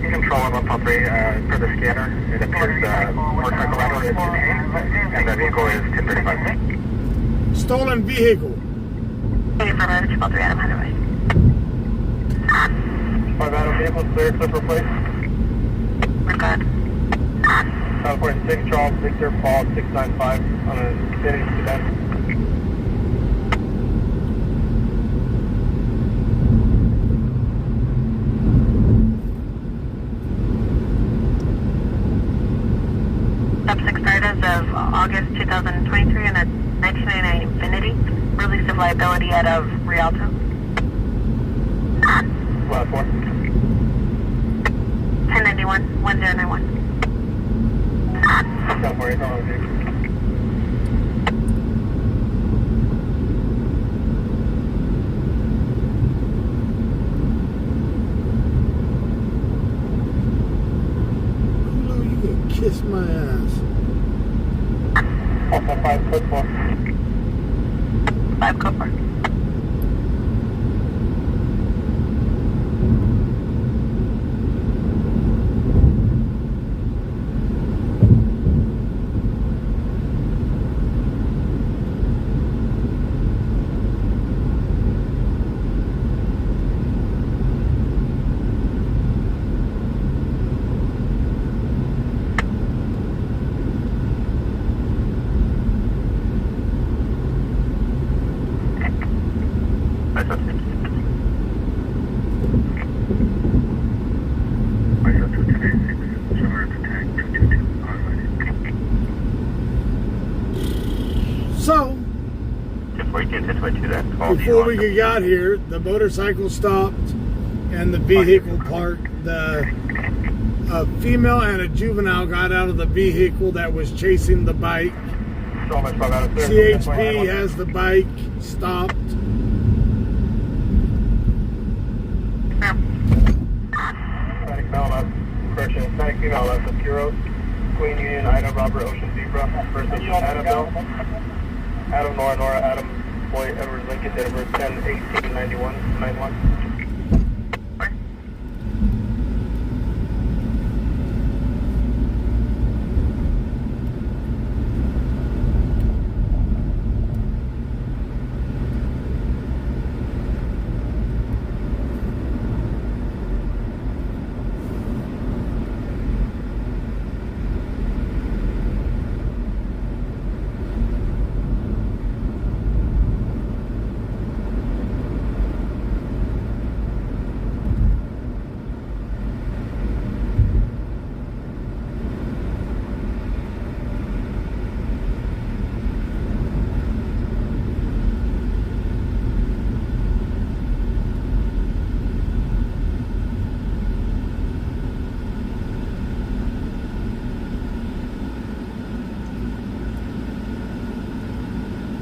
You control 1.3 for the scanner. It appears the motorcycle rider is today, and the vehicle is 1035. Stolen vehicle. Hey, from Adam 3 Adam Highway. 5 Adam vehicles cleared, slip replace. We're good. 746 Charles Victor Paul 695 on a city sedan. Sub 6 starters of August 2023 and a 1999 Infiniti. Release of liability out of Rialto. Last one. 1091 1091. 748 on the vehicle. Hulu, you can kiss my ass. Also 5 foot 4. 5 Cooper. So, before we got here, the motorcycle stopped and the vehicle parked. The A female and a juvenile got out of the vehicle that was chasing the bike. CHP has the bike stopped. Static male left. Correction. Static female left of Heroes. Queen Union, Ida, Robert, Ocean, Zebra. First is Adam Bell. Adam, Nora, Adam, Boy, Edward, Lincoln, Denver, 10-18-91.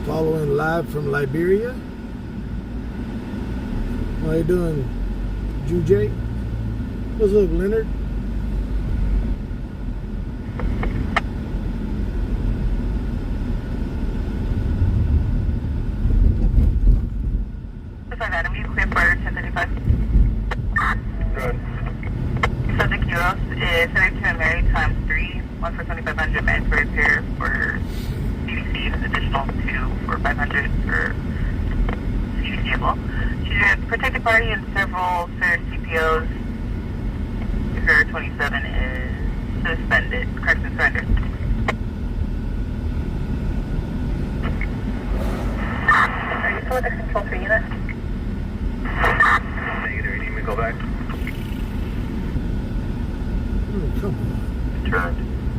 Following live from Liberia. How you doing, Jujay? What's up, Leonard? Adam, you clear for 1035. Good. Subject Euros is 72 and Mary times 3, 1 for 2500 mandatory repair for CBC, and additional 2 for 500 for CBC as well. She's a protected party in several serious CPOs. Her 27 is suspended. Correction surrender. Are you still at the control 3 unit? Negative, you need me to go back? Come on. Turned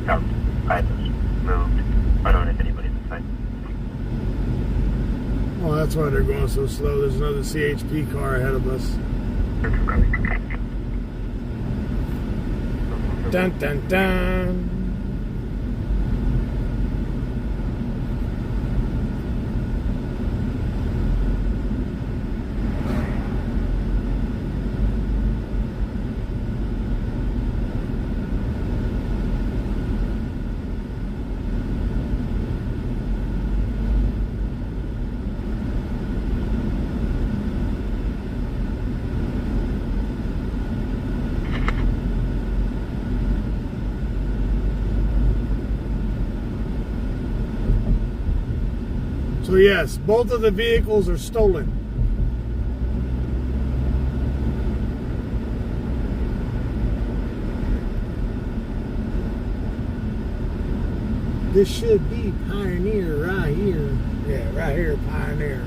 out. Items moved. Unknown if anybody's inside. Oh, that's why they're going so slow. There's another CHP car ahead of us. Dun dun dun. So yes, both of the vehicles are stolen. This should be Pioneer right here. Yeah, right here, Pioneer.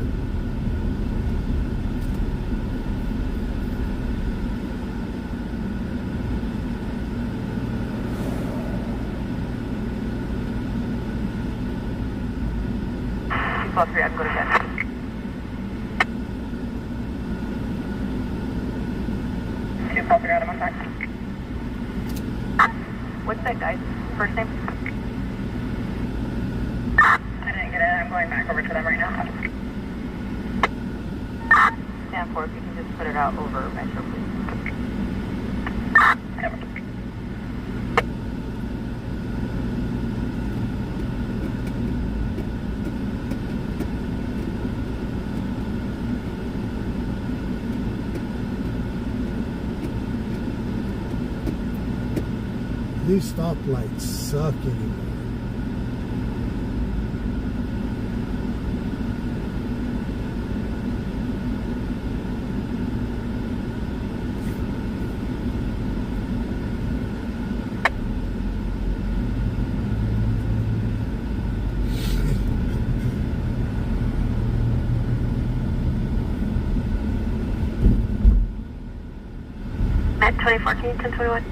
Plus 3, I'm going to get. Two Pulsar Adam on track. What's that guy's first name? I didn't get it. I'm going back over to them right now. Stand for if you can just put it out over Metro, please. These stoplights suck anymore. Met 2014, 1021.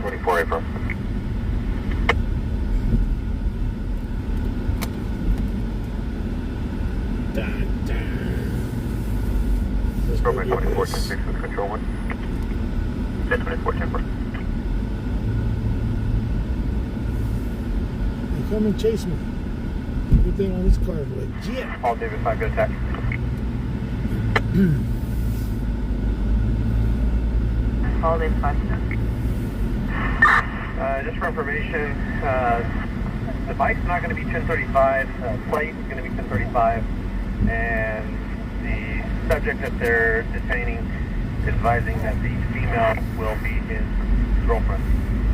24 April. Dun, dun. Program 24 10-24-10-4. They come and chase me. Everything on this car is legit. All David 5, go attack. All in 5. Just for information, the bike's not going to be 1035. Plate is going to be 1035. And the subject that they're detaining is advising that the female will be his girlfriend.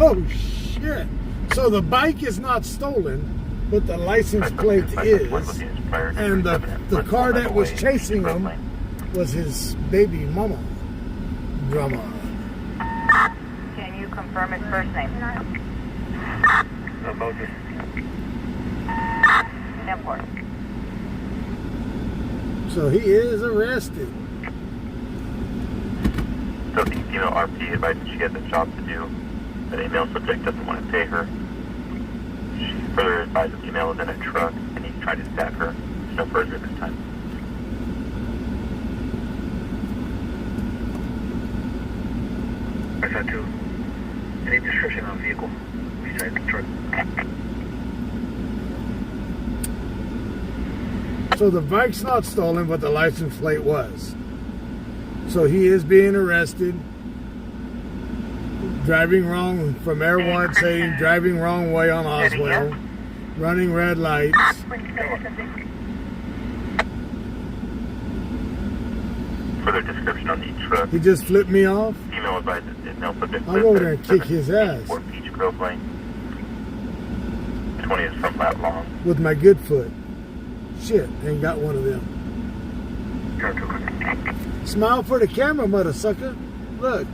Oh, shit. So the bike is not stolen, but the license plate is. And the car that was chasing him was his baby mama. Drama. Can you confirm his first name? Moses. 10-4. So he is arrested. So the female RP advises she has a job to do, but a male subject doesn't want to pay her. She further advised the female is in a truck and he's trying to stab her. No further this time. I said to any description of vehicle beside the truck. So the bike's not stolen, but the license plate was. So he is being arrested. Driving wrong from Air 1 saying driving wrong way on Oswell. Running red lights. Further description on the truck. He just flipped me off. Female advises is now subject I'll go there and kick his ass. 4 Peach Grove Lane. 20 is from Lat Long. With my good foot. Shit, ain't got one of them. Smile for the camera, mother sucker. Look.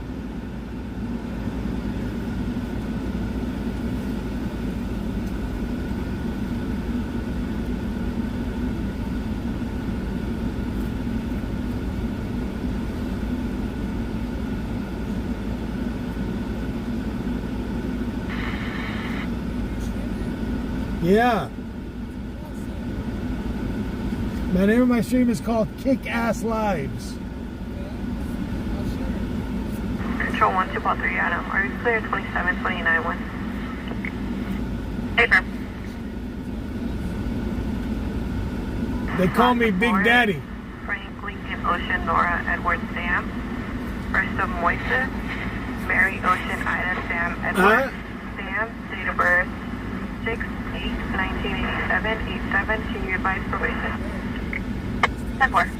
Yeah. The name of my stream is called Kick Ass Lives. Control 1243 Adam. Are you clear 27291? Paper. They call me Big Daddy. Frank Lincoln Ocean Nora Edward Sam. First of Moises. Mary Ocean Ida Sam Edward. Sam. Date of birth 6/8/1987. 87. Can you advise probation? 10-4.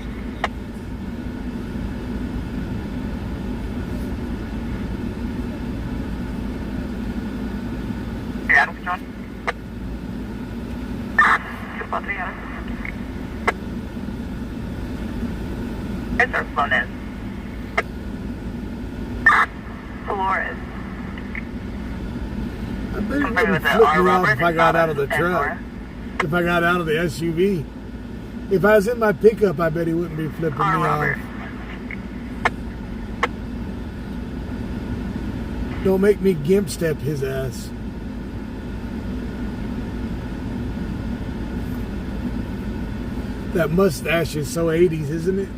You're out of control. 243 Adam. It's our phone in. Flores. I bet it Confirm wouldn't with the flip R. me off Robert if I got out of the 10-4. truck. If I got out of the SUV. If I was in my pickup, I bet he wouldn't be flipping R. me Robert. off. Don't make me gimp step his ass. That mustache is so 80s, isn't it?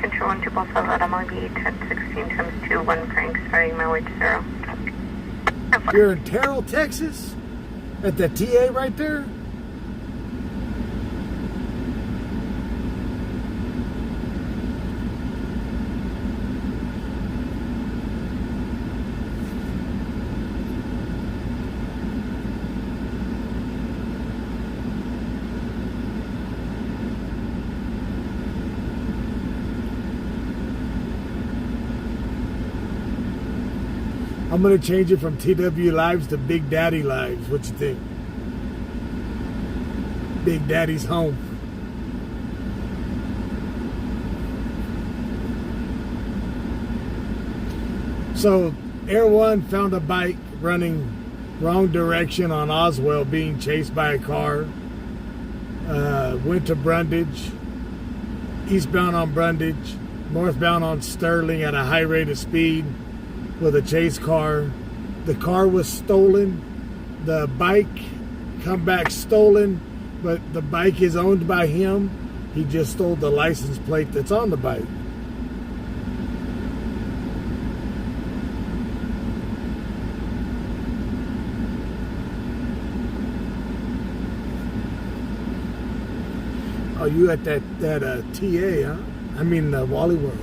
Control 1257 Adam. I'll be 1016 times 2. 1 Frank. Starting my way to 0. You're in Terrell, Texas? At the TA right there? I'm going to change it from TW Lives to Big Daddy Lives. What you think? Big Daddy's home. So, Air 1 found a bike running wrong direction on Oswell, being chased by a car. Went to Brundage, eastbound on Brundage, northbound on Sterling at a high rate of speed with a chase car. The car was stolen. The bike come back stolen, but the bike is owned by him. He just stole the license plate that's on the bike. Oh, you at that TA, huh? I mean, Wally World.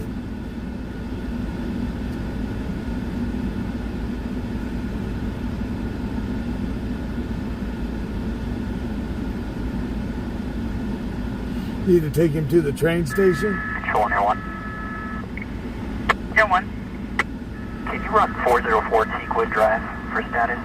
Need to take him to the train station? Control on Air 1. Air 1. Can you run 404 Teakwood Drive for status?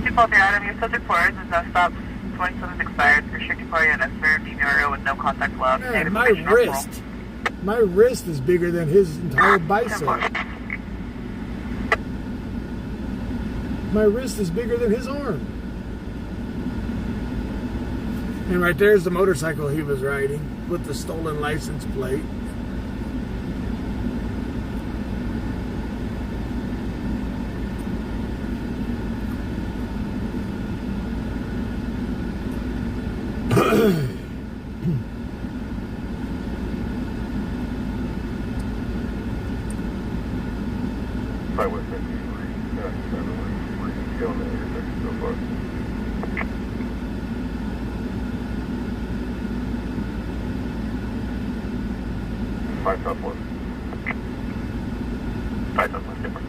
Default Adam, your subject for ours is now stopped. 27 expired. Restricted party unnecessary. BVRO with no contact allowed. Man, Negative my permission on wrist. My wrist is bigger than his entire bicep. My wrist is bigger than his arm. And right there's the motorcycle he was riding with the stolen license plate. By what that usually, that's we're still in the intersection so far. Five top one. Five top one, different.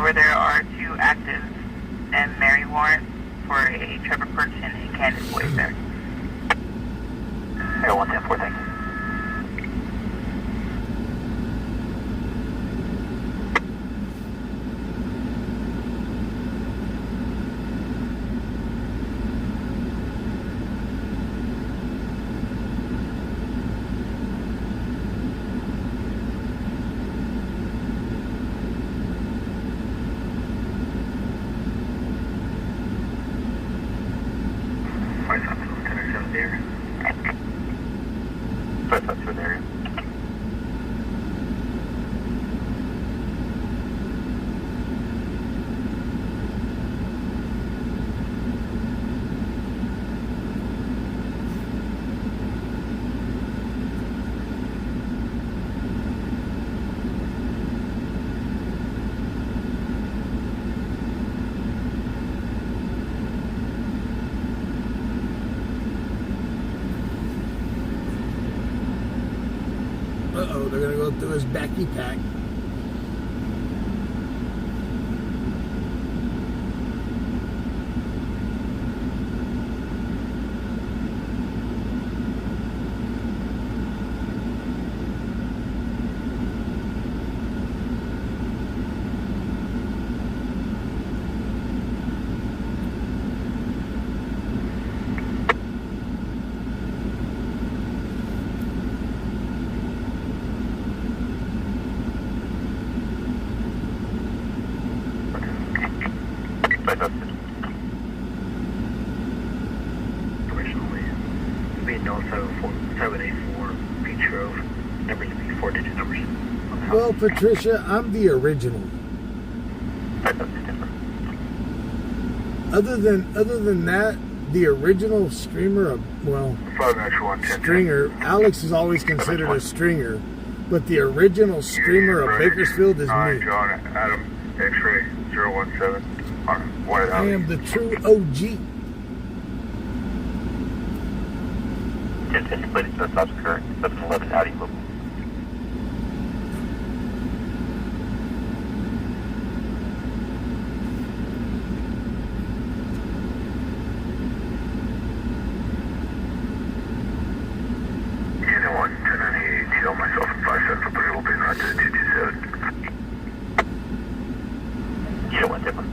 Where there are 2 active and Mary warrants for a Trevor Purchin and Candace Boyd there. Air 110-4, thank you. Five top 10 there. Five top to the area. Uh-oh, they're gonna go through his backy pack. Five top Originally, speed no 784 Beach Grove. Numbers to be 4-digit numbers. On the house. Well, Patricia, I'm the original. Five top different. Other than that, the original streamer, well, 5-110. stringer, Alex is always considered a stringer, but the original streamer of Bakersfield is me. John Adam X-ray 017 on White I Alley. am the true OG. 1010 plated no stops current. 711 Audi local. Unit 1, 1098, tell myself in 5-7 for Bristol, being on to 227. Unit 1 different.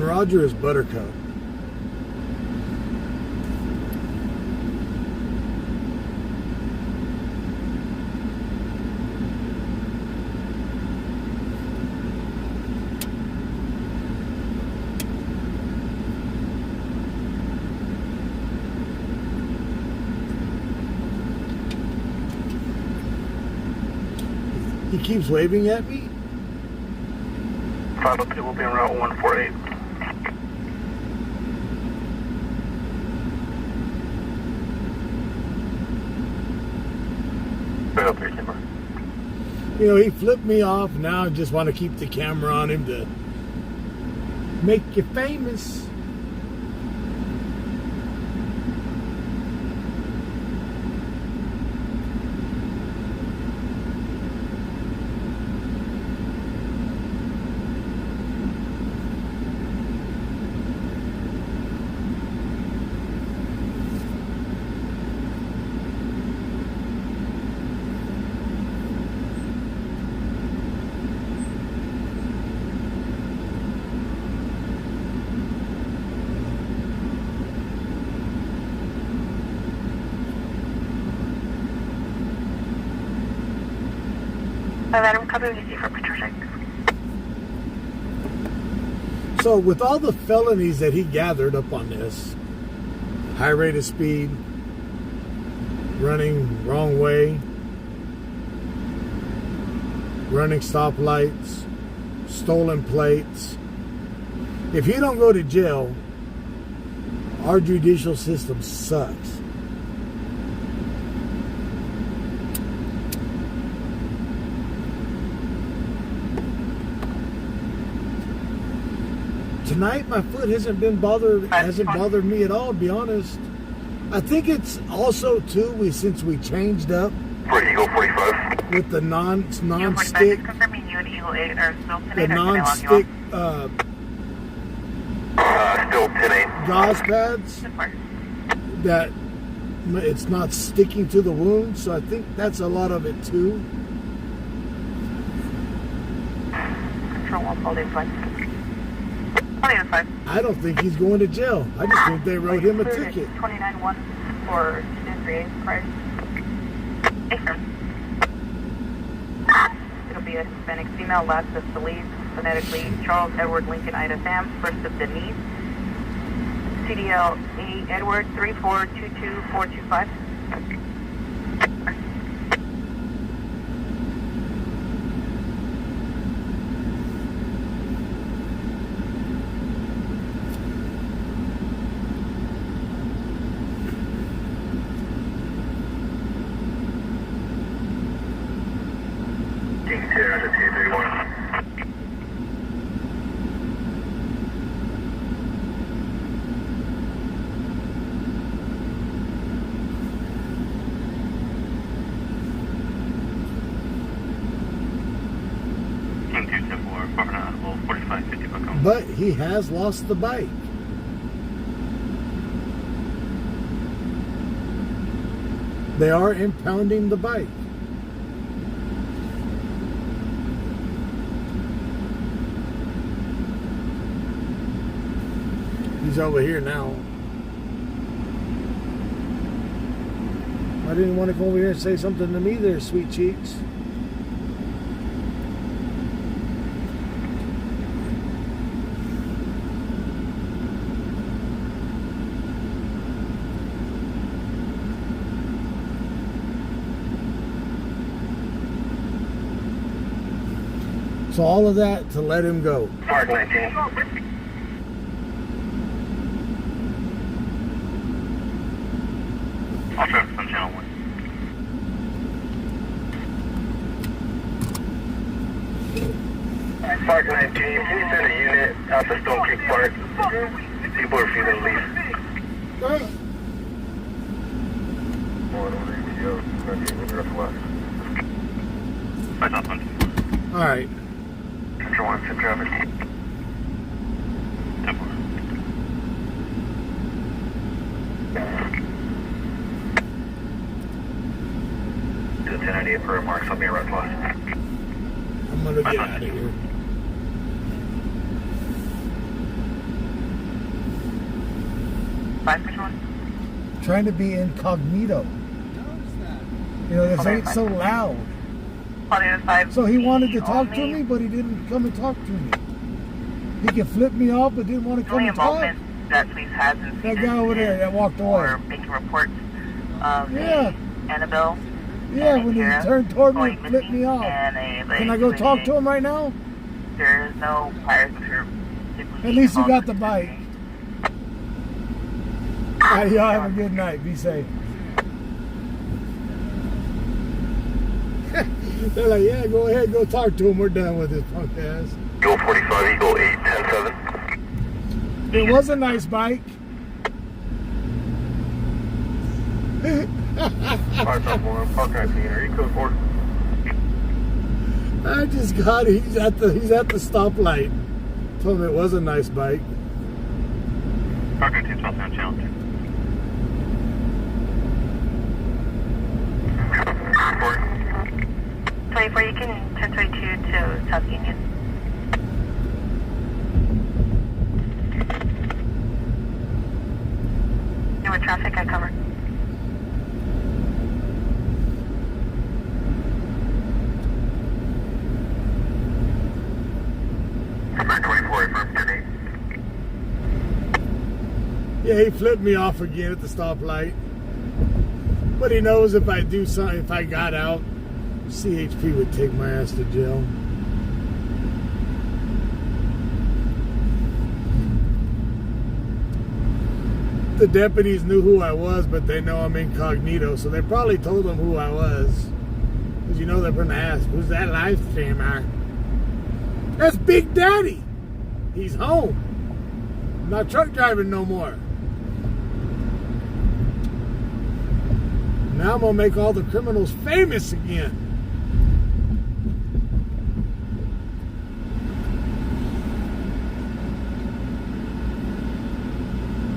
Roger is Buttercup. He keeps waving at me. 502 will be en route 148. You know, he flipped me off. Now I just want to keep the camera on him to make you famous. Adam, copy DC for Patricia. So with all the felonies that he gathered up on this, high rate of speed, running wrong way, running stoplights, stolen plates, if he don't go to jail, our judicial system sucks. Tonight, my foot hasn't bothered me at all, to be honest. I think it's also too since we changed up For Eagle 45. with the non-stick, Just confirming you and Eagle 8 are still the 10 non-stick Still 10-8. gauze pads that it's not sticking to the wound. So I think that's a lot of it too. Control 1, holding 5. Holding 5. I don't think he's going to jail. I just think they wrote him a ticket. 29-1 for 238 price. It'll be a Hispanic female, last of Felice, phonetically Charles Edward Lincoln Ida Sam, first of Denise. CDL A Edward 3422425. But he has lost the bike. They are impounding the bike. He's over here now. I didn't want to go over here and say something to me there, sweet cheeks. So all of that to let him go. Park 19. I'll try from channel 1. Park 19, can you send a unit out to Stone Creek Park? People are refusing to leave. All right. Control 1, tip traffic. 10-4. To the 1098 per marks on me at Red Plus. I'm gonna get out of here. 561. Trying to be incognito. You know, this ain't so loud. Hollywood 5. So he wanted to talk to me, but he didn't come and talk to me. He could flip me off, but didn't want to come Only and talk. involvement that police has in That guy over there that walked away. or making reports of Yeah. Annabelle. Yeah, and when he Kira turned toward me, going he flipped missing me off. and a Can I go talk to him right now? There is no prior history. At least you got the bike. All right, y'all have a good night. Be safe. They're like, yeah, go ahead, go talk to him. We're done with this punk ass. Eagle 45, Eagle 8, 10-7. It was a nice bike. 551, Park 19, are you code 4? I just got it. He's at the stoplight. Told him it was a nice bike. Park 19, southbound channel 2. 24, you can 1032 to South Union. You were traffic, I covered. Number 24, affirm 10-8. Yeah, he flipped me off again at the stoplight. But he knows if I do something, if I got out, CHP would take my ass to jail. The deputies knew who I was, but they know I'm incognito, so they probably told them who I was. Because you know they're going to ask, who's that live streamer? That's Big Daddy. He's home. I'm not truck driving no more. Now I'm going to make all the criminals famous again.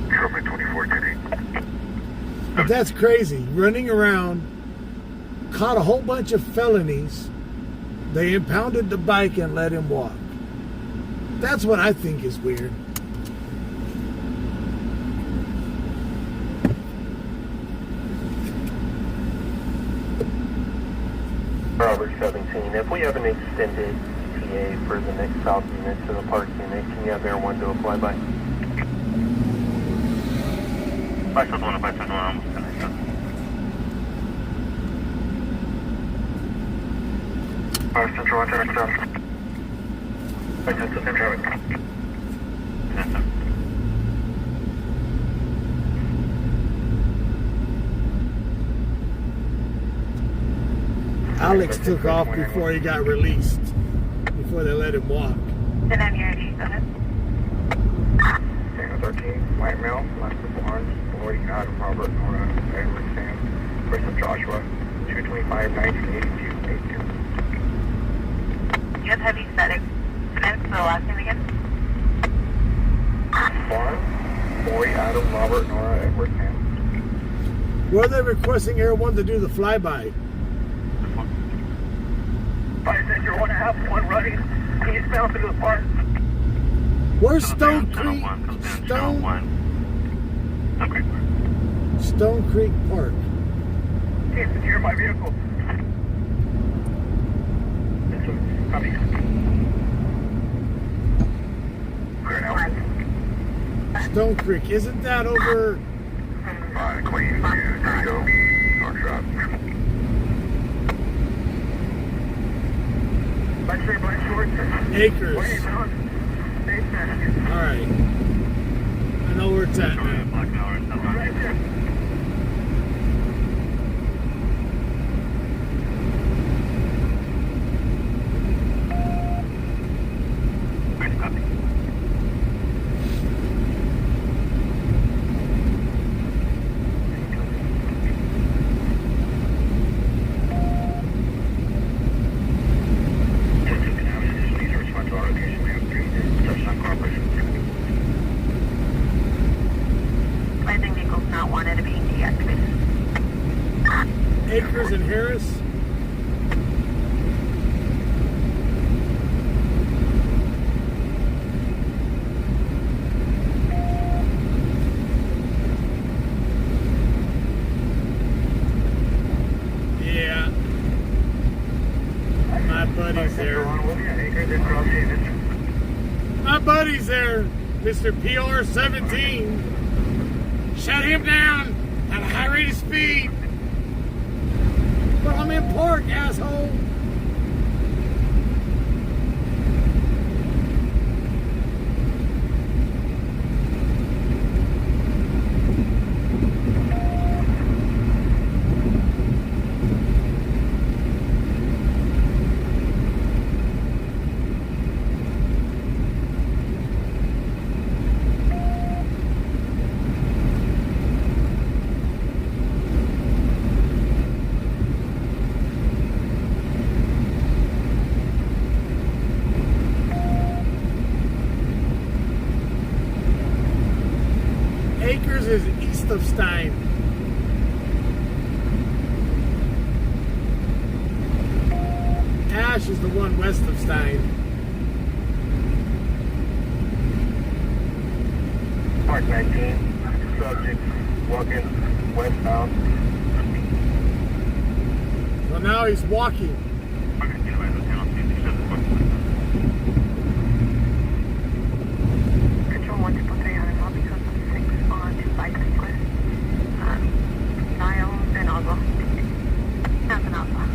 Number 24, 10-8. But that's crazy. Running around, caught a whole bunch of felonies. They impounded the bike and let him walk. That's what I think is weird. Robert 17, if we have an extended PA for the next south unit to the park unit, can you have Air 1 do a flyby? 571, 571, almost 10-8. Central 1, 10-7. 510, same traffic. 10-7. Alex took off before he got released. Before they let him walk. Then I'm your ID, go ahead. Tango 13, white male, last purple orange, Lloyd, Adam, Robert, Nora, Edward, Sam, Kristen, Joshua, 225, 1982, 82. You have heavy static. Cement for the last name again? Lauren, Lloyd, Adam, Robert, Nora, Edward, Sam. Where are they requesting Air 1 to do the flyby? 5-1 half, one running, eastbound through the park. Where's Stone Creek? Stone Creek Park. Can't secure my vehicle. Copy. Clear now. Stone Creek. Isn't that over? Queen 2, Tango, North Shop. Black shorts. Acres. Wait, no. Alright. I know where it's at now. Right there. Rising vehicles not wanted. My buddy's there. My buddy's there, Mr. PR-17. Shut him down at a high rate of speed. Well, I'm in park, asshole. Acres is east of Stein. Ash is the one west of Stein. Park 19, subject walking westbound. So now he's walking. Control 123 on and because of 6 on to Bakersfield. Niles and Alba. That's an Alpha.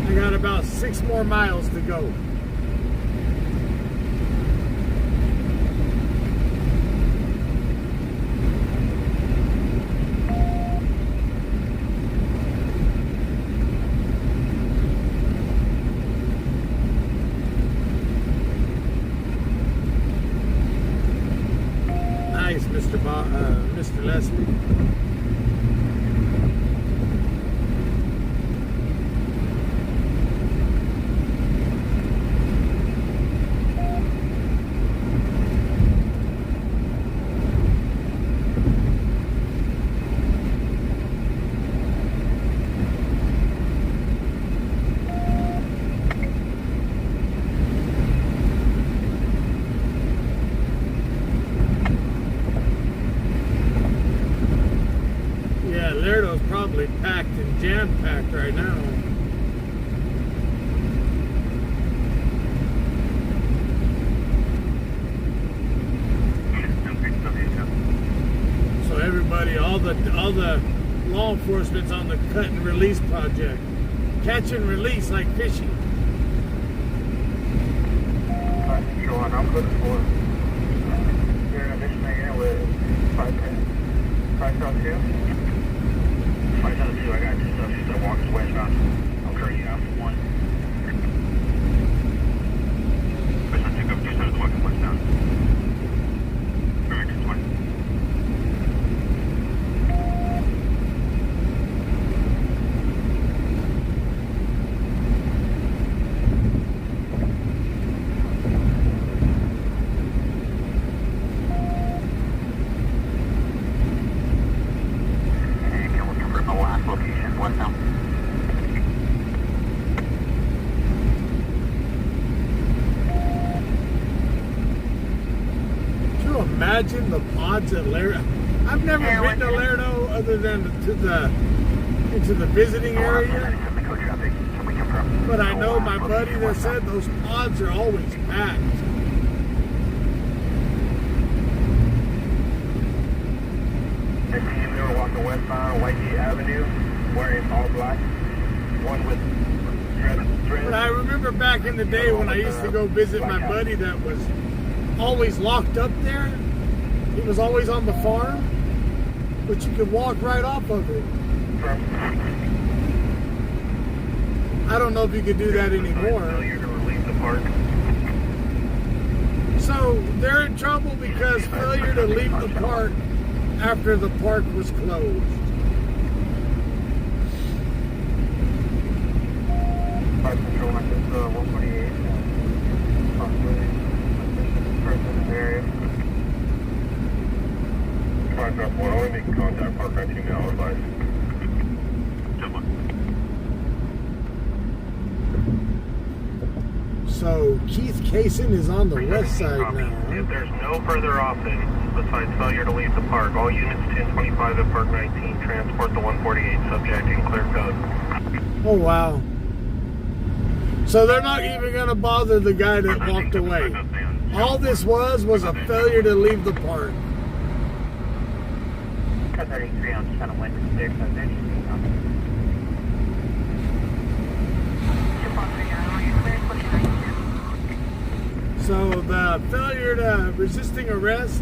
I got about 6 more miles to go. Nice, Mr. Leslie. Yeah, Lerdo's probably packed and jam-packed right now. So everybody, all the law enforcement's on the cut and release project. Catch and release like fishing. Sean, I'm looking for you're in a mission again with 5.2. 5.2, I got 2 subjects that walks westbound. I'll currently out for 1. 5.2, up 2 sides walking westbound. Perfect, 20. Imagine the pods at Lerdo. I've never been to Lerdo other than into the visiting area. But I know my buddy that said those pods are always packed. I see him, they were walking westbound, Whitegate Avenue, wearing all black. One with dread. But I remember back in the day when I used to go visit my buddy that was always locked up there. He was always on the farm, but you could walk right off of it. I don't know if you could do that anymore. So they're in trouble because failure to leave the park after the park was closed. Control, I think 148. Possibly person in the area. 5.4, only making contact, park 19 now, advice. 10-1. So Keith Kaysen is on the west side Copy. now. If there's no further offense besides failure to leave the park, all units 1025 at Park 19 transport the 148 subject and clear code. Oh, wow. So they're not even going to bother the guy that walked away. All this was a failure to leave the park. 1033 on channel 1 to clear code. Anything on 243, So the failure to resisting arrest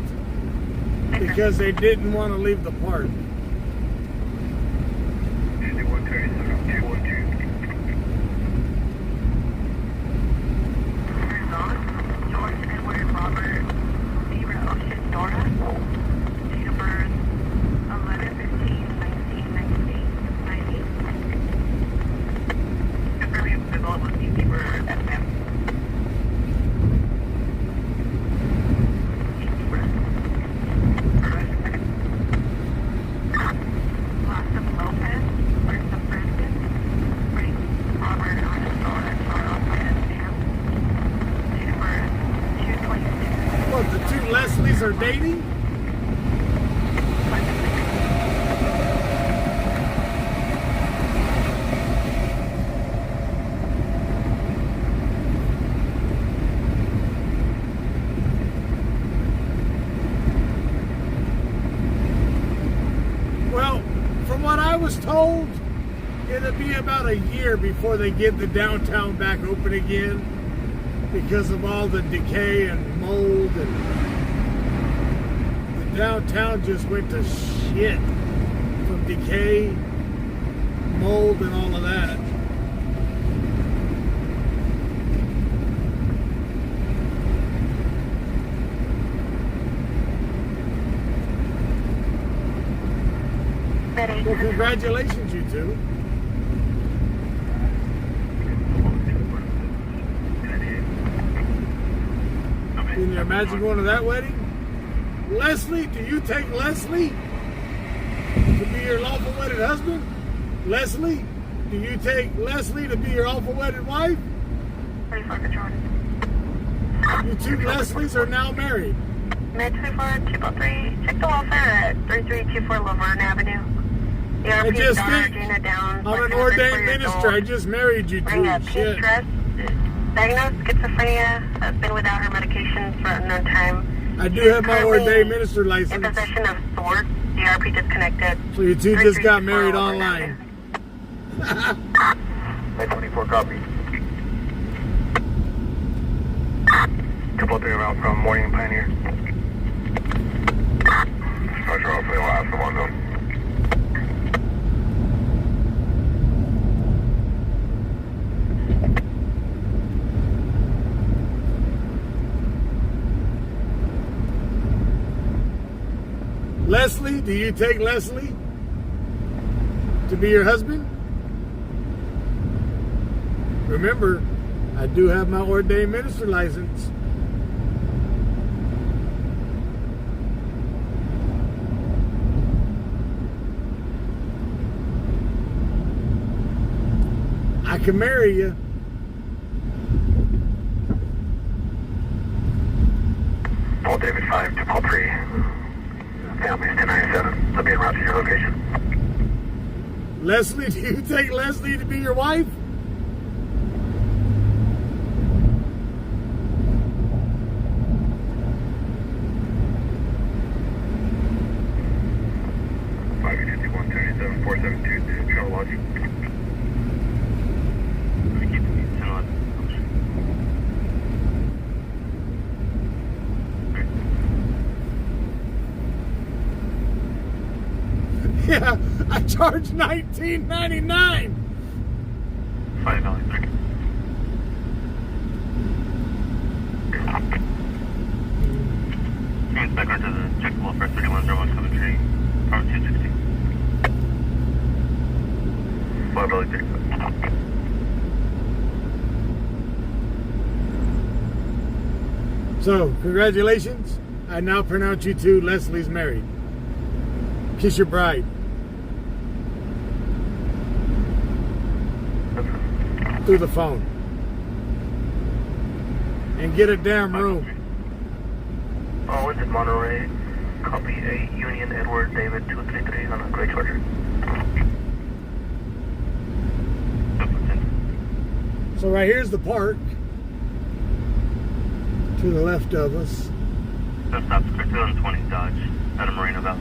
because they didn't want to leave the park. George Edward Robert Zero Dora. Date of birth 11/15/1990. Confirming approval with the for FM. Last of Lopez, first of Brandon, Frank Robert Dora Charles and Sam. Date of birth 2/26. What, the two Leslies are dating? Well, from what I was told, it'll be about a year before they get the downtown back open again because of all the decay and mold, and the downtown just went to shit from decay, mold, and all of that. Well, congratulations, you two. Can you imagine going to that wedding? Leslie, do you take Leslie to be your lawful wedded husband? Leslie, do you take Leslie to be your lawful wedded wife? You two Leslies are now married. Med 24203, check the welfare at 3324 Laverne Avenue. I just think Gina Downs, I'm an ordained minister. I just married you Wearing two. a pink Shit. dress, diagnosed schizophrenia, has been without her medications for unknown time. I do have my Currently ordained minister in license. possession of sword, DRP disconnected. So you two just got married online. 24 copy. 243 out from Morning Pioneer. Roger, hopefully we'll have someone though. Leslie, do you take Leslie to be your husband? Remember, I do have my ordained minister license. I can marry you. Paul David 5, 243. Families 1097. They'll be en route to your location. Leslie, do you take Leslie to be your wife? Yeah, I charge $19.99. $5. Back to the check welfare 3101 Coventry, from 260. So, congratulations. I now pronounce you two Leslie's married. Kiss your bride. Through the phone. and get a damn room. Oh, it's in Monterey. Copy 8 Union Edward David 233 on a gray Charger. So right here's the park to the left of us. Just stop 2020 Dodge out of Marina Valley.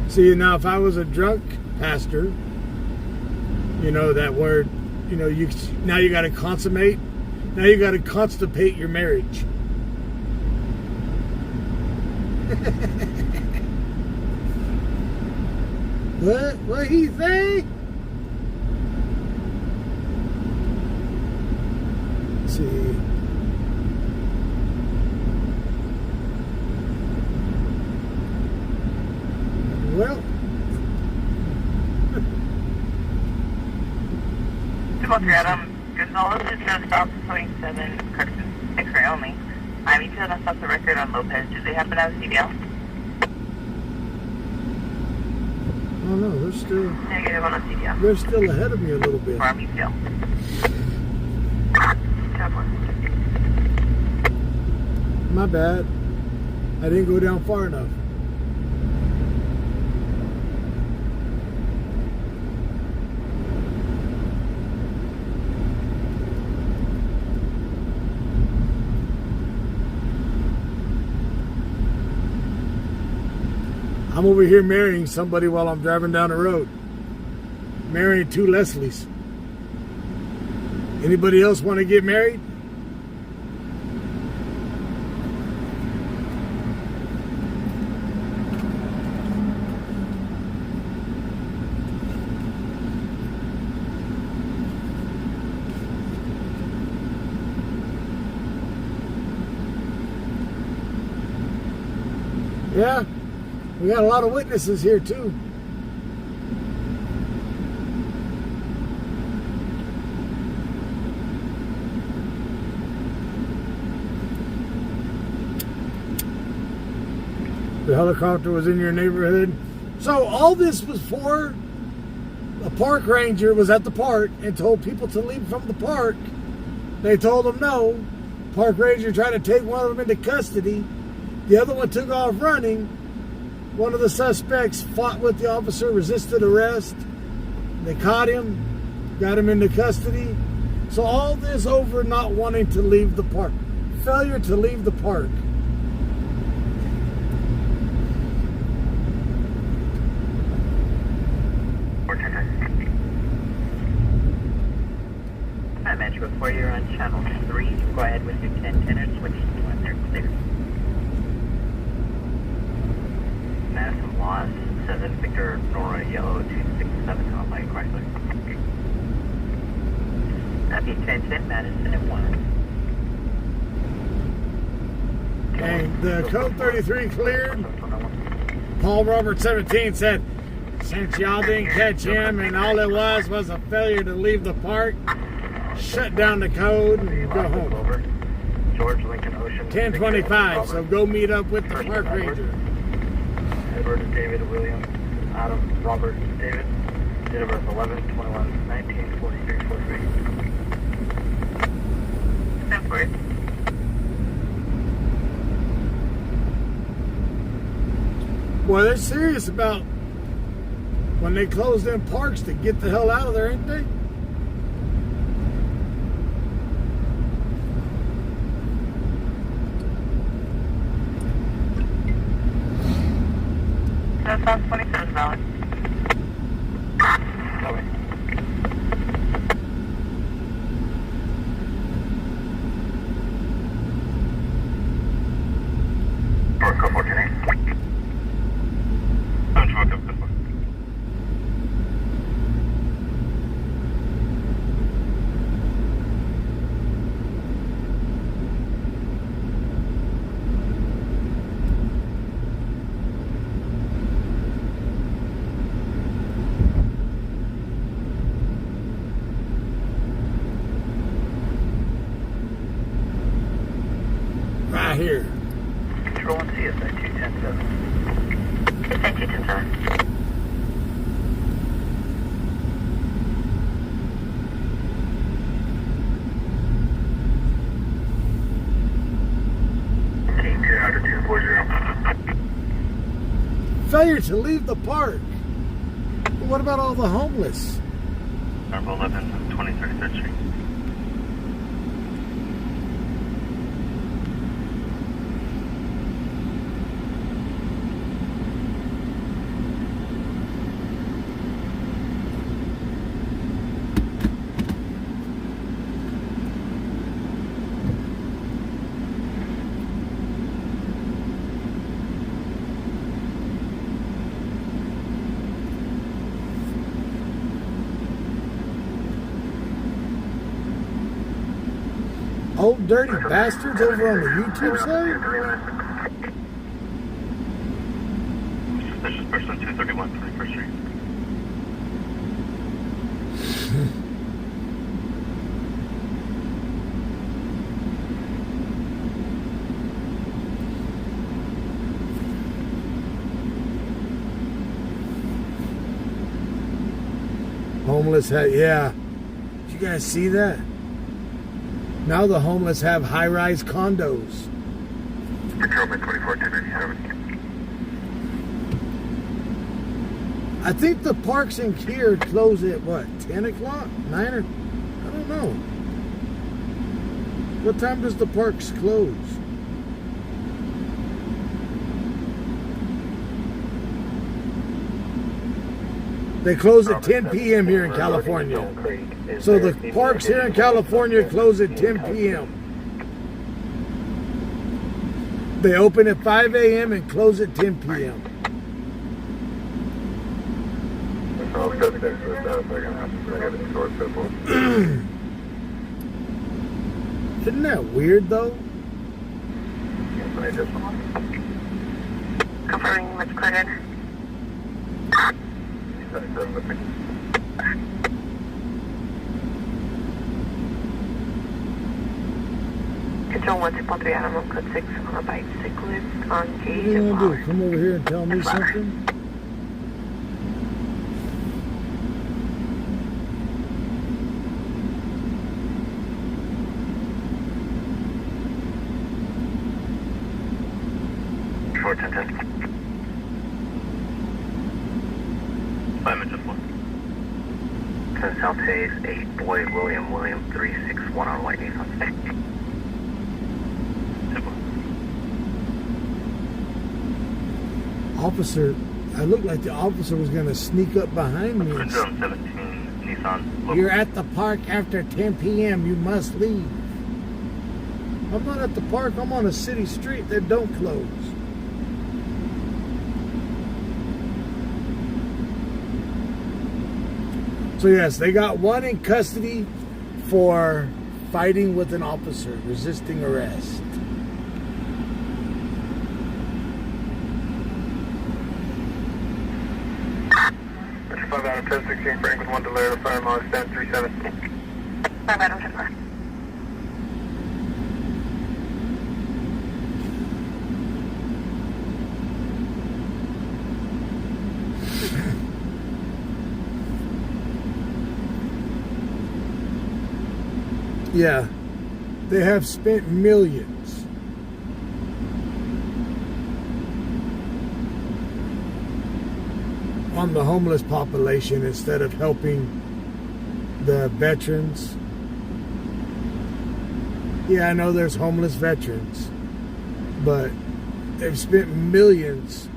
See, now if I was a drunk pastor, you know that word, you know, now you got to consummate. Now you got to constipate your marriage. What he say? Let's see. Well, Gonzalez is just south 27, Kirkson, X-ray only. You said I stopped the record on Lopez. Do they happen to have a CDL? oh no, they're still Negative on a CDL. they're still ahead of me a little bit. Or I'm ECL. My bad. I didn't go down far enough. I'm over here marrying somebody while I'm driving down the road. Marrying 2 Leslies. Anybody else want to get married? Yeah. We got a lot of witnesses here too. The helicopter was in your neighborhood. So all this was for a park ranger was at the park and told people to leave from the park. They told them no. Park ranger tried to take one of them into custody. The other one took off running. One of the suspects fought with the officer, resisted arrest. They caught him, got him into custody. So all this over not wanting to leave the park. Failure to leave the park. Hi, Metro 4, you're on channel 3. Go ahead with your 1010 and switch to when they're clear. Madison Lost, 7 Victor Nora Yellow 267 on my Chrysler. Copy 1010, Madison at 1. And the code 33 cleared. Paul Robert 17 said, since y'all didn't catch him and all it was a failure to leave the park, shut down the code and go home. George Lincoln Ocean. 1025, so go meet up with the park ranger. Edward David William Adam Robert David. Date of birth 11/21/1943. Stanford. Boy, they're serious about when they close them parks to get the hell out of there, ain't they? That sounds 27 valid. Go 14. I'm sure this one. required to leave the park. But what about all the homeless? Number 11, 2033rd Street. Old dirty bastards over on the YouTube side? Suspicious person 231, 21st Street. Homeless, yeah. Did you guys see that? Now the homeless have high-rise condos. Patrolman 24, 1097. I think the parks in here close at what, 10 o'clock? 9 or I don't know. What time does the parks close? They close at 10 p.m. here in California. So the parks here in California close at 10 p.m. They open at 5 a.m. and close at 10 p.m. Isn't that weird though? Confirming what's cleared. Control 1, 2.3, Animal Code 6 on a bicyclist on What Gage do you and want to Waller. do? Come over here and tell me something? South Hayes, 8 Boyd, William 361 on White Nissan. Officer, I looked like the officer was going to sneak up behind me. and 17, Nissan. You're at the park after 10 p.m. You must leave. I'm not at the park. I'm on a city street that don't close. So yes, they got one in custody for fighting with an officer, resisting arrest. Mr. 5 out of 1016, Franklin 1 Delaware, fire mileage 737. 5 Adam 10-4. Yeah, they have spent millions on the homeless population instead of helping the veterans. Yeah, I know there's homeless veterans, but they've spent millions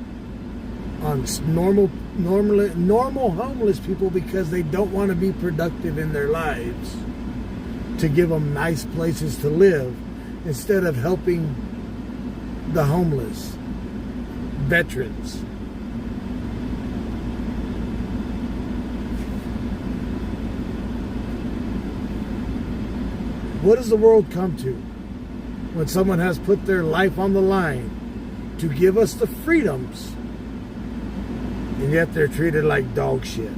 on normal homeless people because they don't want to be productive in their lives, to give them nice places to live instead of helping the homeless veterans. What does the world come to when someone has put their life on the line to give us the freedoms, and yet they're treated like dog shit?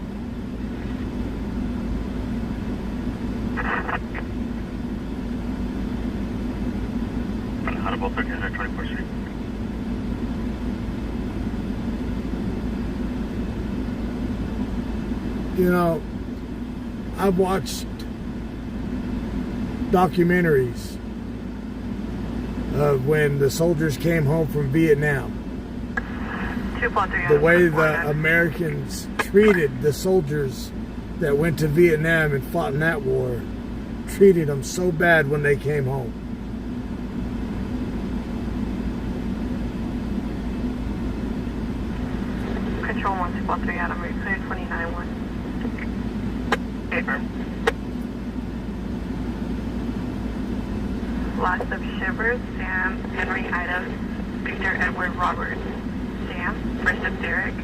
Audible 1324th Street. You know, I've watched documentaries of when the soldiers came home from Vietnam. the way the Americans treated the soldiers that went to Vietnam and fought in that war, treated them so bad when they came home. Control 1243 Adam, route clear 29-1. Paper. Loss of Shivers, Sam, Henry, Ida, Victor, Edward, Robert, Sam, first of Derek,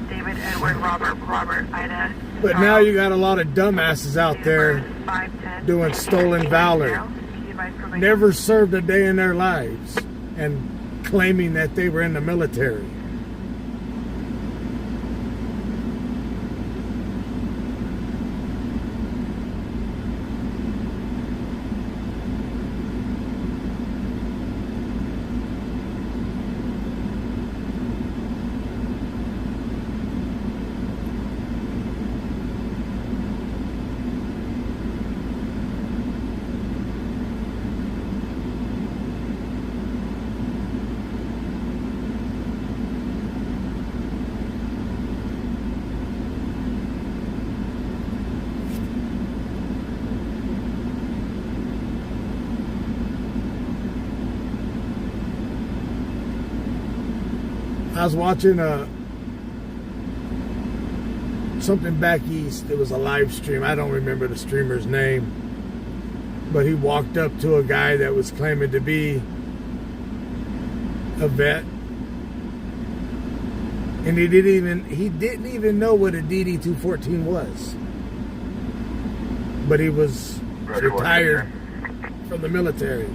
David, Edward, Robert, Ida. But now you got a lot of dumbasses out there doing stolen valor, never served a day in their lives, and claiming that they were in the military. I was watching something back east. It was a live stream. I don't remember the streamer's name, but he walked up to a guy that was claiming to be a vet, and he didn't even know what a DD-214 was, but he was retired from the military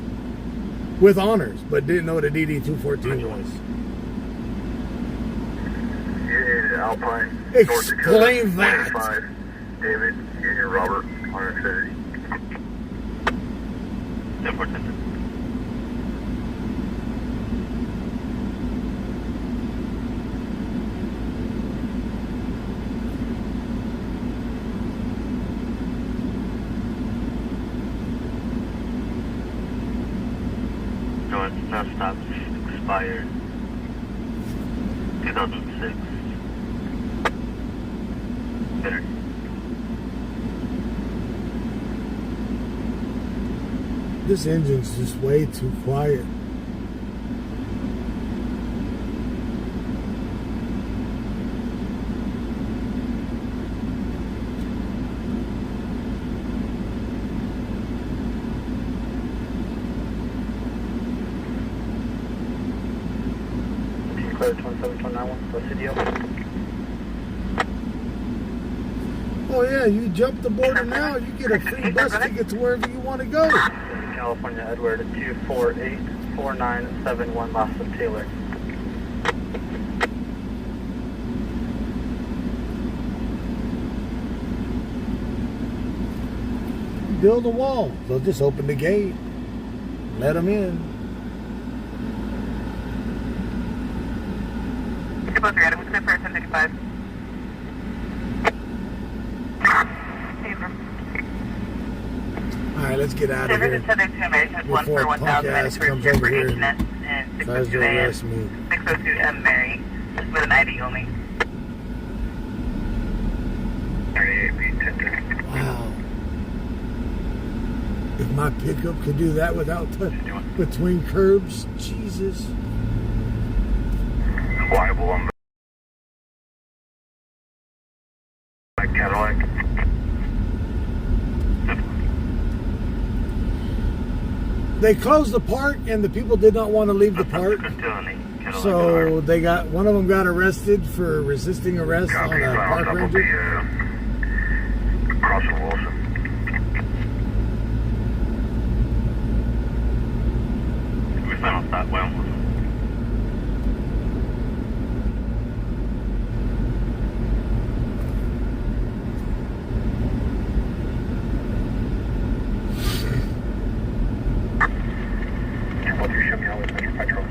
with honors, but didn't know what a DD-214 was. Alpine. Explain that. David, Union Robert, Honor City. 10%. North stops expired 2006. This engine's just way too quiet. Clear 2791, Presidio. Oh yeah, you jump the border now, you get a free bus ticket to wherever you want to go. California, Edward, 2484971, Lost of Taylor. Build a wall. They'll just open the gate. Let them in. 243 Adam, clear for 1055. Alright, let's get out of here before punk ass comes over here and tries to arrest me. 602 M Mary, with an ID only. Wow. If my pickup could do that without between curbs, Jesus. Reliable on my Cadillac. They closed the park and the people did not want to leave the park. So they got, one of them got arrested for resisting arrest on a park ranger. Across from Wilson. We found on that well. What you show me how it's making petrol.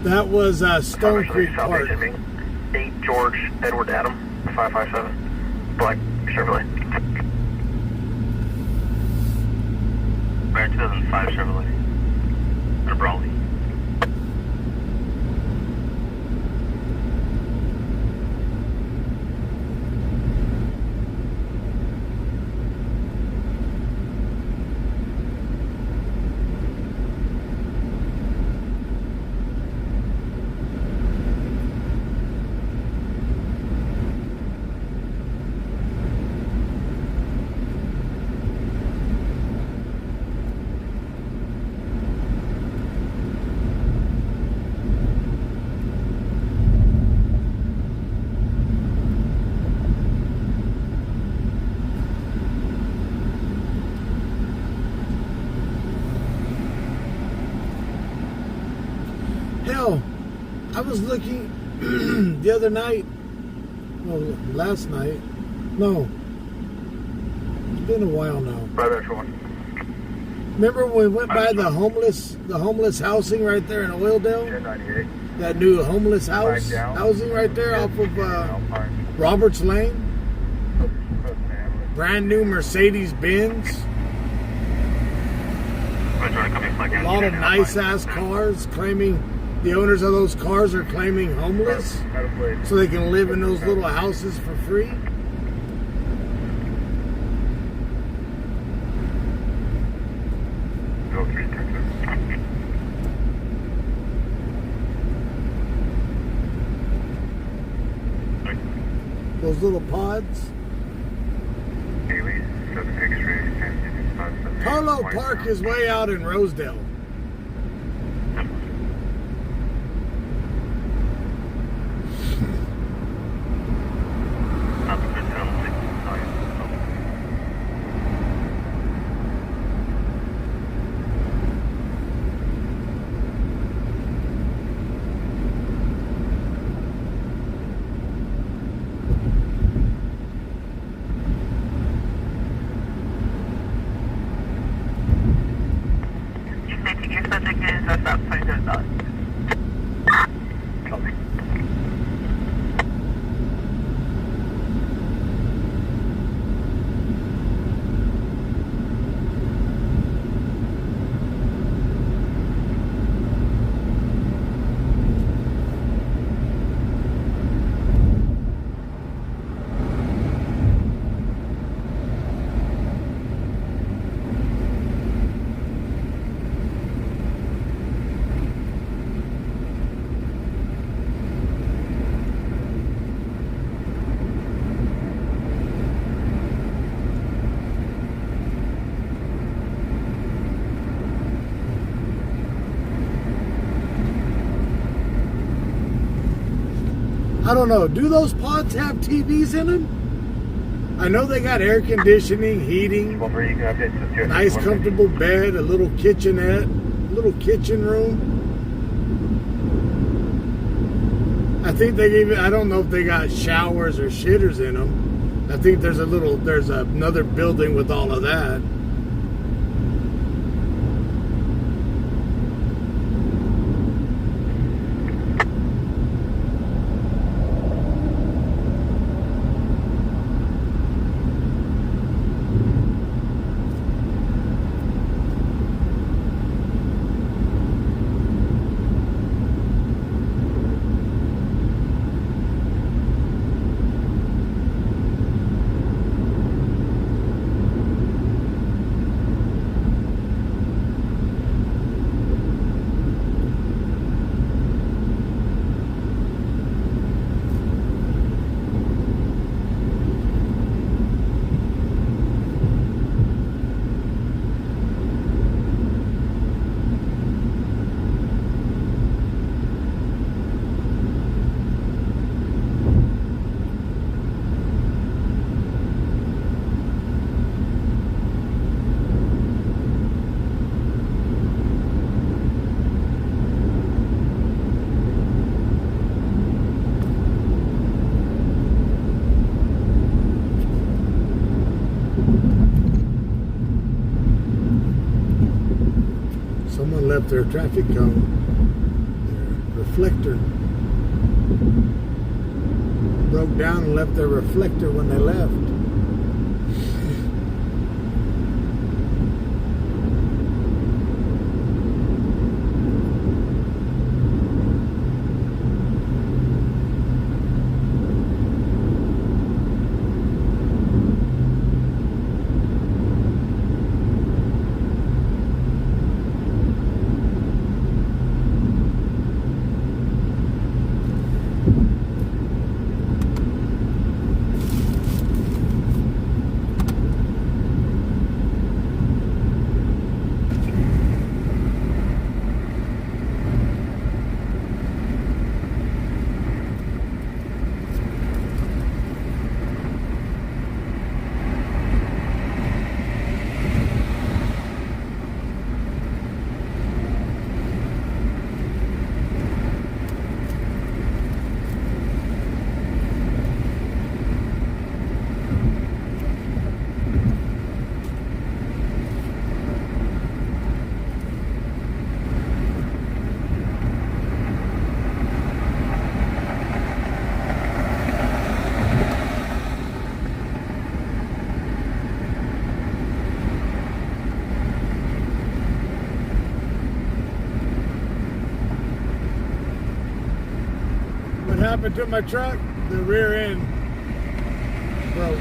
That was Stone Creek Park. 8 George Edward Adam, 557, black Chevrolet. Brand 2005 Chevrolet. And a Brawley. Hell, I was looking the other night, well, last night. No, it's been a while now. Brother, Extra 1. Remember when we went by the homeless housing right there in Oildale? 1098. That new homeless Flag down. housing right there off of Roberts Lane. Brand new Mercedes Benz. A lot of nice ass cars claiming. The owners of those cars are claiming homeless so they can live in those little houses for free. Those little pods. Polo Park is way out in Rosedale. Your subject is about $27. Copy. I don't know. Do those pods have TVs in them? I know they got air conditioning, heating, nice comfortable bed, a little kitchenette, a little kitchen room. I think they even, I don't know if they got showers or shitters in them. I think there's another building with all of that. Someone left their traffic cone, their reflector. Broke down and left their reflector when they left. happened to my truck? The rear end broke.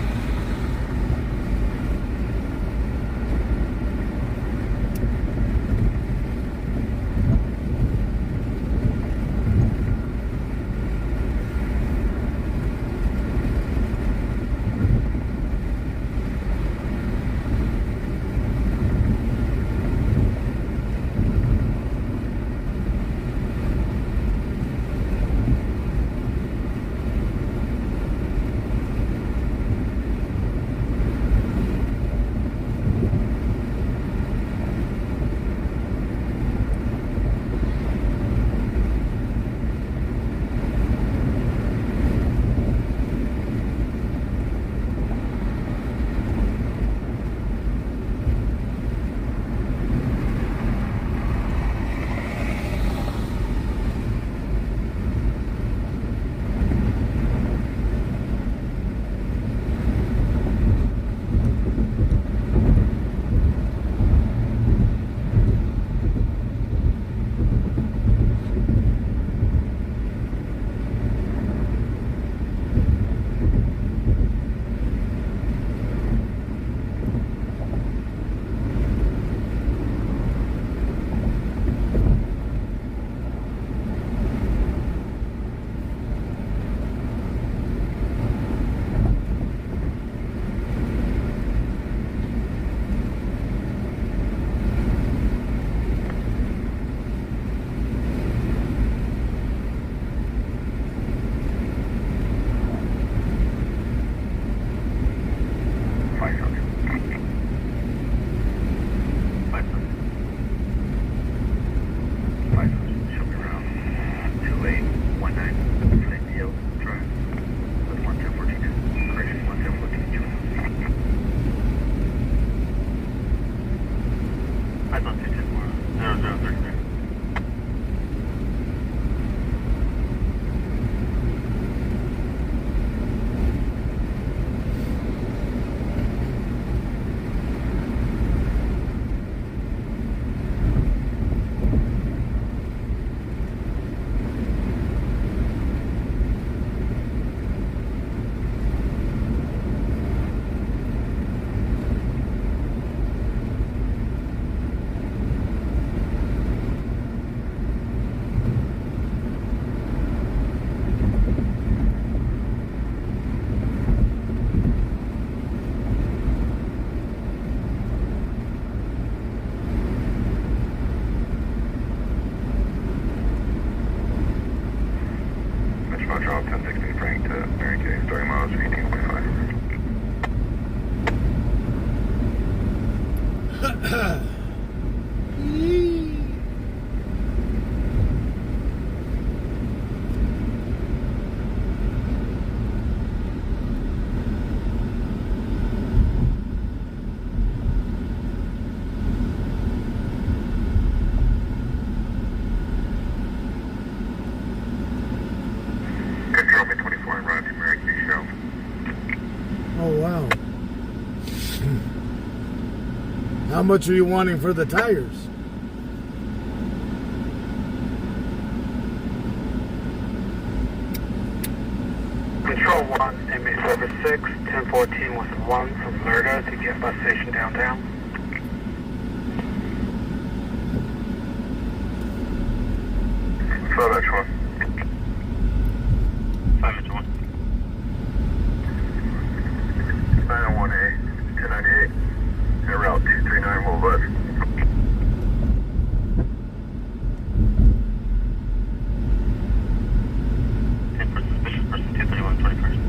Montreal 1060 Frank to Mary Kay, 30 miles, 18.5. How much are you wanting for the tires? Control 1, MA Service 6, 1014 with 1 from Lerda to get bus station downtown. Slow that one. 5-1. 901A, 1098. At Route 239 will bus. For suspicious person 231 21st.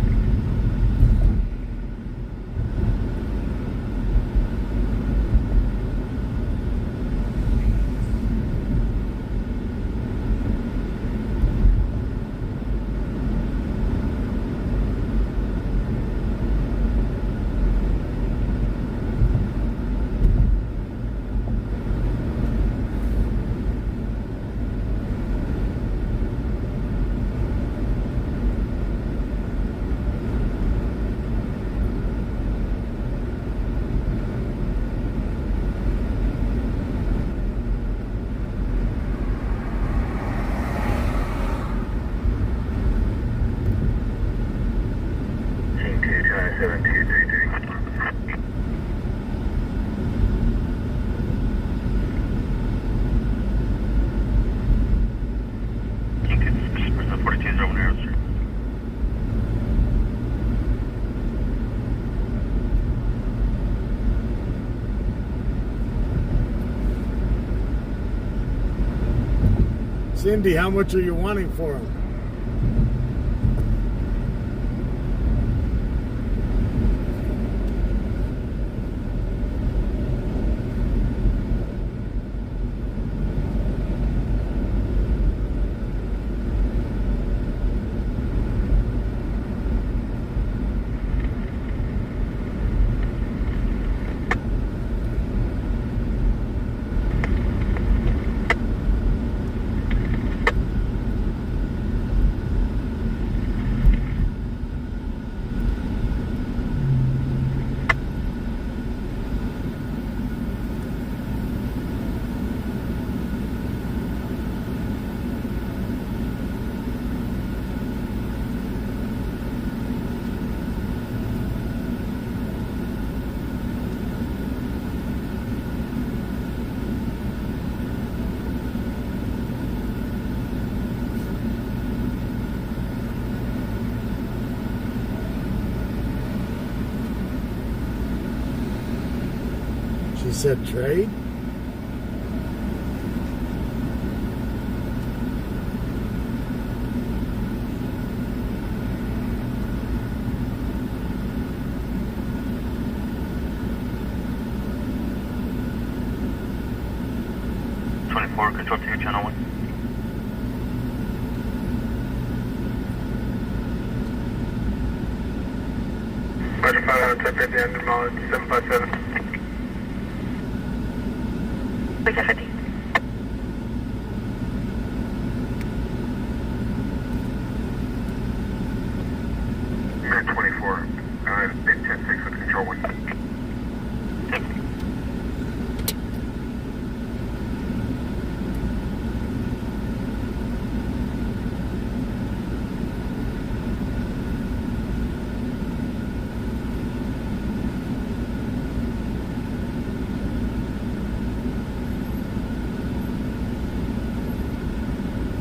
Cindy, how much are you wanting for them? She said trade? Control 2, channel 1. Roger, 550, under mileage, 757. Baker 50. Minute 24. Big 10-6 with control 1.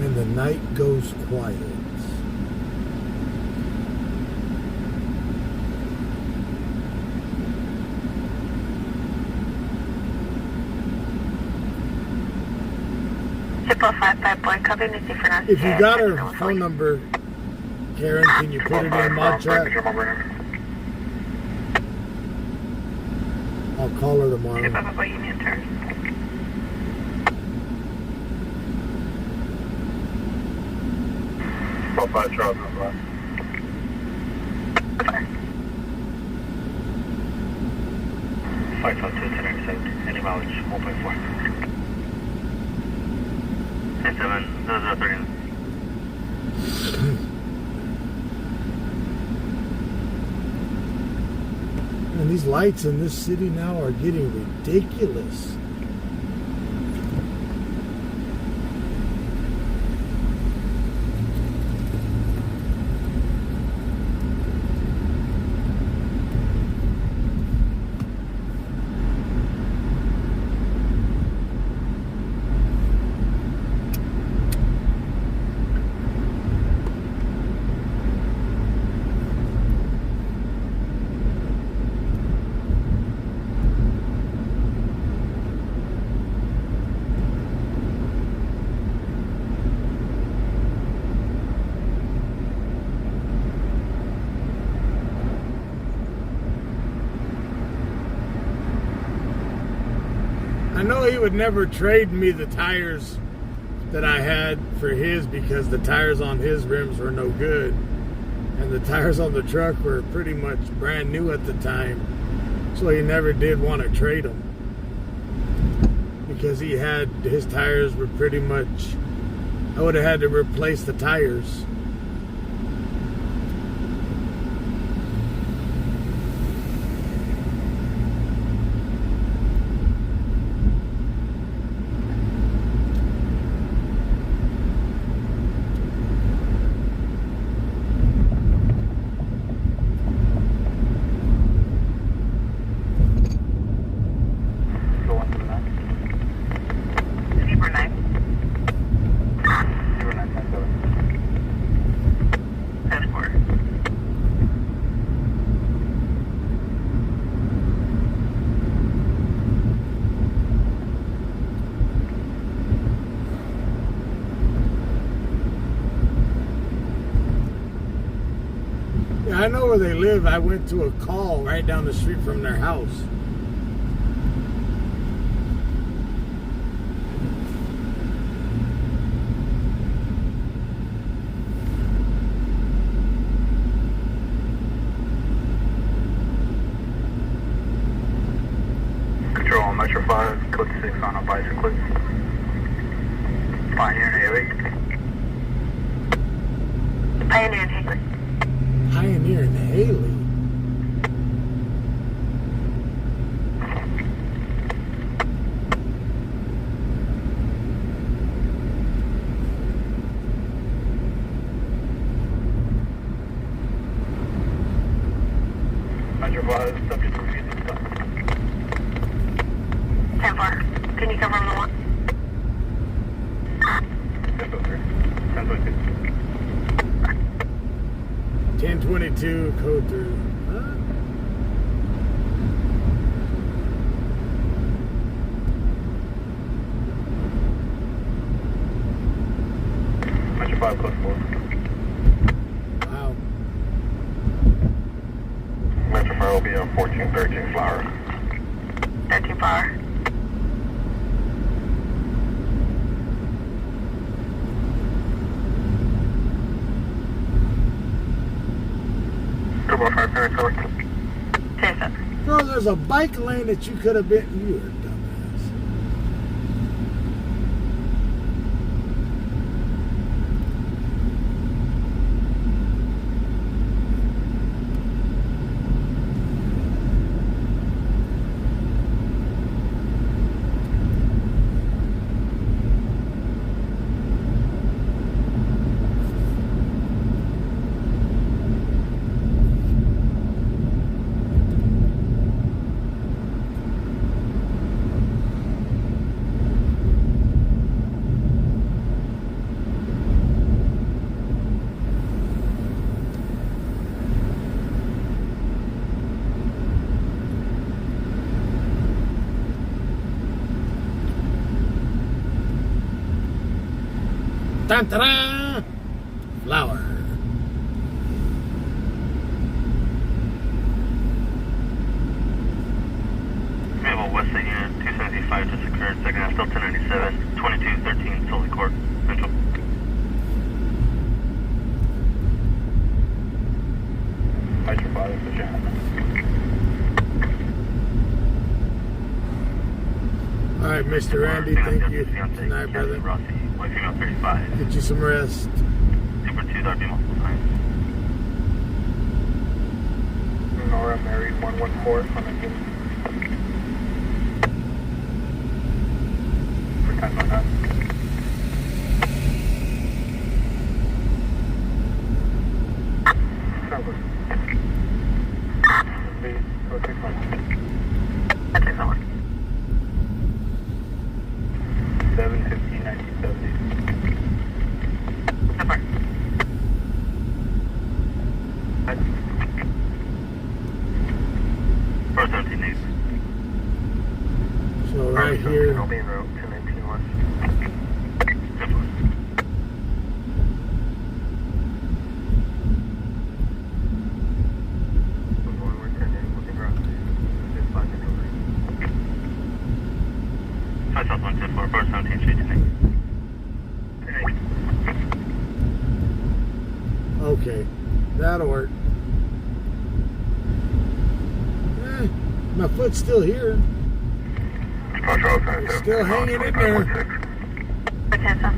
And the night goes quiet. Triple 55 boy, copy me for now. If you got her phone number, Karen, can you put it in my chat? I'll call her tomorrow. 55 boy, Union turn. Call 5 Charles, no black. Okay. 5 Charles 2, 10 accept. Any mileage, 1.4. 7, 0030. And these lights in this city now are getting ridiculous. I know he would never trade me the tires that I had for his because the tires on his rims were no good. And the tires on the truck were pretty much brand new at the time. So he never did want to trade them. Because he had, his tires were pretty much, I would have had to replace the tires. I know where they live. I went to a call right down the street from their house. Control Metro 5, code 6 on a bicyclist. Pioneer and Haley. Pioneer and Haley. Pioneer and Haley. Metro 5, subject refusing stop. 10-4. Can you confirm the one? 10-3. 10-22. 1022 code through. Huh? Metro 5, code 4. Wow. Metro 5 will be on 1413 Flower. 13 Flower. Turbo 5, Parent Color. 10-7. Girl, there's a bike lane that you could have been. You are a dumbass. Ta-da! Flower. Naval West Unit 275 just occurred, second half still 1097, 2213 Sully Court, Central. Metro 5, is the jam. All right, Mr. Randy, thank you tonight, brother. Rossi, white female 35. Get you some rest. Super 2, that'd be multiple times. Nora Mary 114 on the team. For time on that. Please, go take one. That takes over. 715 1970. Number. First 17 needs. So right here. I'll be en route to 19 West. Before we turn in, looking around. This is 5 over. 5 South 110 first 17 straight to next. Okay, that'll work. My foot's still here. It's still hanging in there. 10-7.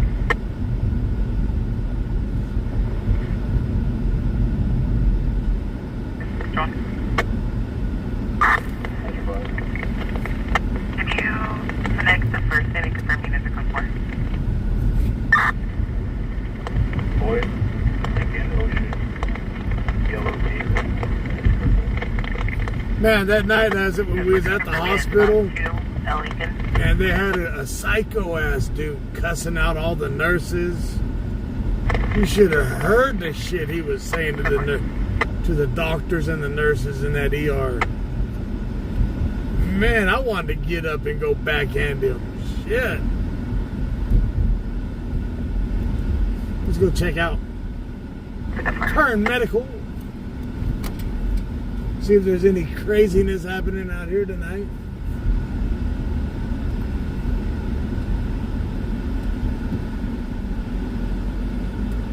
John? Can you connect the first and confirm unit to come for? Boy, Indian Ocean, Yellow Deep. Man, that night as it when we was at the hospital, Ellington. and they had a psycho ass dude cussing out all the nurses. You should have heard the shit he was saying to the doctors and the nurses in that ER. Man, I wanted to get up and go backhand him. Shit. Let's go check out Turn Medical. See if there's any craziness happening out here tonight.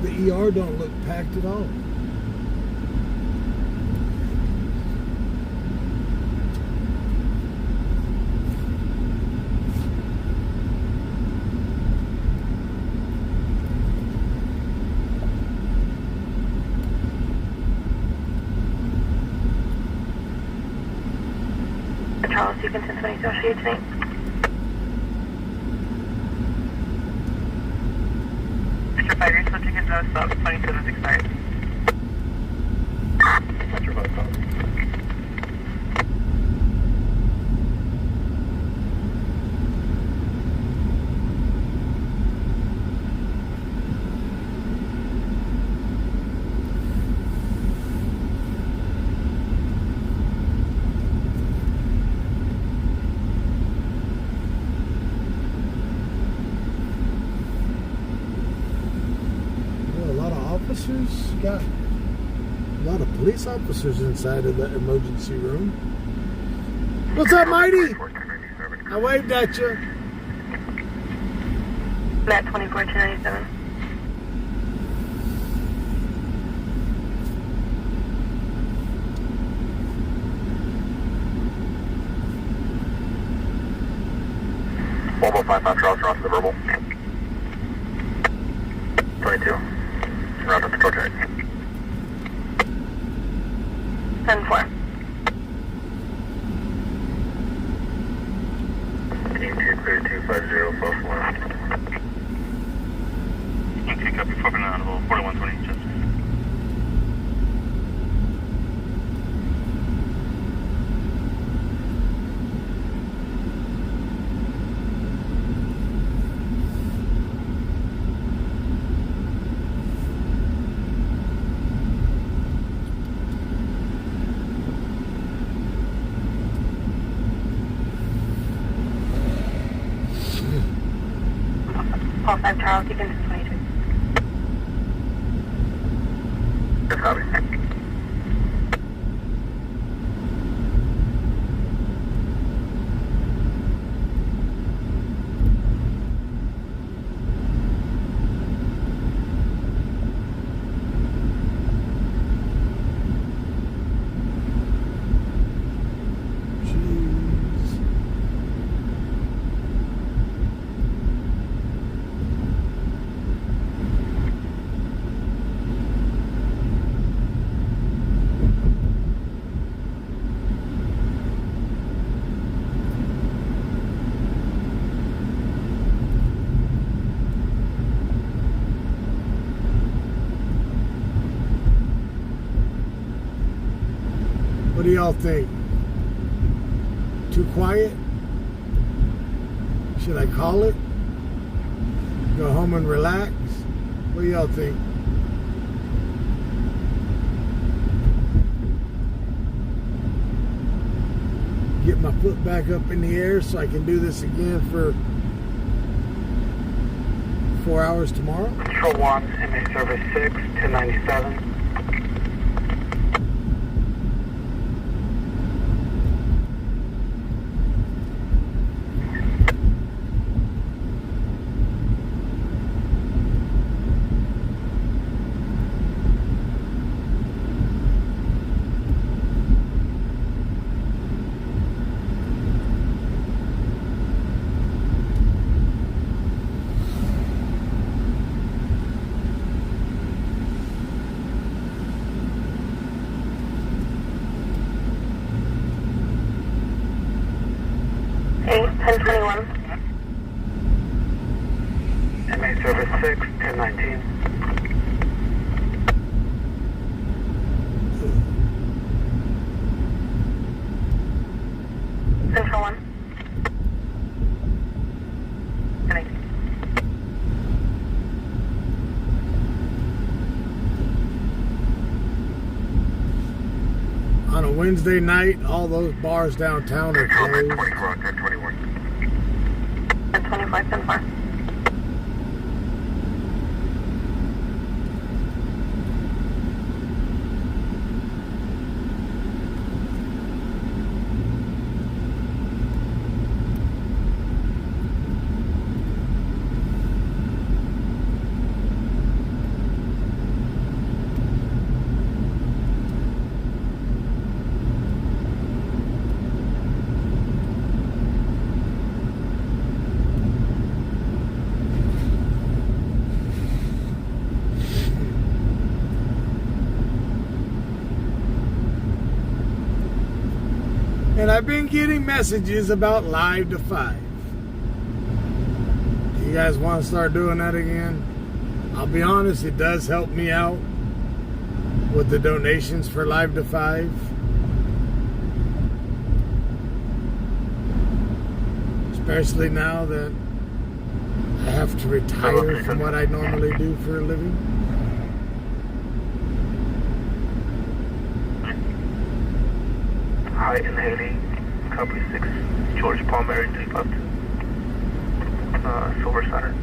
The ER don't look packed at all. Charles, you can send somebody to associate tonight. Mr. 5, you're switching into no stop, 27's expired. Metro 5 stop. Officers got a lot of police officers inside of the emergency room. What's up, Mighty? I waved at you. Matt 24-297. Volvo 55 Charles, you're on to the verbal. 22. Round up the project. 10-4. Team 2 clear 250 plus 1. Team 2 copy 4 on 4120 Chester. Paul 5 Charles, you can send 22. Yes, copy. What do y'all think? Too quiet? Should I call it? Go home and relax? What do y'all think? Get my foot back up in the air so I can do this again for 4 hours tomorrow? Control 1, MA Service 6, 1097. Hey, 1021. MA Service 6, 1019. Central 1. Connecting. On a Wednesday night, all those bars downtown are closed. 24 on 1021. 1025, 10-4. But I've been getting messages about Live to 5. Do you guys want to start doing that again? I'll be honest, it does help me out with the donations for Live to 5. Especially now that I have to retire from what I normally do for a living. Hi, in Haley, copy 6, George Palmer, 352, Silver Center.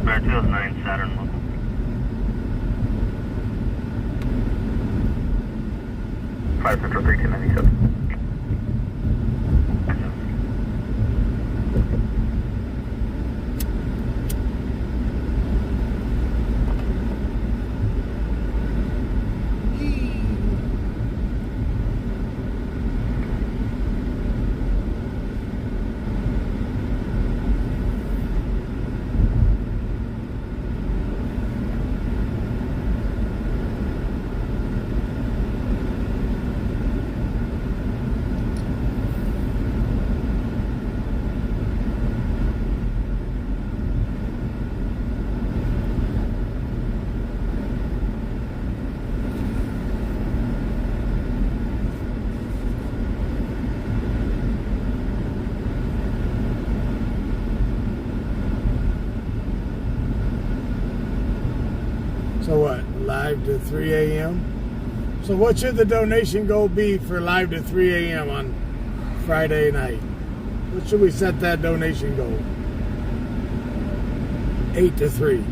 Bear 2009 Saturn local. 553-297. So what, live to 3 a.m.? So what should the donation goal be for live to 3 a.m. on Friday night? What should we set that donation goal? 8 to 3.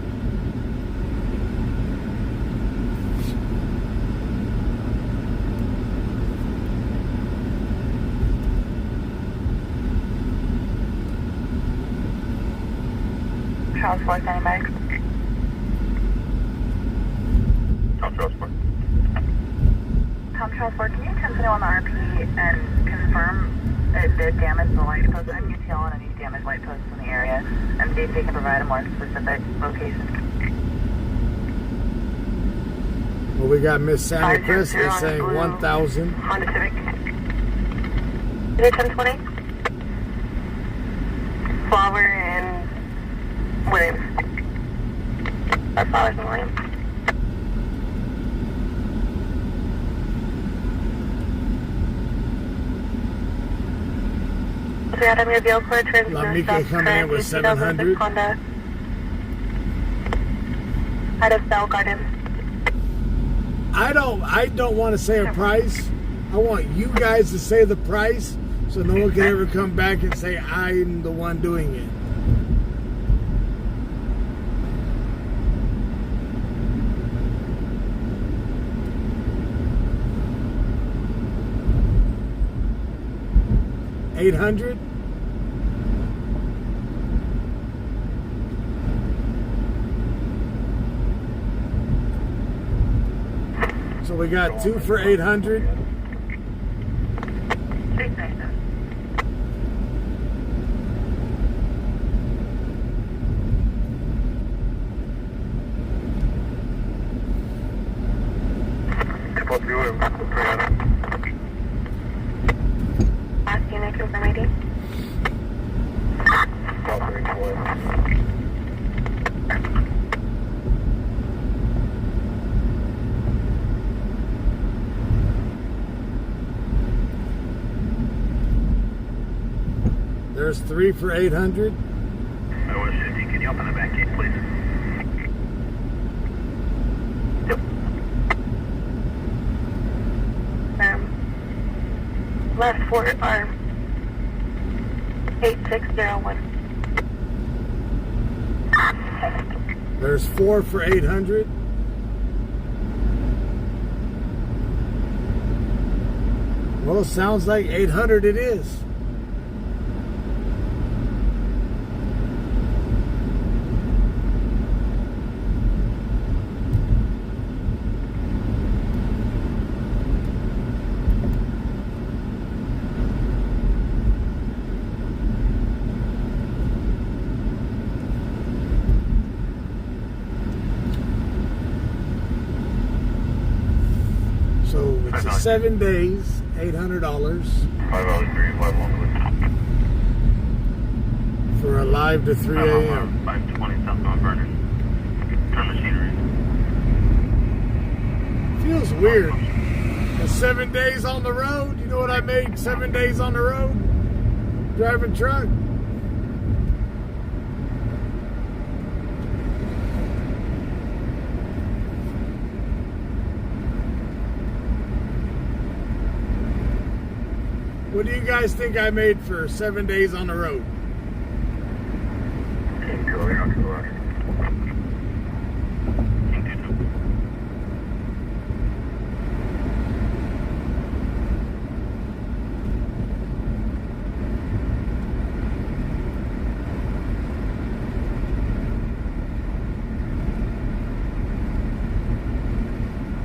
Charles 4 standing by. Charles 4. Charles 4, can you continue on the RP and confirm it did damage the light post and UTL on any damaged light posts in the area, and see if they can provide a more specific location? Well, we got Miss Santa Cresta saying 1,000. Honda Civic. Is it 1020? Flower and Williams. Flowers and Williams. We had a vehicle transfer. Lamika coming in with 700. Honda. Out of Bell Garden. I don't want to say a price. I want you guys to say the price so no one can ever come back and say I'm the one doing it. $800. So we got 2 for 800. Last unit confirm ID. There's 3 for 800. I was 50. Can you open the back gate, please? Last 4 are 8601. There's 4 for 800. Well, it sounds like 800 it is. 7 days, $800 for a live to 3 a.m. 520 southbound Vernon. Turn machinery. Feels weird. 7 days on the road. You know what I made 7 days on the road? Driving truck. What do you guys think I made for 7 days on the road?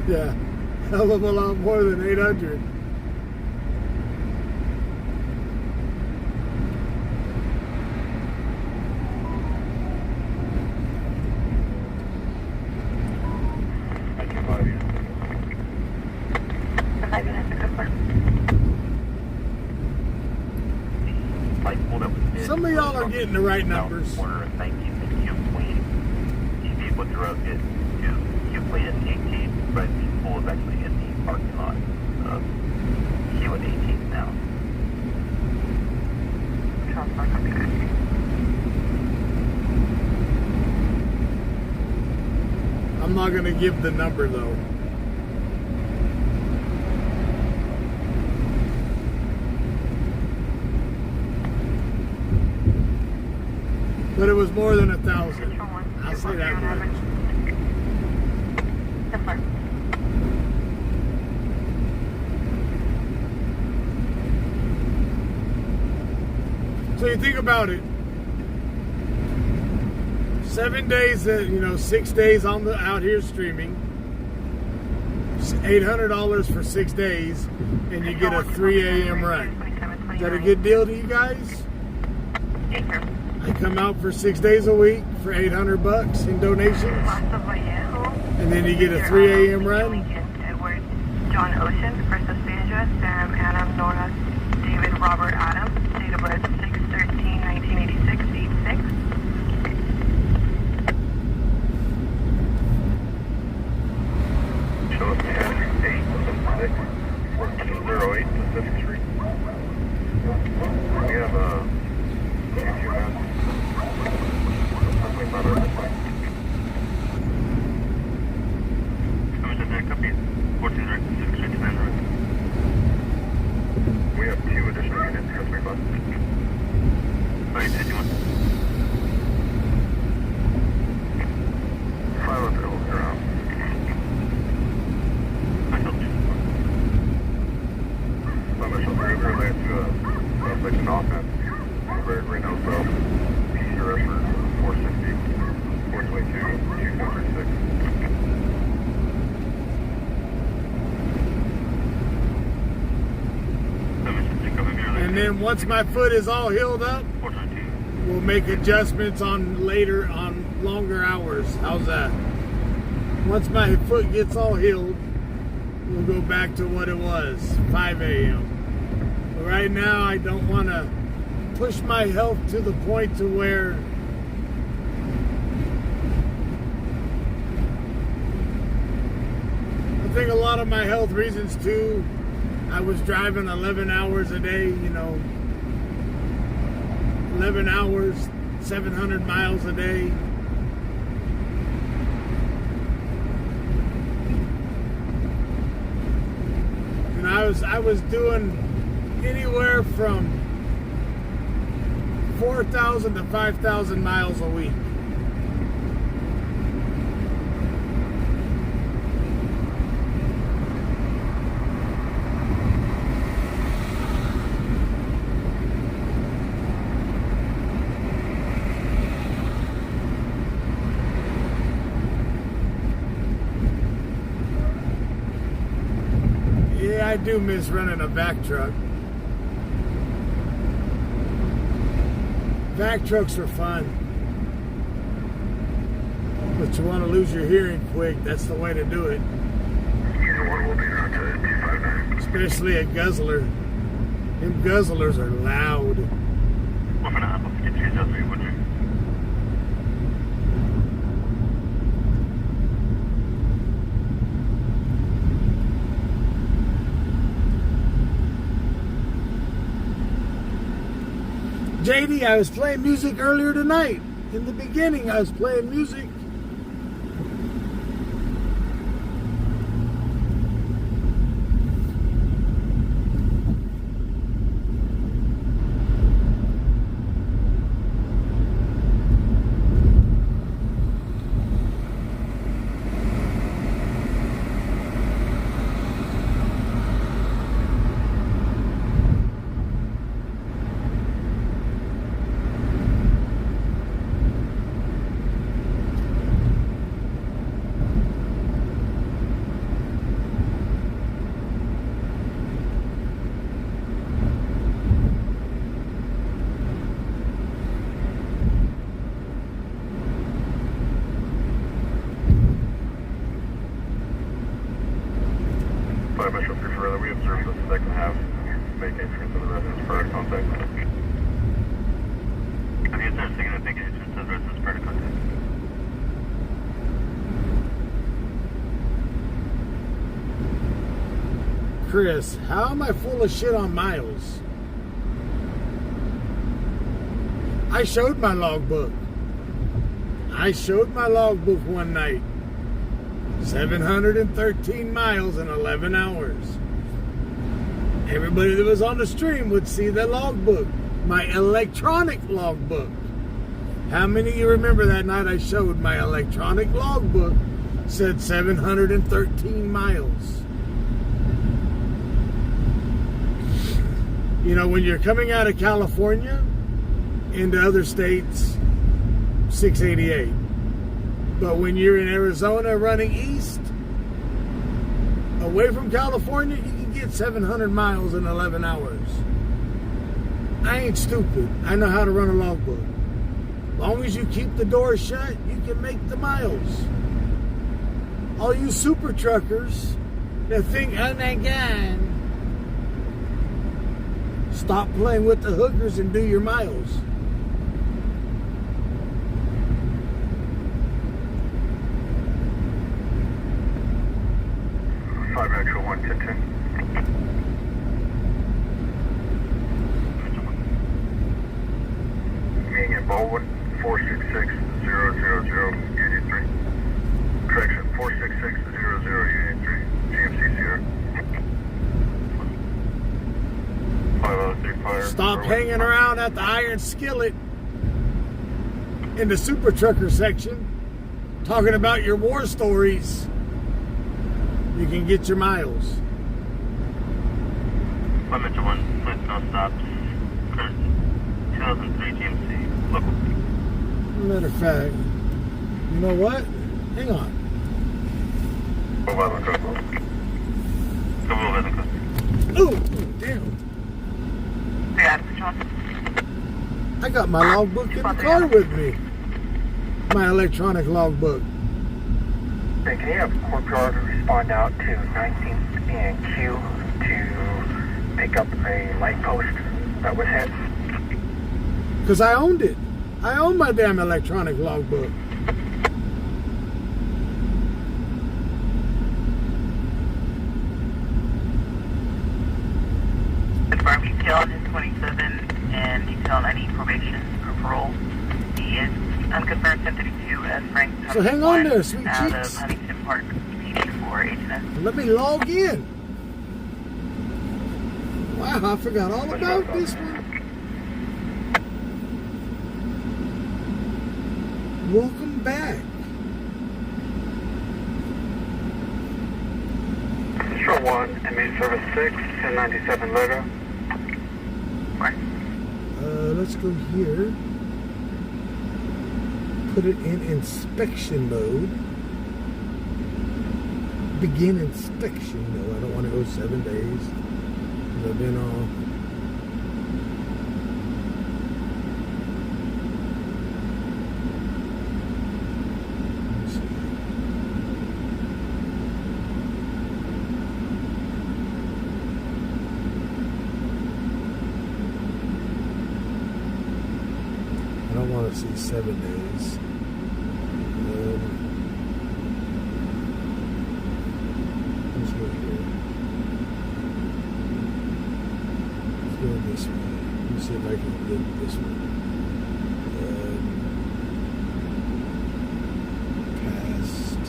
Yeah, hell of a lot more than 800. Some of y'all are getting the right numbers. Corner of 19th and Q Queen. You see what the road is to Q Queen and 18th, but the pool is actually in the parking lot of Q and 18th now. I'm not going to give the number though. But it was more than 1,000. I'll say that much. So you think about it. 7 days, 6 days on the out here streaming. $800 for 6 days, and you get a 3 a.m. run. Is that a good deal to you guys? I come out for 6 days a week for $800 in donations, and then you get a 3 a.m. run. John Ocean, first estate address, Sam, Adam, Nora, David, Robert, Adam, date of birth 6/13/1986, 86. Show us 10-8-6-1408 Pacific Street. We have a we have 2 additional units here, 3 buses. Sorry, did you want? 500 over around. Special driver related to suspect in offense. Very green out south. PC arrest for 460, 422, 236. And then once my foot is all healed up, we'll make adjustments on longer hours. How's that? Once my foot gets all healed, we'll go back to what it was, 5 a.m. But right now, I don't want to push my health to the point to where I think a lot of my health reasons too, I was driving 11 hours a day, 11 hours, 700 miles a day. And I was doing anywhere from 4,000 to 5,000 miles a week. Yeah, I do miss running a vac truck. Vac trucks are fun. But you want to lose your hearing quick, that's the way to do it. Either one will be around to 250. Especially a guzzler. Them guzzlers are loud. 1.5, 5203, would you? JD, I was playing music earlier tonight. In the beginning, I was playing music. Metro 3 further, we observe the second half. Make entrance to the residence prior to contact. Have you observed second and make entrance to the residence prior to contact? Chris, how am I full of shit on miles? I showed my logbook. I showed my logbook one night. 713 miles in 11 hours. Everybody that was on the stream would see the logbook, my electronic logbook. How many of you remember that night I showed my electronic logbook said 713 miles? You know, when you're coming out of California into other states, 688. But when you're in Arizona running east, away from California, you can get 700 miles in 11 hours. I ain't stupid. I know how to run a logbook. As long as you keep the door shut, you can make the miles. All you super truckers that think, oh my God, stop playing with the hookers and do your miles. Actual 110. Meeting in Baldwin, 466-000, Union 3. Correction, 466-000, Union 3, GMC Sierra. 503 fire. Stop hanging around at the Iron Skillet in the super trucker section talking about your war stories. You can get your miles. Limit to 1, please no stops. 2003 GMC, local. Matter of fact, you know what? Hang on. Ooh, damn. I got my logbook in the car with me. My electronic logbook. Can you have Corp respond out to 19th and Q to pick up a light post that was hit? Because I owned it. I own my damn electronic logbook. Confirm detail is 27 and detail any probation or parole. He is unconfirmed 1032 as Frank. So hang on there, sweet out cheeks. of Huntington Park, PD for HNS. Let me log in. Wow, I forgot all about this one. Welcome back. Shore 1, MA Service 6, 1097 logo. Let's go here. Put it in inspection mode. Begin inspection. No, I don't want to go 7 days. I've been off. Let's see. let's see, 7 days. Let's go here. Let's go this way. Let me see if I can get this one. Past.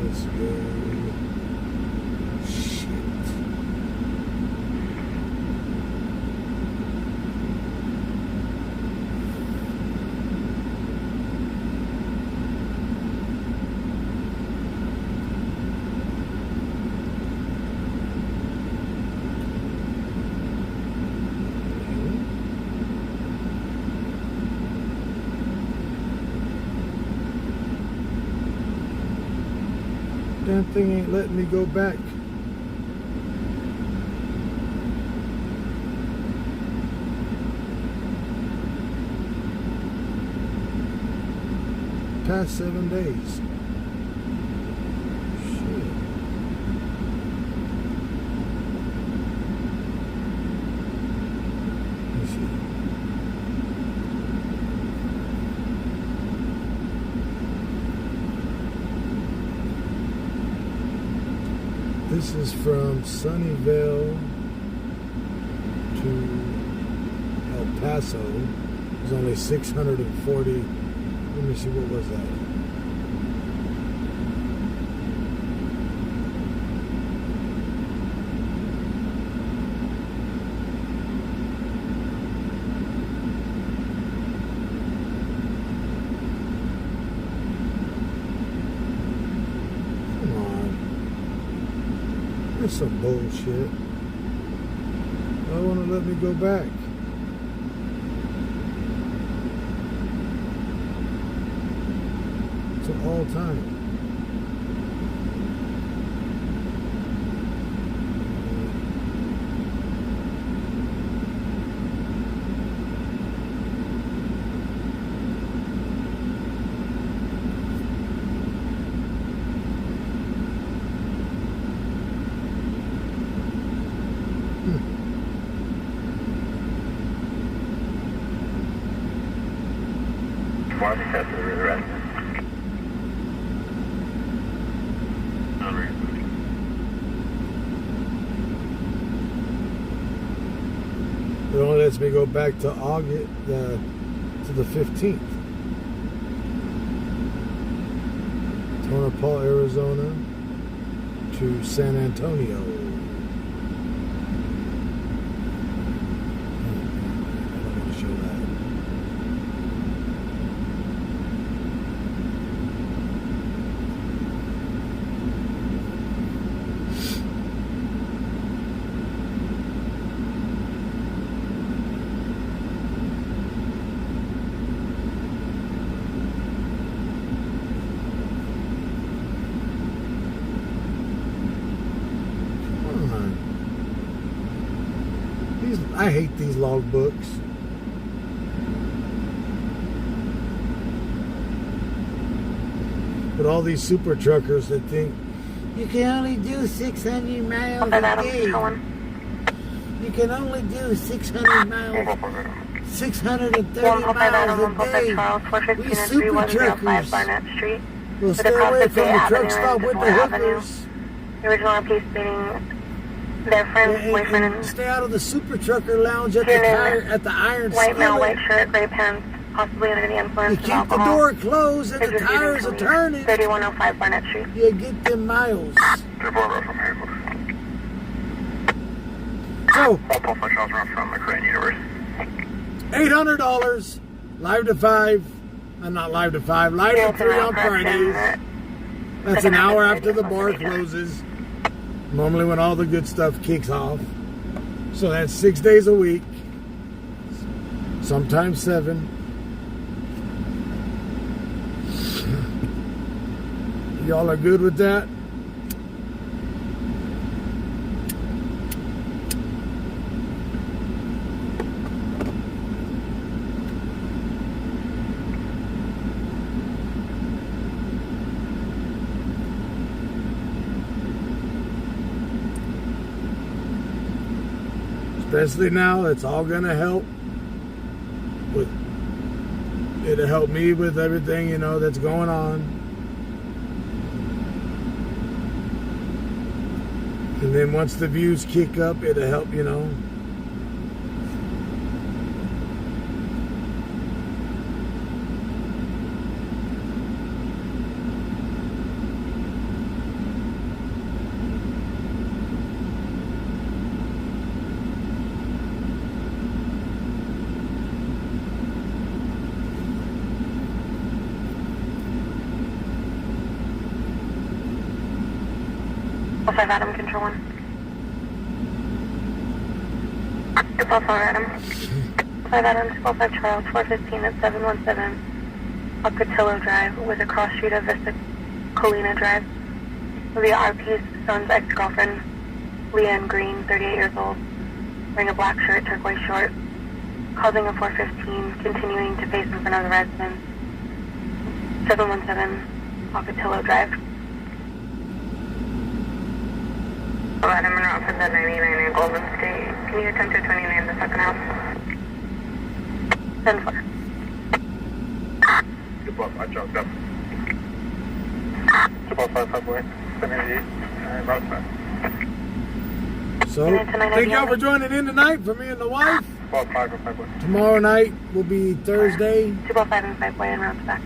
Let's go. Shit. Damn thing ain't letting me go back. Past 7 days. Shit. Let's see. This is from Sunnyvale to El Paso. It's only 640. Let me see, what was that? Come on. That's some bullshit. I want to let me go back. All time. Marty has the red. It only lets me go back to August, to the 15th. Tonopah, Arizona to San Antonio. I don't want to show that. I hate these logbooks. But all these super truckers that think you can only do 600 miles a day. You can only do 600 miles, 630 miles a day. We super truckers will stay away from the truck stop with the hookers. The original piece meeting their friend's boyfriend And stay out of the super trucker lounge at the iron white male, skillet. white shirt, gray pants, possibly under the You influence of keep the alcohol. door closed and Is the receiving tires are police. turning. 3105 Barnett Street. You get them miles. So, Multiple foot run from the Crane Universe. $800, live to 5. Not live to 5, live to 3 on Fridays. That's an hour after the bar closes. Normally when all the good stuff kicks off. So that's 6 days a week. Sometimes 7. Y'all are good with that? especially now, it's all gonna help. It'll help me with everything, that's going on. And then once the views kick up, it'll help, Five Adam, Control 1. Four Adam. 5 Adam, 245 Charles, 415 at 717 Alcatillo Drive with a cross street of Vista Colina Drive. The RP's son's ex-girlfriend, Leanne Green, 38 years old, wearing a black shirt, turquoise short, causing a 415, continuing to face in front of the residence. 717 Alcatillo Drive. Adam, and out for the 99 in Golden State. Can you attempt to 29 the second house? 10-4. Good luck, I jumped up. 255 788, route So, thank y'all for joining in tonight for me and the wife. 5 Tomorrow night will be Thursday. 205 and 5 way and route back.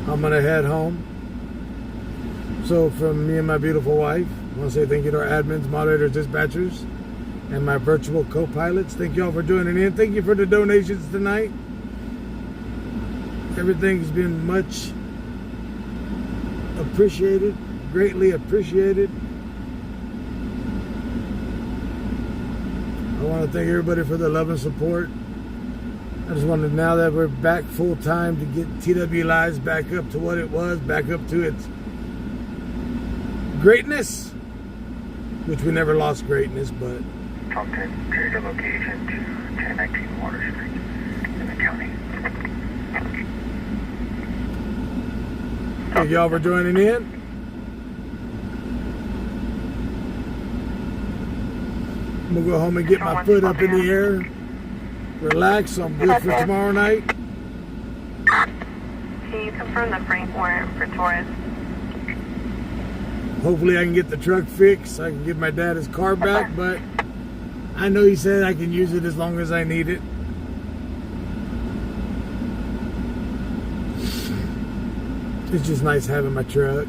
I'm gonna head home. So from me and my beautiful wife, I want to say thank you to our admins, moderators, dispatchers, and my virtual co-pilots. Thank y'all for joining in. Thank you for the donations tonight. Everything's been much appreciated, greatly appreciated. I want to thank everybody for the love and support. I just wanted, now that we're back full time, to get TW Lives back up to what it was, back up to its greatness, which we never lost greatness, but Top 10, change your location to 1019 Water Street in the county. thank y'all for joining in. I'm gonna go home and get my foot up in the air, relax, so I'm good for tomorrow night. Can you confirm the Frank warrant for Torres? Hopefully I can get the truck fixed. I can give my dad his car back, but I know he said I can use it as long as I need it. It's just nice having my truck.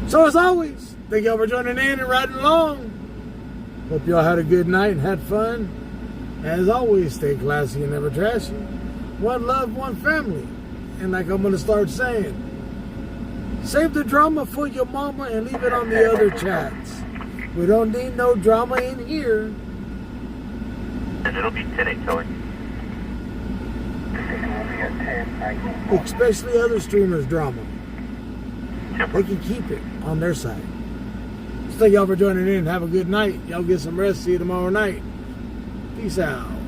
So as always, thank y'all for joining in and riding along. Hope y'all had a good night and had fun. As always, stay classy and never trashy. One love, one family. And like I'm going to start saying, save the drama for your mama and leave it on the other chats. We don't need no drama in here. And it'll be 10-8 towing. Especially other streamers' drama. They can keep it on their side. So thank y'all for joining in. Have a good night. Y'all get some rest. See you tomorrow night. Peace out.